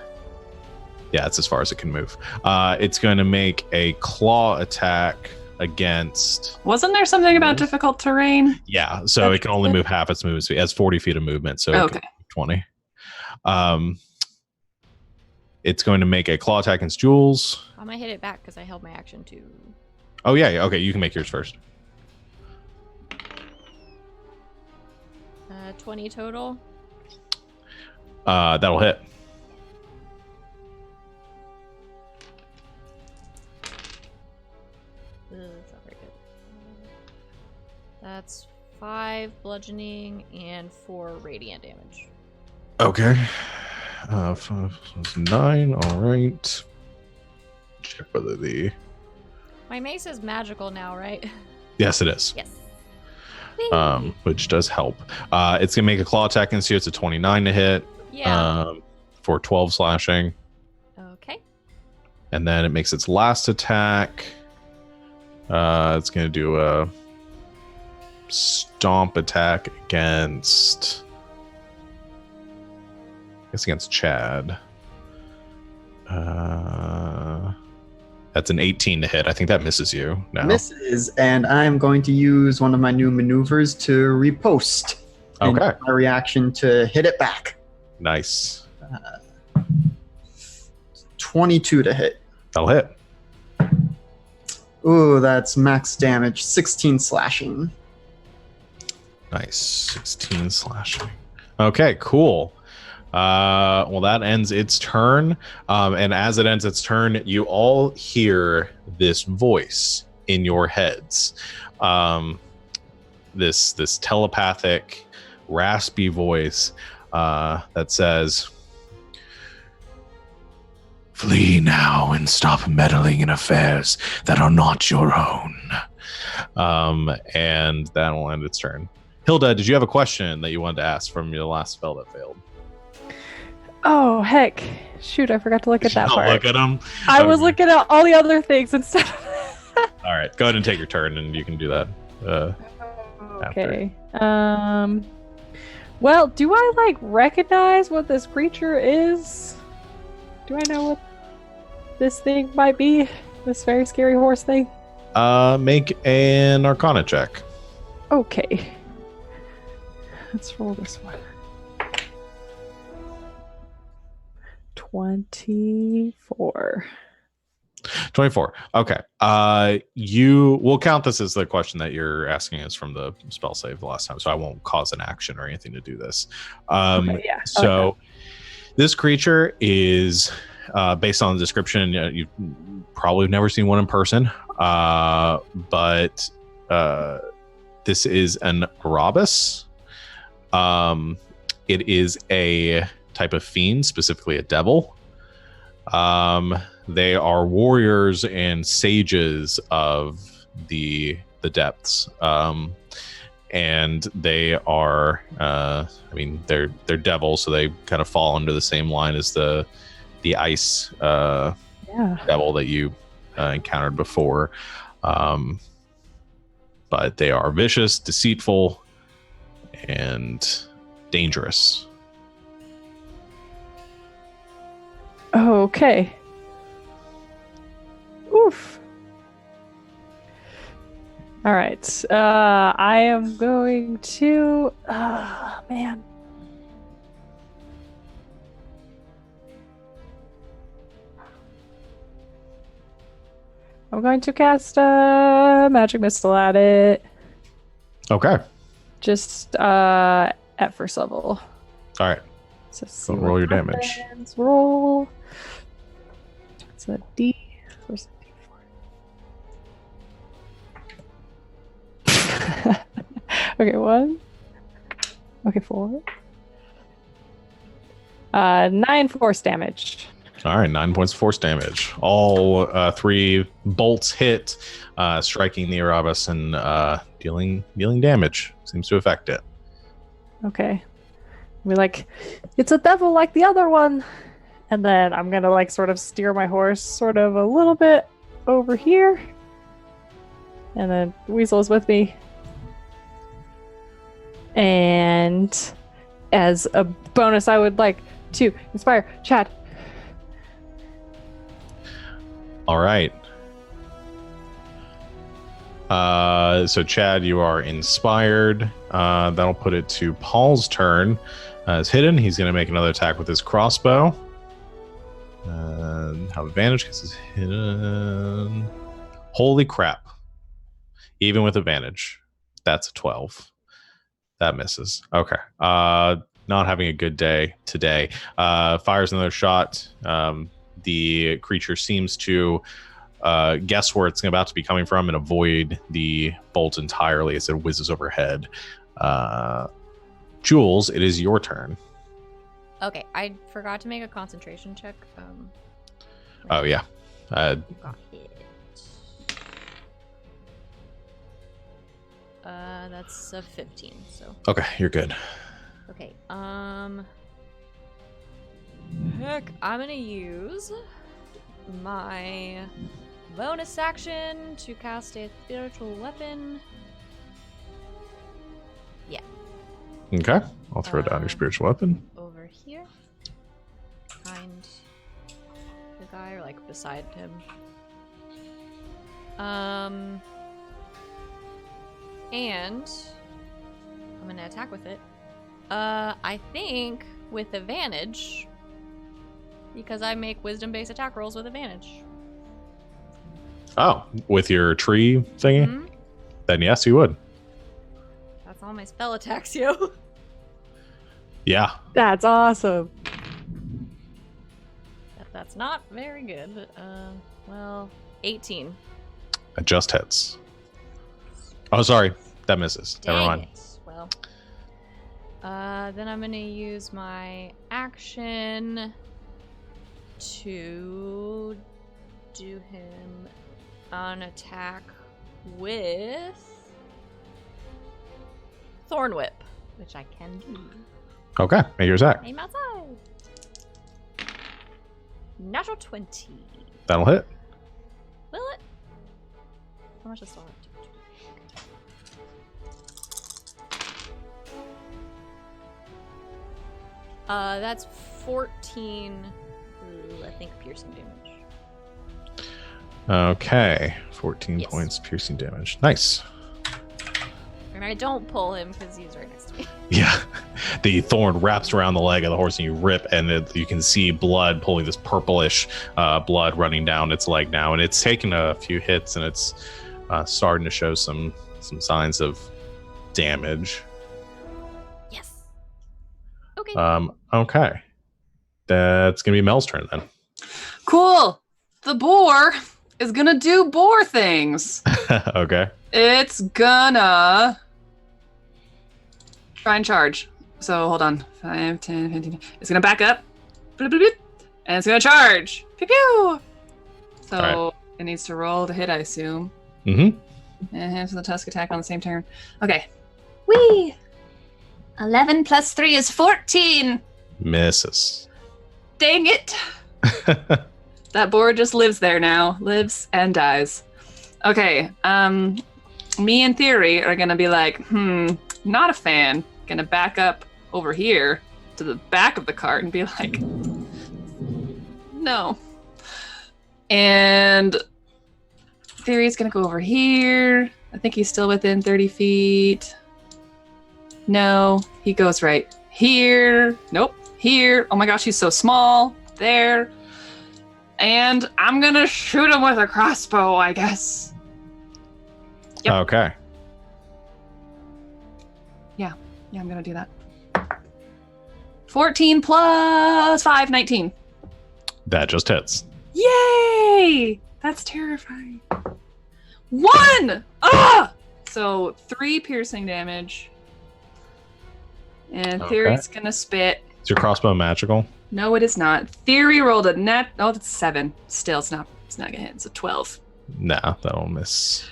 as far as it can move. It's going to make a claw attack against. Wasn't there something about difficult terrain? Yeah, so it can only move half its movement speed. It has 40 feet of movement, so it can move 20. It's going to make a claw attack against Jules. I'm gonna hit it back because I held my action to. Oh yeah, okay, you can make yours first. 20 total. That'll hit. That's not very good. That's 5 bludgeoning and 4 radiant damage. Okay. 5 plus 9. All right. Check whether the. My mace is magical now, right? Yes, it is. Yes. Which does help. It's gonna make a claw attack against you. It's a 29 to hit. Yeah. For 12 slashing. Okay. And then it makes its last attack. It's gonna do a stomp attack against. I guess against Chad. That's an 18 to hit. I think that misses you now. Misses, and I'm going to use one of my new maneuvers to repost. And Okay. my reaction to hit it back. Nice. 22 to hit. That'll hit. Ooh, that's max damage. 16 slashing. Nice. 16 slashing. Okay, cool. Well, that ends its turn. And as it ends its turn, you all hear this voice in your heads. This telepathic, raspy voice that says, "Flee now and stop meddling in affairs that are not your own." And that'll end its turn. Hilda, did you have a question that you wanted to ask from your last spell that failed? Oh, heck. Shoot, I forgot to look at that part. Look at them. I was looking at all the other things instead of All right, go ahead and take your turn, and you can do that. Okay. Well, do I recognize what this creature is? Do I know what this thing might be? This very scary horse thing? Make an Arcana check. Okay. Let's roll this one. 24. 24. Okay. We'll count this as the question that you're asking us from the spell save the last time, so I won't cause an action or anything to do this. Okay, yeah. So this creature is, based on the description, you probably have never seen one in person, but this is an Arabus. It is a type of fiend, specifically a devil. They are warriors and sages of the depths, and they are, they're devils, so they kind of fall under the same line as the ice devil that you encountered before. But they are vicious, deceitful, and dangerous. Okay. Oof. All right. I am going to. Man. I'm going to cast a magic missile at it. Okay. Just at first level. All right. So Go roll your damage. Roll. It's a D. Where's the D4? Okay, 1. Okay, 4. 9 force damage. All right, 9 points of force damage. All 3 bolts hit, striking the Erebus and dealing damage. Seems to affect it. Okay. We're it's a devil like the other one. And then I'm gonna sort of steer my horse sort of a little bit over here. And then Weasel's with me. And as a bonus, I would like to inspire Chad. All right. So Chad, you are inspired. That'll put it to Paul's turn. It's hidden. He's going to make another attack with his crossbow. Have advantage because it's hidden. Holy crap. Even with advantage. That's a 12. That misses. Okay. not having a good day today. Fires another shot. The creature seems to guess where it's about to be coming from and avoid the bolt entirely as it whizzes overhead. Jules, it is your turn. Okay, I forgot to make a concentration check. Oh, yeah. Got it. That's a 15, so. Okay, you're good. Okay, heck, I'm gonna use my bonus action to cast a spiritual weapon. Yeah. Okay, I'll throw down your spiritual weapon. Over here. Behind the guy, or like beside him. And I'm gonna attack with it. I think with advantage, because I make wisdom-based attack rolls with advantage. Oh, with your tree thingy? Mhm. Then yes, you would. That's all my spell attacks, yo. Yeah. That's awesome. That's not very good. Well, 18. It just hits. Oh, sorry. That misses. Dang Never mind. it. Well, then I'm gonna use my action to do him an attack with Thorn Whip, which I can do. Okay, make your attack. Aim outside. Natural 20. That'll hit. Will it? How much is Thorn Whip? That's 14, I think, piercing damage. Okay, 14 Yes. points piercing damage. Nice. And I don't pull him because he's right next to me. Yeah, the thorn wraps around the leg of the horse and you rip, and you can see blood pulling, this purplish blood running down its leg now, and it's taken a few hits and it's starting to show some signs of damage. Yes. Okay. Okay, that's gonna be Mel's turn then. Cool. The boar is gonna do boar things. Okay. It's gonna try and charge. So hold on. 5, 10, 15. It's gonna back up. Bloop, bloop, bloop, and it's gonna charge. Pew pew. So All it needs to roll to hit, I assume. Mm-hmm. And hands the tusk attack on the same turn. Okay. Whee! 11 plus 3 is 14. Misses. Dang it. That boar just lives there now. Lives and dies. Okay. Me and Theory are gonna be like, not a fan. Gonna back up over here to the back of the cart and be like, no. And Theory's gonna go over here. I think he's still within 30 feet. No, he goes right here. Nope, here. Oh my gosh, he's so small. There. And I'm gonna shoot him with a crossbow, I guess. Yep. Okay. Yeah, I'm gonna do that. 14 plus 5, 19. That just hits. Yay! That's terrifying. 1! Ah! So 3 piercing damage. And Okay. Theory's gonna spit. Is your crossbow magical? No, it is not. Theory rolled a net. Oh, that's 7. Still, it's not gonna hit. It's a 12. Nah, that'll miss.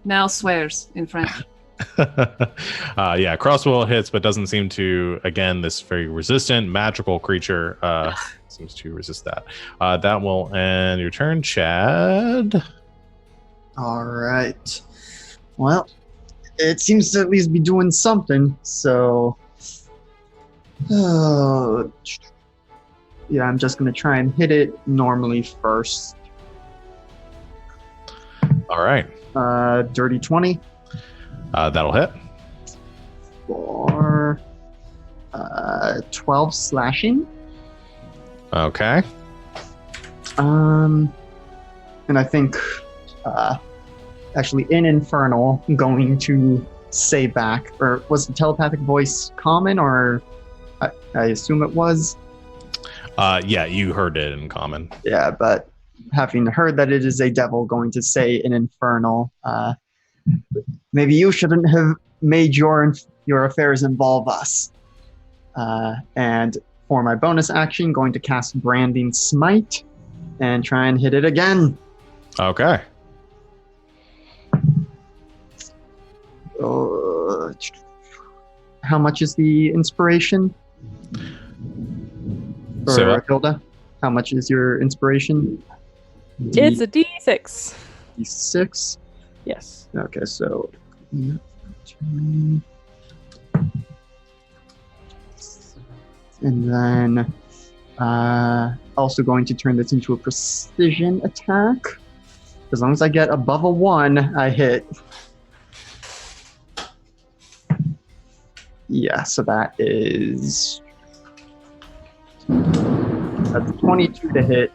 Mel swears in French. Yeah, crossbow hits, but doesn't seem to, again, this very resistant magical creature seems to resist that. That will end your turn, Chad. All right. Well, it seems to at least be doing something, so... yeah, I'm just going to try and hit it normally first. All right. Dirty 20 That'll hit. for 12 slashing. Okay. And I think, actually, in Infernal, I'm going to say back, or was the telepathic voice common, or I assume it was? Yeah, you heard it in common. Yeah, but having heard that it is a devil going to say in infernal, maybe you shouldn't have made your affairs involve us. And for my bonus action, going to cast Branding Smite and try and hit it again. Okay. How much is the inspiration? For Hilda? How much is your inspiration? It's a D6. D6? Yes. Okay, so... And then also going to turn this into a precision attack. As long as I get above a 1, I hit. Yeah, so that is... That's 22 to hit.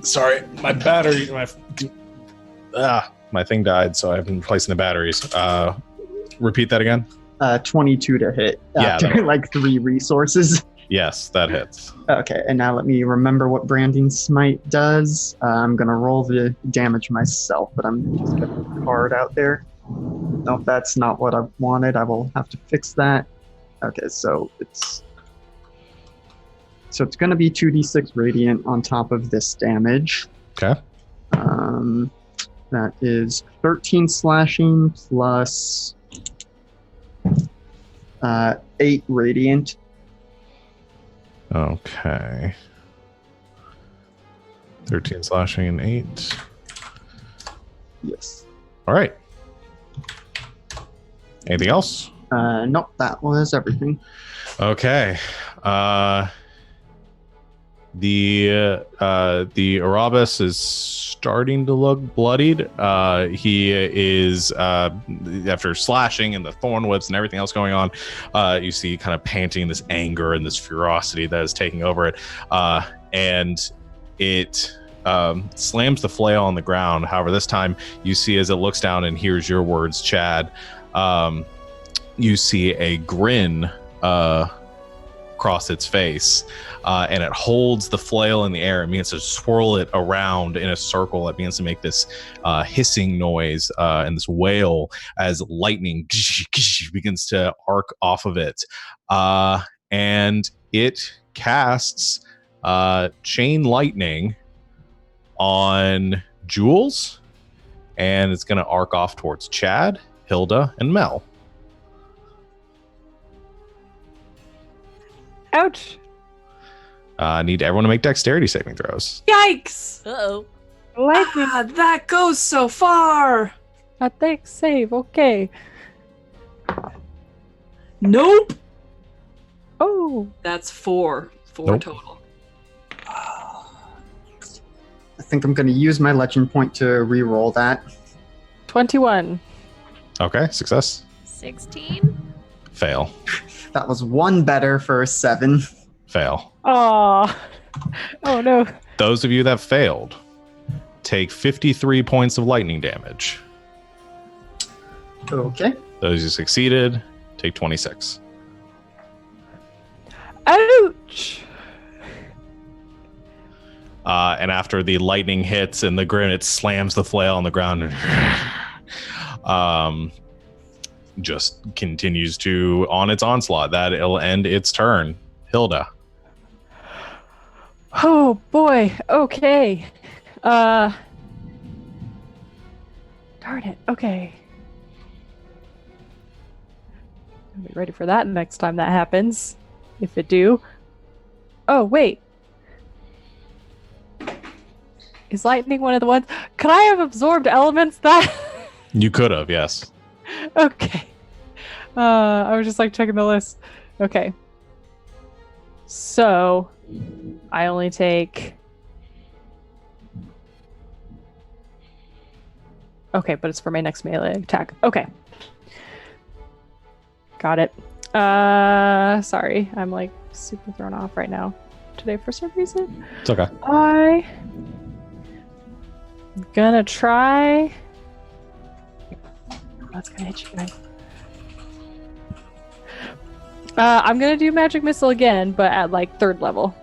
Sorry, my battery... My thing died, so I've been replacing the batteries. Repeat that again? 22 to hit after like 3 resources. Yes, that hits. Okay, and now let me remember what Branding Smite does. I'm going to roll the damage myself, but I'm just getting the card out there. Nope, that's not what I wanted. I will have to fix that. Okay, so it's going to be 2d6 radiant on top of this damage. Okay. That is 13 slashing plus 8 radiant. Okay. 13 slashing and 8. Yes. All right. Anything else? Nope, that was everything. Okay. The Arabis is starting to look bloodied. He is after slashing and the thorn whips and everything else going on. You see, kind of panting this anger and this ferocity that is taking over it, and it slams the flail on the ground. However, this time you see as it looks down and hears your words, Chad. You see a grin across its face, and it holds the flail in the air. It means to swirl it around in a circle. It begins to make this hissing noise and this wail as lightning begins to arc off of it. And it casts chain lightning on Jules, and it's going to arc off towards Chad, Hilda, and Mel. Ouch. I need everyone to make dexterity saving throws. Yikes! Uh-oh. Lightning. That goes so far! Attack save. Okay. Nope! Oh. That's 4. 4 Nope. total. I think I'm going to use my legend point to re-roll that. 21. Okay, success. 16? Fail. That was 1 better for a 7. Fail. Oh. Oh no. Those of you that failed take 53 points of lightning damage. Okay. Those who succeeded take 26. Ouch. And after the lightning hits and the grin, it slams the flail on the ground and just continues to on its onslaught. That it'll end its turn. Hilda. Oh boy. Okay. Darn it. Okay. I'll be ready for that next time that happens. If it do. Oh, wait. Is lightning one of the ones? Could I have absorbed elements that? You could have, yes. Okay. I was just like checking the list. Okay. So, I only take... Okay, but it's for my next melee attack. Okay. Got it. Sorry. I'm like super thrown off right now today for some reason. It's okay. I'm gonna try that's gonna hit you guys. I'm gonna do magic missile again, but at like 3rd level.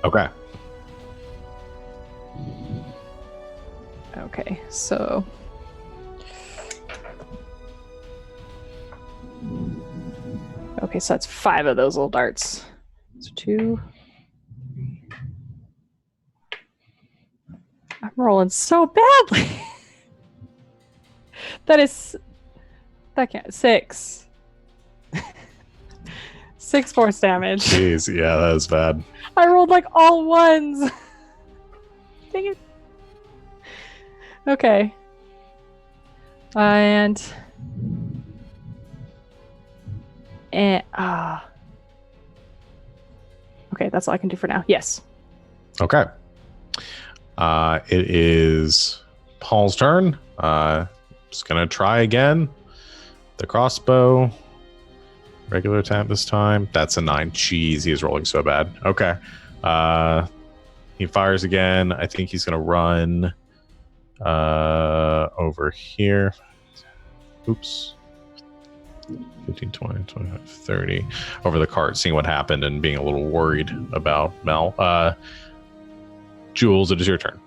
Okay. Okay, so so that's 5 of those little darts. So 2. I'm rolling so badly. That can't 6. 6 force damage. Jeez, yeah, that was bad. I rolled like all ones. Dang it. Okay. And okay, that's all I can do for now. Yes. Okay. It is Paul's turn. Just gonna try again. The crossbow. Regular attack this time. That's a 9. Jeez, he is rolling so bad. Okay. He fires again. I think he's gonna run over here. Oops. 15, 20, 25, 30. Over the cart, seeing what happened and being a little worried about Mel. Jules, it is your turn.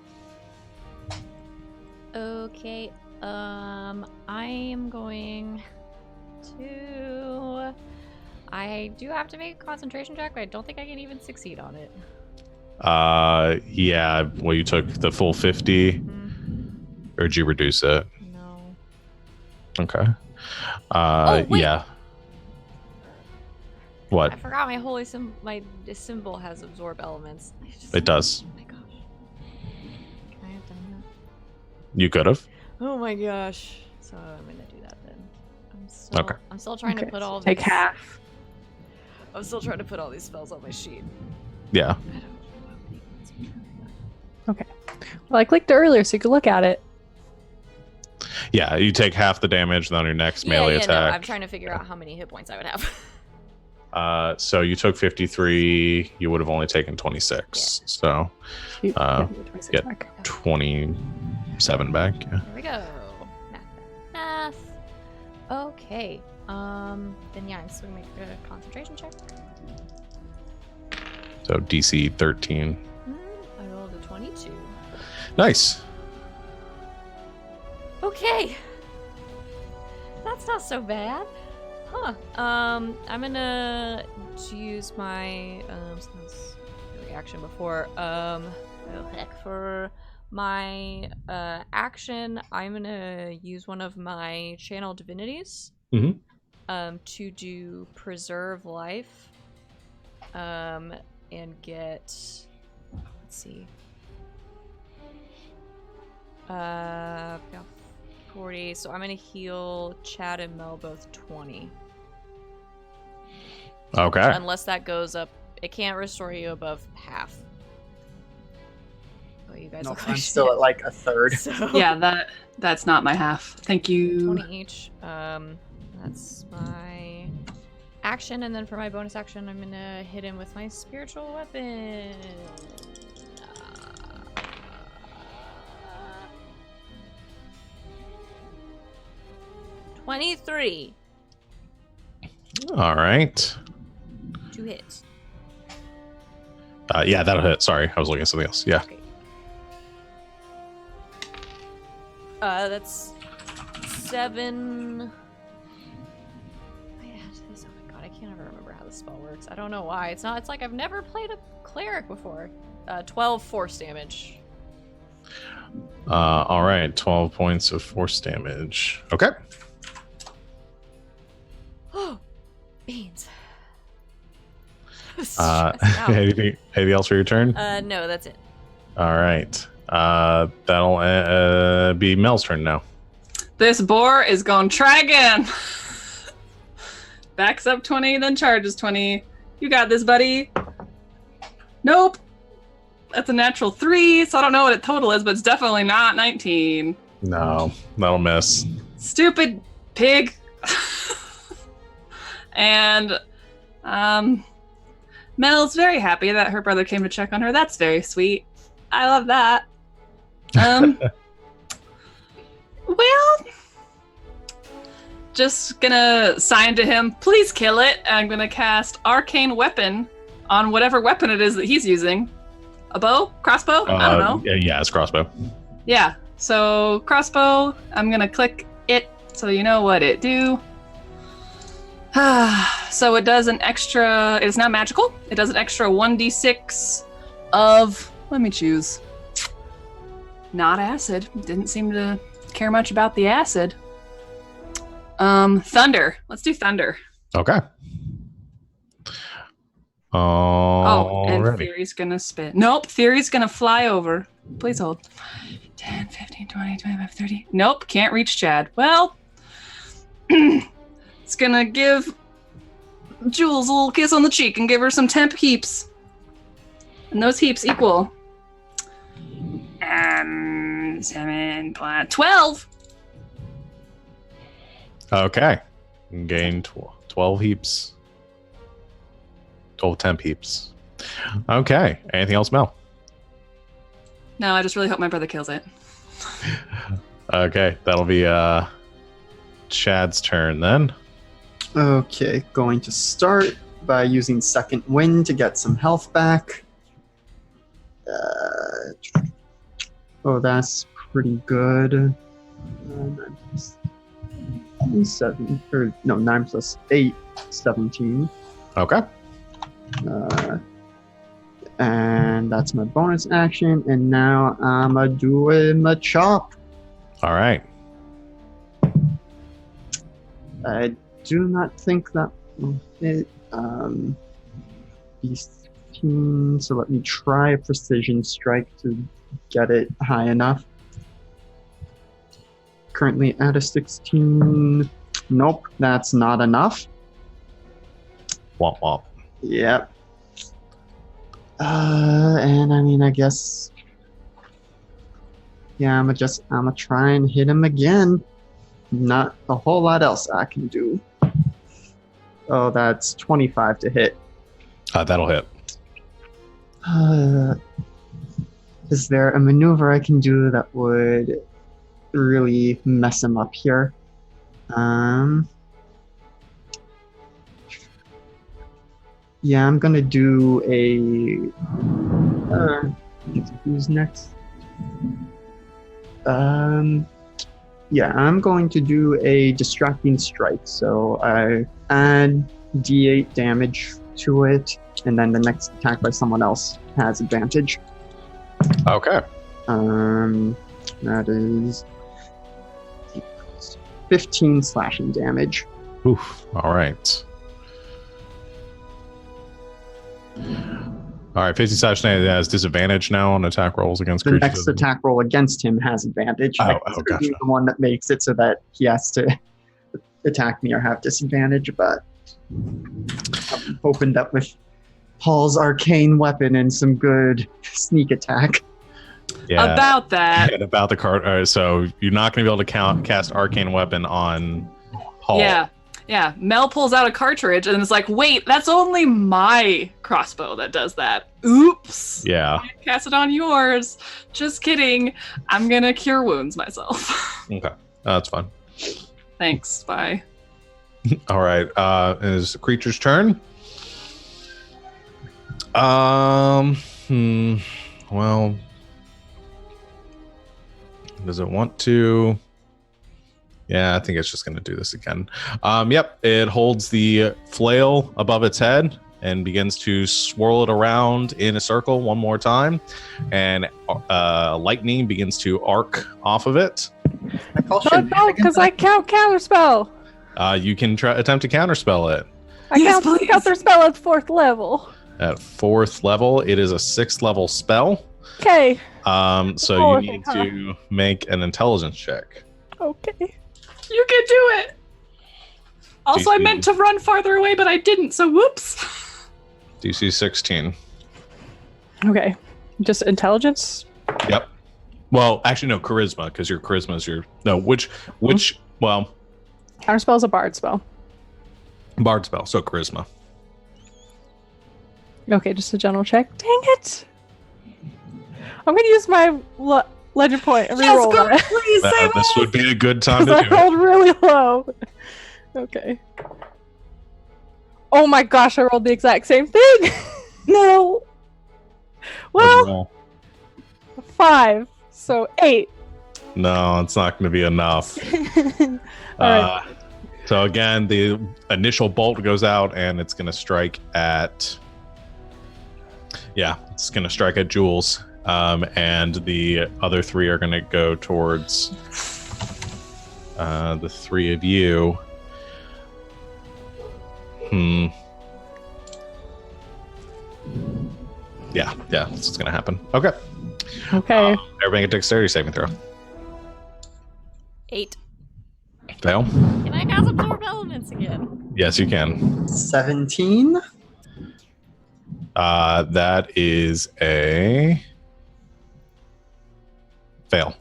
Okay. I am going to. I do have to make a concentration check, but I don't think I can even succeed on it. Yeah. Well, you took the full 50, or did you reduce it? No. Okay. Wait. Yeah. What? I forgot my holy symbol has absorb elements. It does. Oh my gosh. Can I have done that? You could have. Oh my gosh. So I'm gonna do that then. I'm still trying to put all Take these, half. I'm still trying to put all these spells on my sheet. Yeah. I don't know how many ones I'm trying to Well, I clicked earlier so you could look at it. Yeah, you take half the damage on your next melee No, attack. I'm trying to figure out how many hit points I would have. So you took 53. You would have only taken 26. So You- Uh, you get 26 get back. 27 back. Yeah. There we go. Math. Okay. Then yeah, I'm still gonna make a concentration check. So DC 13. I rolled a 22. Nice. Okay. That's not so bad. Huh. I'm gonna use my reaction before. Oh heck, for my action, I'm gonna use one of my channel divinities. To do preserve life. And get, let's see. I've got 40, so I'm gonna heal Chad and Mel both 20. Okay. Unless that goes up, it can't restore you above half. Oh, you guys No, look I'm like still shit. at like a third. So, Yeah, that's not my half. Thank you. 20 each. That's my action, and then for my bonus action, I'm gonna hit him with my spiritual weapon. 23. All right. 2 hits. Yeah, that'll hit. Sorry, I was looking at something else. Yeah. Okay. That's 7. Oh my god, I can't ever remember how this spell works. I don't know why. It's like I've never played a cleric before. 12 force damage. All right. 12 points of force damage. Okay. Oh, beans. Stressing out. Anything else for your turn? No, that's it. All right. That'll be Mel's turn now. This boar is gonna try again. Backs up 20, then charges 20. You got this, buddy. Nope. That's a natural 3, so I don't know what a total is, but it's definitely not 19. No, that'll miss. Stupid pig. And Mel's very happy that her brother came to check on her. That's very sweet. I love that. Well, just gonna sign to him, please kill it. And I'm gonna cast Arcane Weapon on whatever weapon it is that he's using. A bow? Crossbow? I don't know. Yeah, it's crossbow. Yeah, so crossbow, I'm gonna click it so you know what it do. So it does an extra, it's not magical, it does an extra 1d6 of, let me choose. Not acid, didn't seem to care much about the acid. Thunder, let's do thunder. Okay. Oh, and Theory's gonna spit. Nope, Theory's gonna fly over. Please hold. 10, 15, 20, 25, 30. Nope, can't reach Chad. Well, it's gonna give Jules a little kiss on the cheek and give her some temp heaps. And those heaps equal 7 plus 12. Okay. Gain 12 heaps. 12 temp heaps. Okay. Anything else, Mel? No, I just really hope my brother kills it. Okay. That'll be Chad's turn then. Okay, going to start by using Second Wind to get some health back. Oh, that's pretty good. 9 plus 7, or no, 9 plus 8, 17. Okay. And that's my bonus action, and now I'm doing my chop. All right. I do not think that will hit. 15, so let me try a precision strike to get it high enough. Currently at a 16. Nope, that's not enough. Womp womp. Yep. And I mean, I guess. Yeah, I'm gonna try and hit him again. Not a whole lot else I can do. Oh, that's 25 to hit. That'll hit. Is there a maneuver I can do that would really mess him up here? Yeah, I'm gonna do a. Who's next? Yeah, I'm going to do a distracting strike. So I add D8 damage to it, and then the next attack by someone else has advantage. Okay. That is 15 slashing damage. Oof. All right. All right, 50 slash has disadvantage now on attack rolls against The creatures. next attack roll against him has advantage. Oh, He's gotcha. the one that makes it so that he has to attack me or have disadvantage, but I'm hoping that with Paul's arcane weapon and some good sneak attack. Yeah. About that. And about the card. So you're not going to be able to cast arcane weapon on Paul. Yeah. Mel pulls out a cartridge and is like, wait, that's only my crossbow that does that. Oops. Yeah. I cast it on yours. Just kidding. I'm going to cure wounds myself. Okay. That's fine. Thanks. Bye. All right. Is the creature's turn? Well, does it want to? Yeah, I think it's just going to do this again. Yep, it holds the flail above its head and begins to swirl it around in a circle one more time, and lightning begins to arc off of it. I call No, because I count counterspell. You can attempt to counterspell it. I Yes, count please. counterspell at 4th level. At 4th level, it is a 6th level spell. Okay. So Oh, you need to make an intelligence check. Okay. You can do it. Also, I DC. meant to run farther away, but I didn't, so whoops. DC 16. Okay. Just intelligence? Yep. Well, actually, no, charisma, because your charisma is your... No, which well, Counterspell is a bard spell. bard spell, so charisma. Okay, just a general check. Dang it! I'm gonna use my legend point and Yes, reroll go, that. please save This us. would be a good time Because to I do it. rolled really low. Okay. Oh my gosh, I rolled the exact same thing! No! What'd you Well, roll? 5, so 8. No, it's not going to be enough. Alright. So again, the initial bolt goes out, and it's going to strike at. Yeah, it's going to strike at Jules, and the other 3 are going to go towards the 3 of you. Yeah, that's what's going to happen. Okay. Okay. Everybody make a dexterity saving throw. 8. Fail. Can I cast absorb elements again? Yes, you can. 17. That is a fail.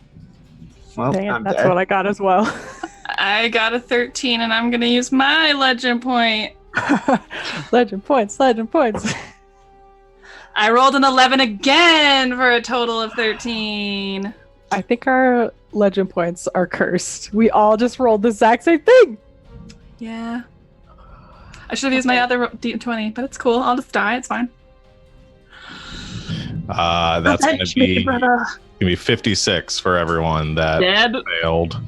Well, Dang it, I'm that's dead. what I got as well. I got a 13, and I'm gonna use my legend point. Legend points. I rolled an 11 again for a total of 13. I think our legend points are cursed. We all just rolled the exact same thing. Yeah. I should have used my other D20, but it's cool. I'll just die. It's fine. That's going to be 56 for everyone that Dead. failed.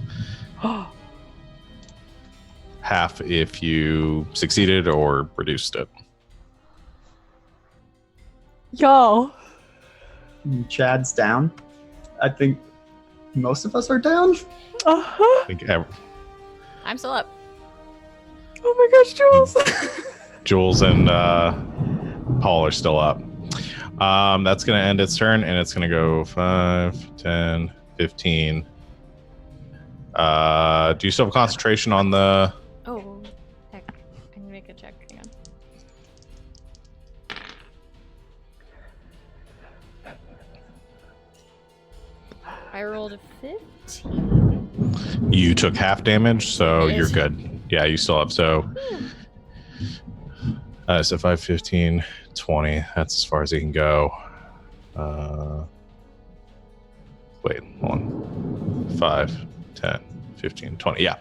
Half if you succeeded or reduced it. Y'all. Chad's down. I think most of us are down. Uh-huh. I think I'm still up. Oh my gosh, Jules. Jules and Paul are still up. That's going to end its turn, and it's going to go 5, 10, 15. Do you still have concentration on the... Oh, heck. I can make a check. Hang on. I rolled a 15. You took half damage, so Yes. you're good. Yeah, you still have. So, so 5, 15, 20. That's as far as he can go. Wait, hold on. 5, 10, 15, 20. Yeah.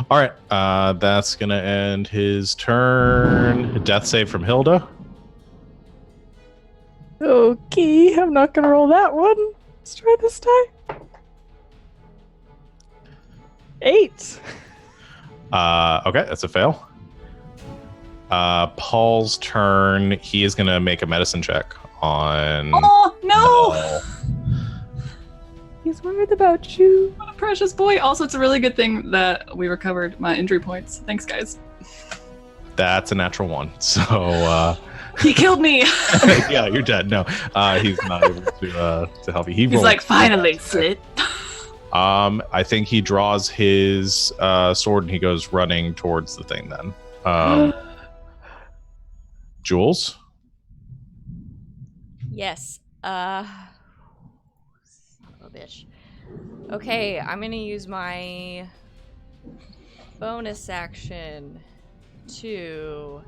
All right. That's going to end his turn. Death save from Hilda. Okay, I'm not gonna roll that one. Let's try this die. 8. Okay, that's a fail. Paul's turn. He is going to make a medicine check on. Oh, no! He's worried about you. What a precious boy. Also, it's a really good thing that we recovered my injury points. Thanks, guys. That's a natural 1. So, He killed me. yeah, you're dead. No, he's not able to help you. He's rolled- like, finally, Slit. I think he draws his sword and he goes running towards the thing. Then, Jules. Yes. Son of a bitch. Okay, I'm gonna use my bonus action to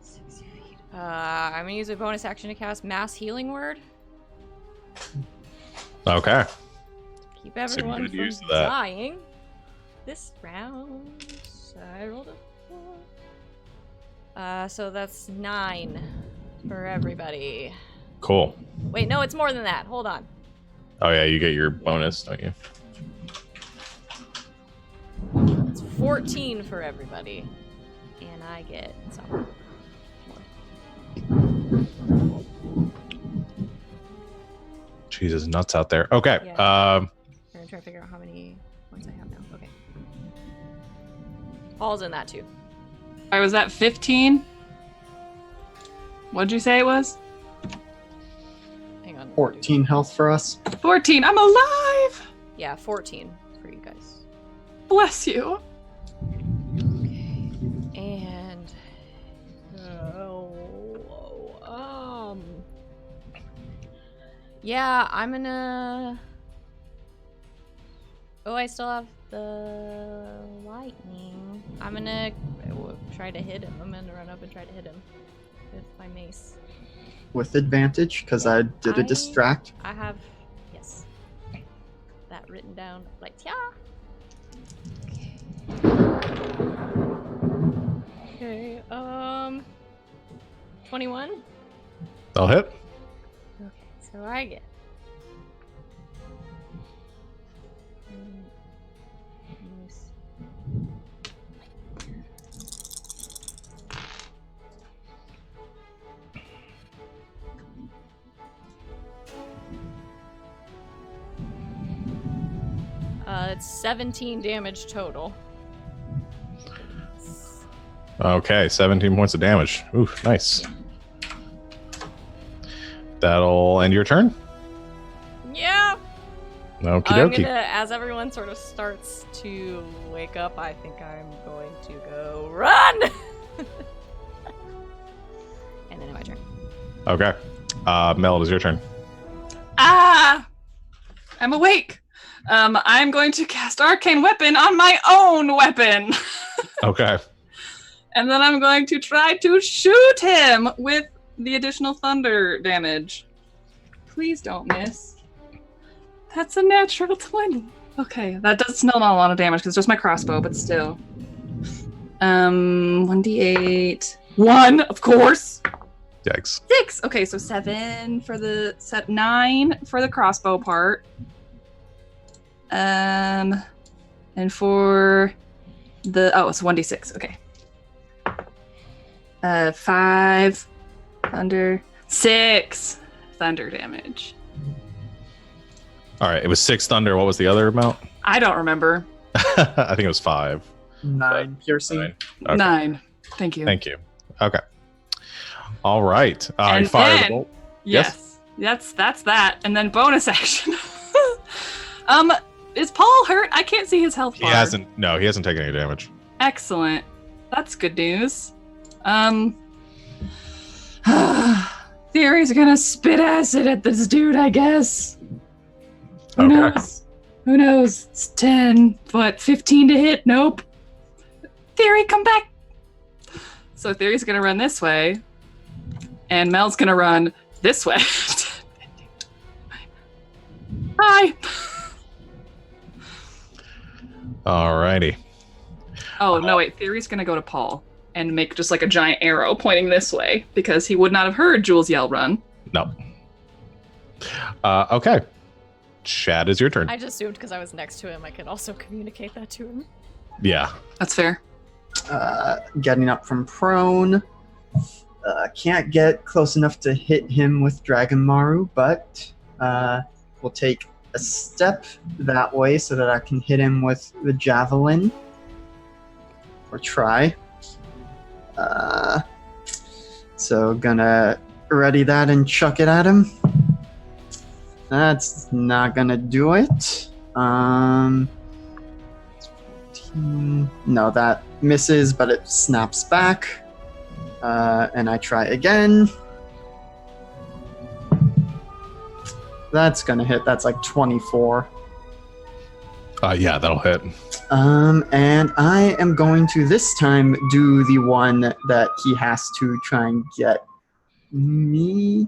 60 feet. I'm gonna use a bonus action to cast Mass Healing Word. Okay. Keep That's a everyone good from use of that. dying. This round, I rolled a 4. So that's 9 for everybody. Cool. Wait, no, it's more than that. Hold on. Oh yeah, you get your bonus, don't you? It's 14 for everybody. And I get some more. Jesus, nuts out there. Okay. Yeah. I'm gonna try to figure out how many points I have now. Okay. Paul's in that too. I was at 15. What'd you say it was? Hang on. 14 health for us. 14. I'm alive. Yeah, 14 for you guys. Bless you. Okay. And yeah, I'm gonna. Oh, I still have the lightning. I'm gonna try to hit him. I'm gonna run up and try to hit him with my mace. With advantage, because I did a distract. I have, yes, that written down. Like, yeah. Okay. Okay, 21? That'll hit. Okay, so I get... Nice. It's 17 damage total. Okay, 17 points of damage. Ooh, nice. That'll end your turn. Yeah. Okie I'm dokie. gonna, as everyone sort of starts to wake up, I think I'm going to go run. And then my turn. Okay. Mel, it is your turn. Ah! I'm awake. I'm going to cast Arcane Weapon on my own weapon. Okay. And then I'm going to try to shoot him with the additional thunder damage. Please don't miss. That's a natural 20. Okay, that does still not a lot of damage because it's just my crossbow, but still. 1d8. 1, of course. Yikes. 6. Okay, so 7 for the set, 9 for the crossbow part. And for the it's 1d6. Okay. 5 thunder, 6 thunder damage. All right, it was 6 thunder. What was the other amount? I don't remember. I think it was 5. 9 piercing. 9. Okay. 9. Thank you. Thank you. Okay. All right. And you fire the then- bolt. Yes. That's that. And then bonus action. Is Paul hurt? I can't see his health He bar. hasn't. No, he hasn't taken any damage. Excellent. That's good news. Theory's gonna spit acid at this dude, I guess. Who Okay. knows? Who knows? It's 10, but 15 to hit? Nope. Theory, come back. So Theory's gonna run this way, and Mel's gonna run this way. Hi. Alrighty. Oh, no, wait. Theory's gonna go to Paul and make just like a giant arrow pointing this way because he would not have heard Jules yell run. No. Okay. Chad, is your turn. I just assumed because I was next to him, I could also communicate that to him. Yeah. That's fair. Getting up from prone. Can't get close enough to hit him with Dragon Maru, but we'll take a step that way so that I can hit him with the javelin. Or try. So gonna ready that and chuck it at him. That's not gonna do it. 14. No, that misses, but it snaps back. And I try again. That's gonna hit. That's like 24. Yeah, that'll hit. And I am going to this time do the one that he has to try and get me.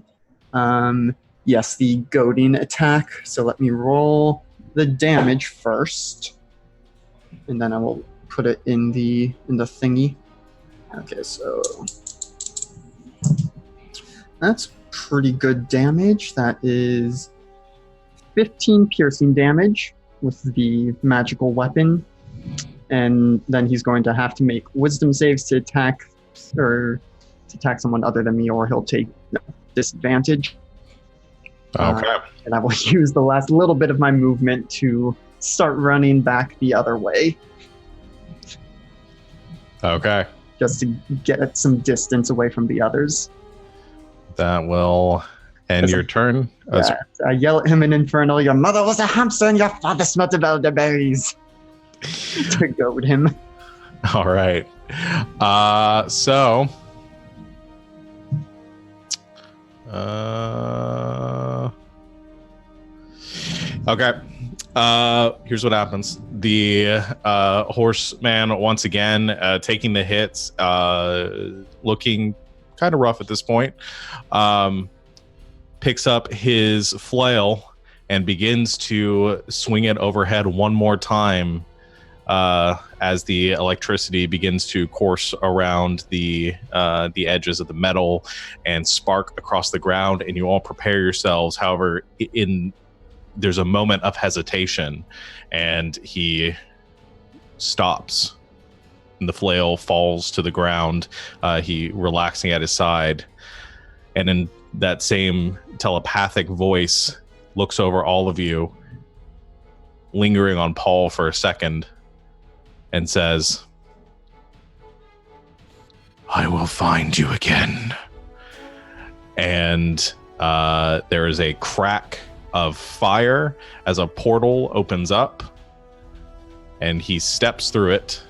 Yes, the goading attack. So let me roll the damage first, and then I will put it in the thingy. Okay, so that's pretty good damage. That is 15 piercing damage with the magical weapon, and then he's going to have to make wisdom saves to attack someone other than me, or he'll take disadvantage. Okay. And I will use the last little bit of my movement to start running back the other way, Okay. just to get some distance away from the others. That will end your turn. I yell at him in Infernal, "Your mother was a hamster and your father smelled of elderberries," to goad him. All right. So. Okay. Here's what happens. The horseman, once again, taking the hits, looking kind of rough at this point, picks up his flail and begins to swing it overhead one more time, as the electricity begins to course around the edges of the metal and spark across the ground, and you all prepare yourselves. However, there's a moment of hesitation, and he stops, and the flail falls to the ground. He relaxing at his side, and in that same telepathic voice looks over all of you, lingering on Paul for a second, and says, "I will find you again." And there is a crack of fire as a portal opens up, and he steps through it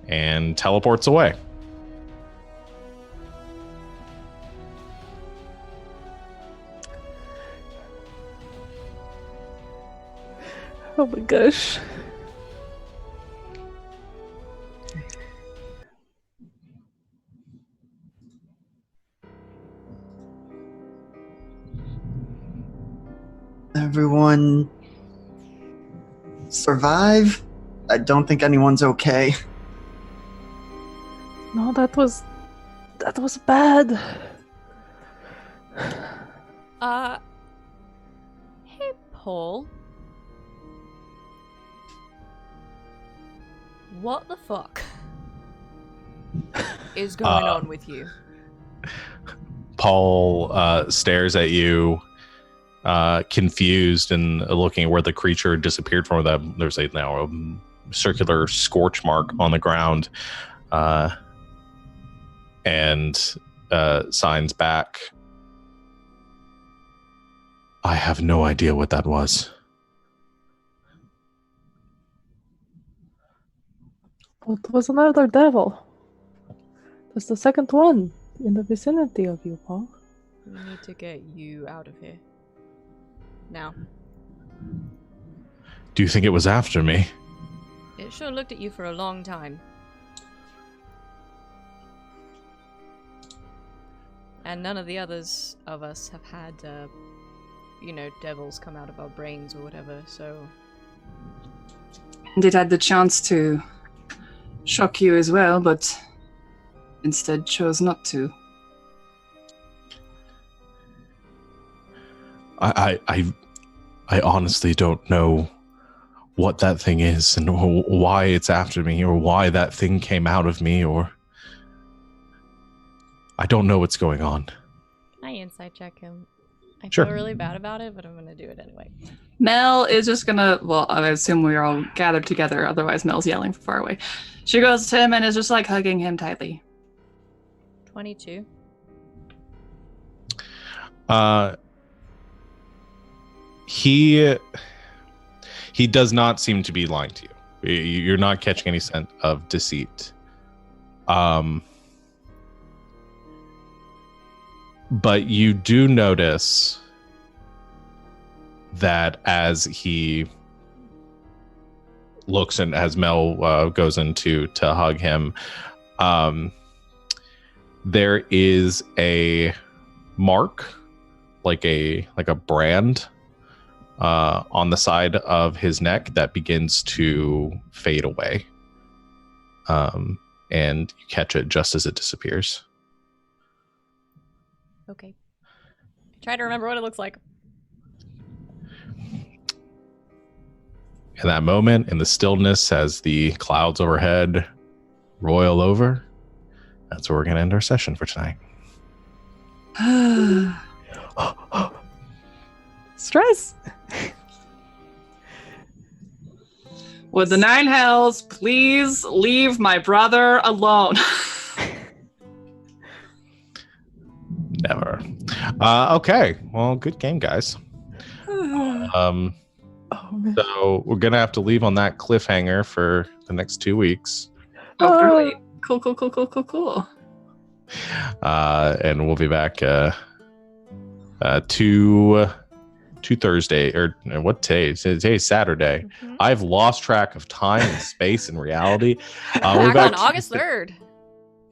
and teleports away. Oh my gosh. Everyone survive? I don't think anyone's okay. No, that was bad. Hey, Paul. What the fuck is going on with you? Paul stares at you, confused, and looking at where the creature disappeared from. That there's now a circular scorch mark on the ground, and signs back. "I have no idea what that was." It was another devil. That's the second one in the vicinity of you, Paul. We need to get you out of here. Now. Do you think it was after me? It sure looked at you for a long time. And none of the others of us have had, devils come out of our brains or whatever, so... And it had the chance to shock you as well, but instead chose not to. I honestly don't know what that thing is and why it's after me, or why that thing came out of me, or I don't know what's going on. Can I insight check him? I Sure. feel really bad about it, but I'm gonna do it anyway. Mel is just gonna, well, I assume we're all gathered together, otherwise Mel's yelling from far away. She goes to him and is just like hugging him tightly. 22. He does not seem to be lying to you. You're not catching any scent of deceit. But you do notice that as he looks, and as Mel goes in to hug him, there is a mark, like a brand, on the side of his neck that begins to fade away, and you catch it just as it disappears. Okay. Try to remember what it looks like. In that moment, in the stillness, as the clouds overhead roil over, that's where we're going to end our session for tonight. Stress. Would the nine hells please leave my brother alone? Never. Okay. Well, good game, guys. Oh, man. So we're gonna have to leave on that cliffhanger for the next 2 weeks. Oh, great. Cool. And we'll be back to Thursday, or what day? Today's Saturday. Mm-hmm. I've lost track of time and space and reality. Back on August 3rd.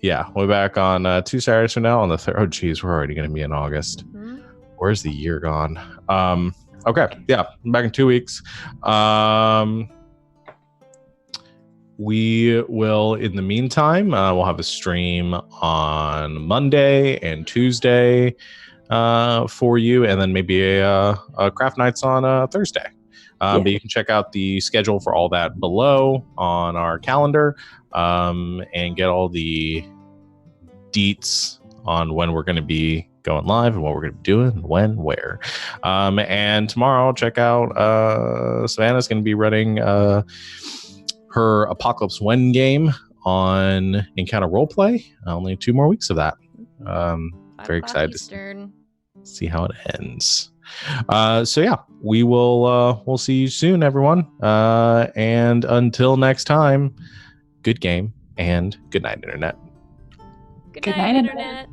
Yeah, we're back on 2 Saturdays from now on the 3rd. Oh, geez, we're already going to be in August. Mm-hmm. Where's the year gone? Okay, yeah, I'm back in 2 weeks. we will, in the meantime, we'll have a stream on Monday and Tuesday for you, and then maybe a craft nights on Thursday. But you can check out the schedule for all that below on our calendar, and get all the deets on when we're going to be going live and what we're going to be doing, when, where. And tomorrow, check out Savannah's going to be running her Apocalypse When game on Encounter Roleplay. Only 2 more weeks of that. Very excited to see how it ends. So yeah, we will we'll see you soon, everyone. And until next time, good game and good night, Internet. Good night, Internet.